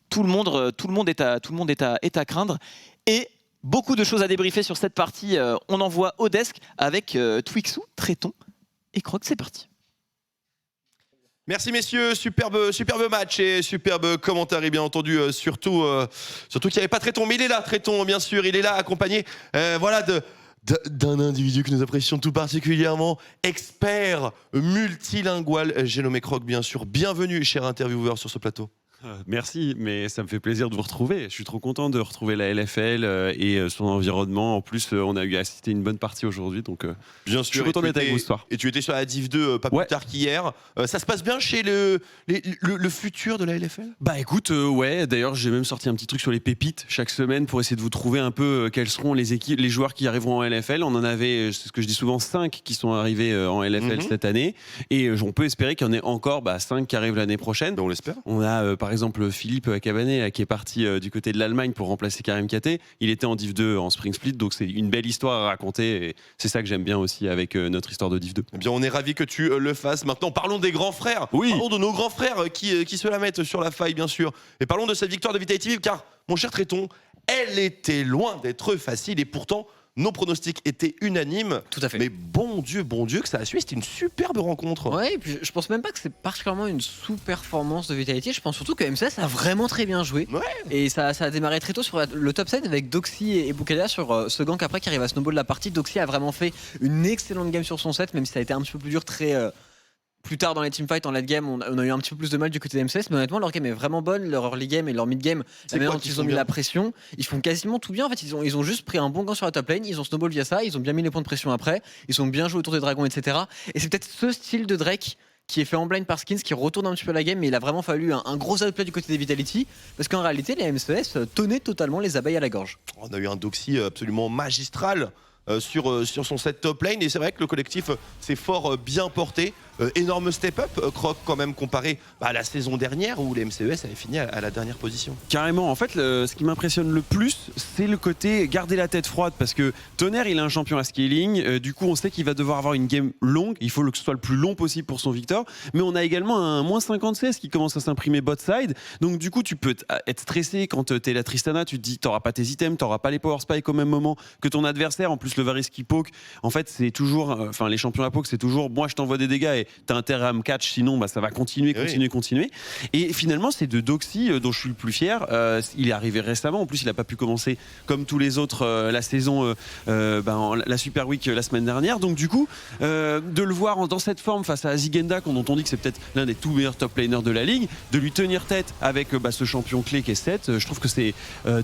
tout le monde est à craindre. Et beaucoup de choses à débriefer sur cette partie. On envoie au desk avec Twixou, Tréton et Croc. C'est parti. Merci messieurs, superbe match et superbe commentaire et bien entendu surtout qu'il n'y avait pas Tréton, mais il est là Tréton bien sûr, il est là accompagné d'un individu que nous apprécions tout particulièrement, expert multilingual, j'ai nommé Croc bien sûr. Bienvenue cher intervieweur sur ce plateau. Merci, mais ça me fait plaisir de vous retrouver. Je suis trop content de retrouver la LFL et son environnement. En plus, on a eu à assister une bonne partie aujourd'hui, donc bien sûr, je suis content d'être avec vous ce soir. Et tu étais sur la Div 2 pas plus tard qu'hier. Ça se passe bien chez le futur de la LFL? Bah écoute, ouais, d'ailleurs j'ai même sorti un petit truc sur les pépites chaque semaine pour essayer de vous trouver un peu quels seront les joueurs qui arriveront en LFL. On en avait, c'est ce que je dis souvent, 5 qui sont arrivés en LFL cette année. Et on peut espérer qu'il y en ait encore 5 qui arrivent l'année prochaine. On l'espère. On a par exemple Philippe Cabanet qui est parti du côté de l'Allemagne pour remplacer Karim Katé. Il était en Div 2 en Spring Split, donc c'est une belle histoire à raconter et c'est ça que j'aime bien aussi avec notre histoire de Div 2. Eh bien on est ravis que tu le fasses. Maintenant parlons des grands frères. Oui. Parlons de nos grands frères qui se la mettent sur la faille bien sûr. Et parlons de cette victoire de Vitality car mon cher Tréton, elle était loin d'être facile et pourtant nos pronostics étaient unanimes. Tout à fait. Mais bon Dieu que ça a suivi, c'était une superbe rencontre. Ouais, et puis je pense même pas que c'est particulièrement une sous-performance de Vitality. Je pense surtout que MCS a vraiment très bien joué. Ouais. Et ça a démarré très tôt sur le top 7 avec Doxy et Boukalia sur ce gank après qui arrive à snowball la partie. Doxy a vraiment fait une excellente game sur son set, même si ça a été un petit peu plus dur plus tard dans les teamfights en late game. On a eu un petit peu plus de mal du côté de MCS, mais honnêtement leur game est vraiment bonne, leur early game et leur mid game, la manière dont ils ont mis la pression, ils font quasiment tout bien. En fait ils ont juste pris un bon gank sur la top lane, ils ont snowball via ça, ils ont bien mis les points de pression après, ils ont bien joué autour des dragons, etc. Et c'est peut-être ce style de Drake qui est fait en blind par Skins qui retourne un petit peu la game, mais il a vraiment fallu un gros outplay du côté des Vitality parce qu'en réalité les MCS tenaient totalement les abeilles à la gorge. On a eu un Doxy absolument magistral sur son set top lane et c'est vrai que le collectif s'est fort bien porté. énorme step-up, Croc, quand même, comparé à la saison dernière où les MCES avaient fini à la dernière position. Carrément, en fait, ce qui m'impressionne le plus, c'est le côté garder la tête froide, parce que Tonnerre, il est un champion à scaling, du coup on sait qu'il va devoir avoir une game longue, il faut que ce soit le plus long possible pour son Victor, mais on a également un moins 50 CS qui commence à s'imprimer bot side, donc du coup tu peux être stressé quand t'es la Tristana, tu te dis t'auras pas tes items, t'auras pas les power spikes au même moment que ton adversaire, en plus le Varys qui poke, en fait c'est toujours, les champions à poke c'est toujours moi je t'envoie des dégâts et t'as intérêt à me catch, sinon ça va continuer, et finalement c'est de Doxy dont je suis le plus fier, il est arrivé récemment, en plus il a pas pu commencer comme tous les autres la saison, la Super Week la semaine dernière, donc du coup de le voir dans cette forme face à Zigenda dont on dit que c'est peut-être l'un des tout meilleurs top laners de la ligue, de lui tenir tête avec ce champion clé qui est Seth, je trouve que c'est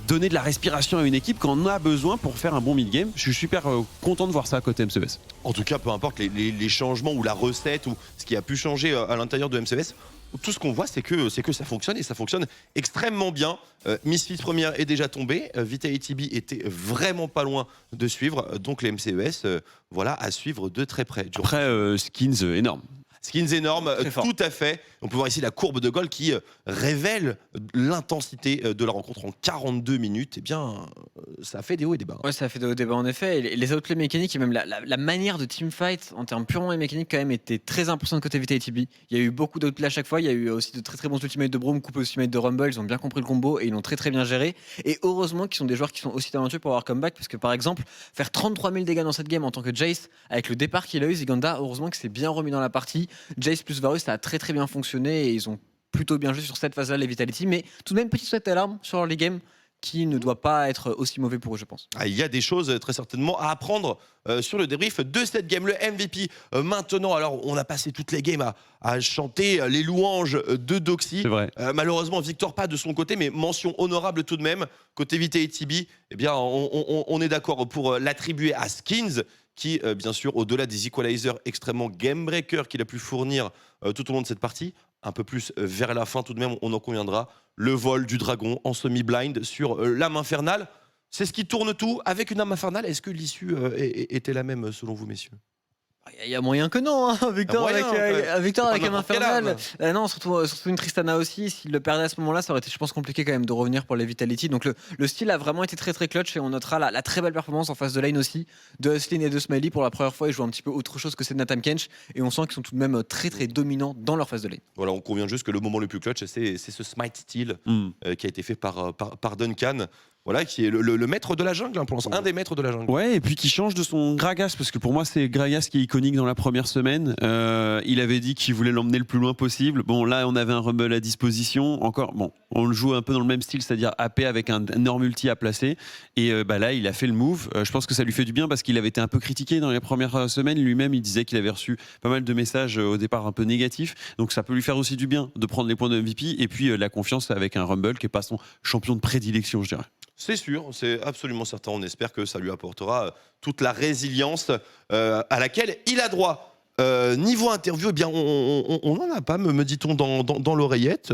donner de la respiration à une équipe quand on a besoin pour faire un bon mid-game. Je suis super content de voir ça à côté MCES. En tout cas, peu importe les changements ou la recette ou ce qui a pu changer à l'intérieur de MCES, tout ce qu'on voit, c'est que ça fonctionne et ça fonctionne extrêmement bien. Misfits première est déjà tombée, Vitality B était vraiment pas loin de suivre, donc les MCES, à suivre de très près. Après, skins énorme. Skins énormes, tout à fait. On peut voir ici la courbe de goal qui révèle l'intensité de la rencontre en 42 minutes. Eh bien, ça a fait des hauts et des bas. Ouais, ça a fait des hauts et des bas en effet. Et les outplays mécaniques et même la manière de teamfight en termes purement et mécaniques quand même était très importante côté Vitality B. Il y a eu beaucoup d'outplays à chaque fois. Il y a eu aussi de très très bons ultimates de Braum coupés aux ultimates de Rumble. Ils ont bien compris le combo et ils l'ont très très bien géré. Et heureusement qu'ils sont des joueurs qui sont aussi talentueux pour avoir comeback, parce que par exemple, faire 33 000 dégâts dans cette game en tant que Jace, avec le départ qu'il a eu, Ziganda, heureusement que c'est bien remis dans la partie. Jace plus Varus, ça a très très bien fonctionné et ils ont plutôt bien joué sur cette phase-là, les Vitality, mais tout de même petite sweat alarme sur les games qui ne doit pas être aussi mauvais pour eux, je pense. Il y a des choses très certainement à apprendre sur le débrief de cette game. Le MVP maintenant, alors on a passé toutes les games à chanter les louanges de Doxy. C'est vrai. Malheureusement, victoire pas de son côté, mais mention honorable tout de même. Côté Vitality B, eh bien, on est d'accord pour l'attribuer à Skins, qui, bien sûr, au-delà des equalizers extrêmement game breaker qu'il a pu fournir tout au long de cette partie, un peu plus vers la fin tout de même, on en conviendra, le vol du dragon en semi-blind sur l'âme infernale. C'est ce qui tourne tout avec une âme infernale. Est-ce que l'issue était la même selon vous, messieurs ? Il y a moyen que non, hein. Victor avec un infernal. Non, surtout une Tristana aussi. S'il le perdait à ce moment-là, ça aurait été, je pense, compliqué quand même de revenir pour les Vitality. Donc le style a vraiment été très très clutch et on notera la très belle performance en face de lane aussi de Hustlin et de Smiley. Pour la première fois, ils jouent un petit peu autre chose que c'est Nathan Kench et on sent qu'ils sont tout de même très très dominants dans leur phase de lane. Voilà, on convient juste que le moment le plus clutch, c'est ce smite steal qui a été fait par Duncan. Voilà, qui est le maître de la jungle, hein, pour l'instant, un des maîtres de la jungle. Ouais, et puis qui change de son Gragas, parce que pour moi, c'est Gragas qui est iconique dans la première semaine. Il avait dit qu'il voulait l'emmener le plus loin possible. Bon, là, on avait un Rumble à disposition. Encore, bon, on le joue un peu dans le même style, c'est-à-dire AP avec un énorme ulti à placer. Et là, il a fait le move. Je pense que ça lui fait du bien parce qu'il avait été un peu critiqué dans les premières semaines. Lui-même, il disait qu'il avait reçu pas mal de messages au départ un peu négatifs. Donc, ça peut lui faire aussi du bien de prendre les points de MVP. Et puis, la confiance avec un Rumble qui n'est pas son champion de prédilection, je dirais. C'est sûr, c'est absolument certain. On espère que ça lui apportera toute la résilience à laquelle il a droit. Niveau interview, eh bien, on n'en a pas, me dit-on, dans l'oreillette,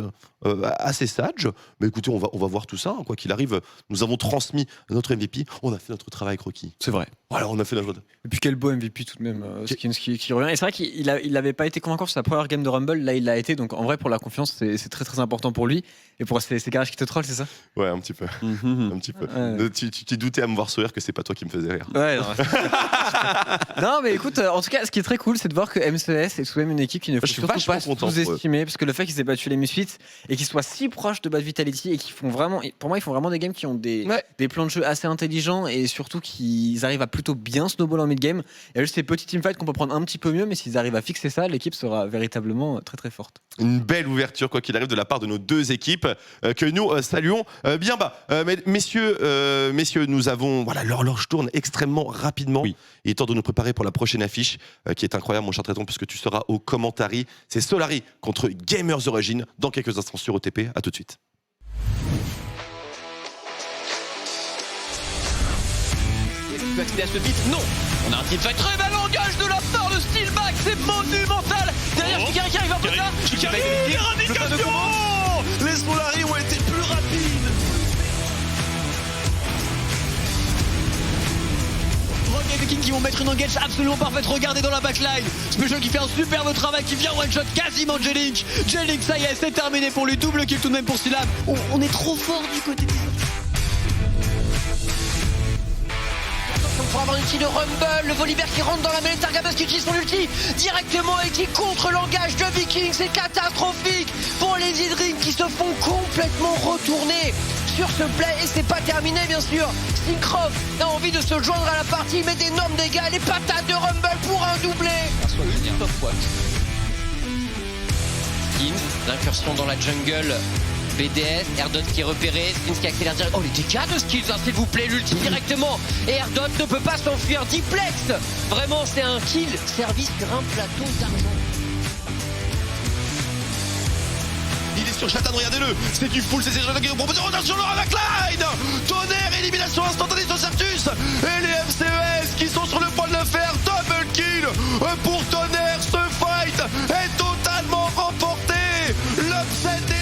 assez sage. Mais écoutez, on va voir tout ça. Hein. Quoi qu'il arrive, nous avons transmis notre MVP. On a fait notre travail, Croquis. C'est vrai. Voilà, on a fait notre... Et puis quel beau MVP tout de même, Skins qui revient. Et c'est vrai qu'il n'avait pas été convaincant sur sa première game de Rumble. Là, il l'a été. Donc en vrai, pour la confiance, c'est très très important pour lui. Et pour ces garages qui te trollent, c'est ça ? Ouais, un petit peu. Un petit peu. Ouais. Tu doutais à me voir sourire que c'est pas toi qui me faisais rire. Ouais, non. Non, mais écoute, en tout cas, ce qui est très cool, c'est de voir que MCES est tout de même une équipe qui ne faut surtout pas sous-estimer, parce que le fait qu'ils aient battu les Misfits et qu'ils soient si proches de Bad Vitality et qu'ils font vraiment, pour moi, ils font vraiment des games qui ont des plans de jeu assez intelligents et surtout qu'ils arrivent à plutôt bien snowball en mid-game. Il y a juste ces petits teamfights qu'on peut prendre un petit peu mieux, mais s'ils arrivent à fixer ça, l'équipe sera véritablement très très forte. Une belle ouverture, quoi qu'il arrive, de la part de nos deux équipes que nous saluons bien bas. Messieurs, nous avons... Voilà, l'horloge tourne extrêmement rapidement. Oui. Il est temps de nous préparer pour la prochaine affiche qui est incroyable, mon cher Traiton, puisque tu seras au commentary. C'est Solari contre Gamers Origin dans quelques instants sur OTP. À tout de suite. Tu peux accéder à ce beat ? Non. On a un teamfight très bel engage de la part de Steelback, c'est monumental. Derrière Shikari qui arrive après ça. Shikari, éradication. Les Solari ont été plus rapides. Rogue avec Vikings qui vont mettre une engage absolument parfaite. Regardez dans la backline. Special qui fait un superbe travail, qui vient one shot quasiment J-Link. J-Link, ça y est, c'est terminé pour lui. Double kill tout de même pour Syllab. On est trop fort du côté des pour avoir une ulti de Rumble, le Volibear qui rentre dans la mêlée, Targamas qui utilise son ulti directement et qui contre l'engage de Vikings, c'est catastrophique pour les Dream qui se font complètement retourner sur ce play et c'est pas terminé bien sûr. Syncroft a envie de se joindre à la partie, il met d'énormes dégâts, les patates de Rumble pour un doublé. Skins, l'incursion dans la jungle. BDS, Erdot qui est repéré, Skins qui accélère direct. Oh les dégâts de Skins, hein, s'il vous plaît, l'ulti directement. Et Erdot ne peut pas s'enfuir. Diplex, vraiment c'est un kill service sur un plateau d'argent. Il est sur Shatan, regardez-le, c'est du full, c'est Shatan qui nous propose une sur le backline. Tonnerre, élimination instantanée de Sertus. Et les MCES qui sont sur le point de le faire. Double kill pour Tonnerre, ce fight est totalement remporté. L'upset des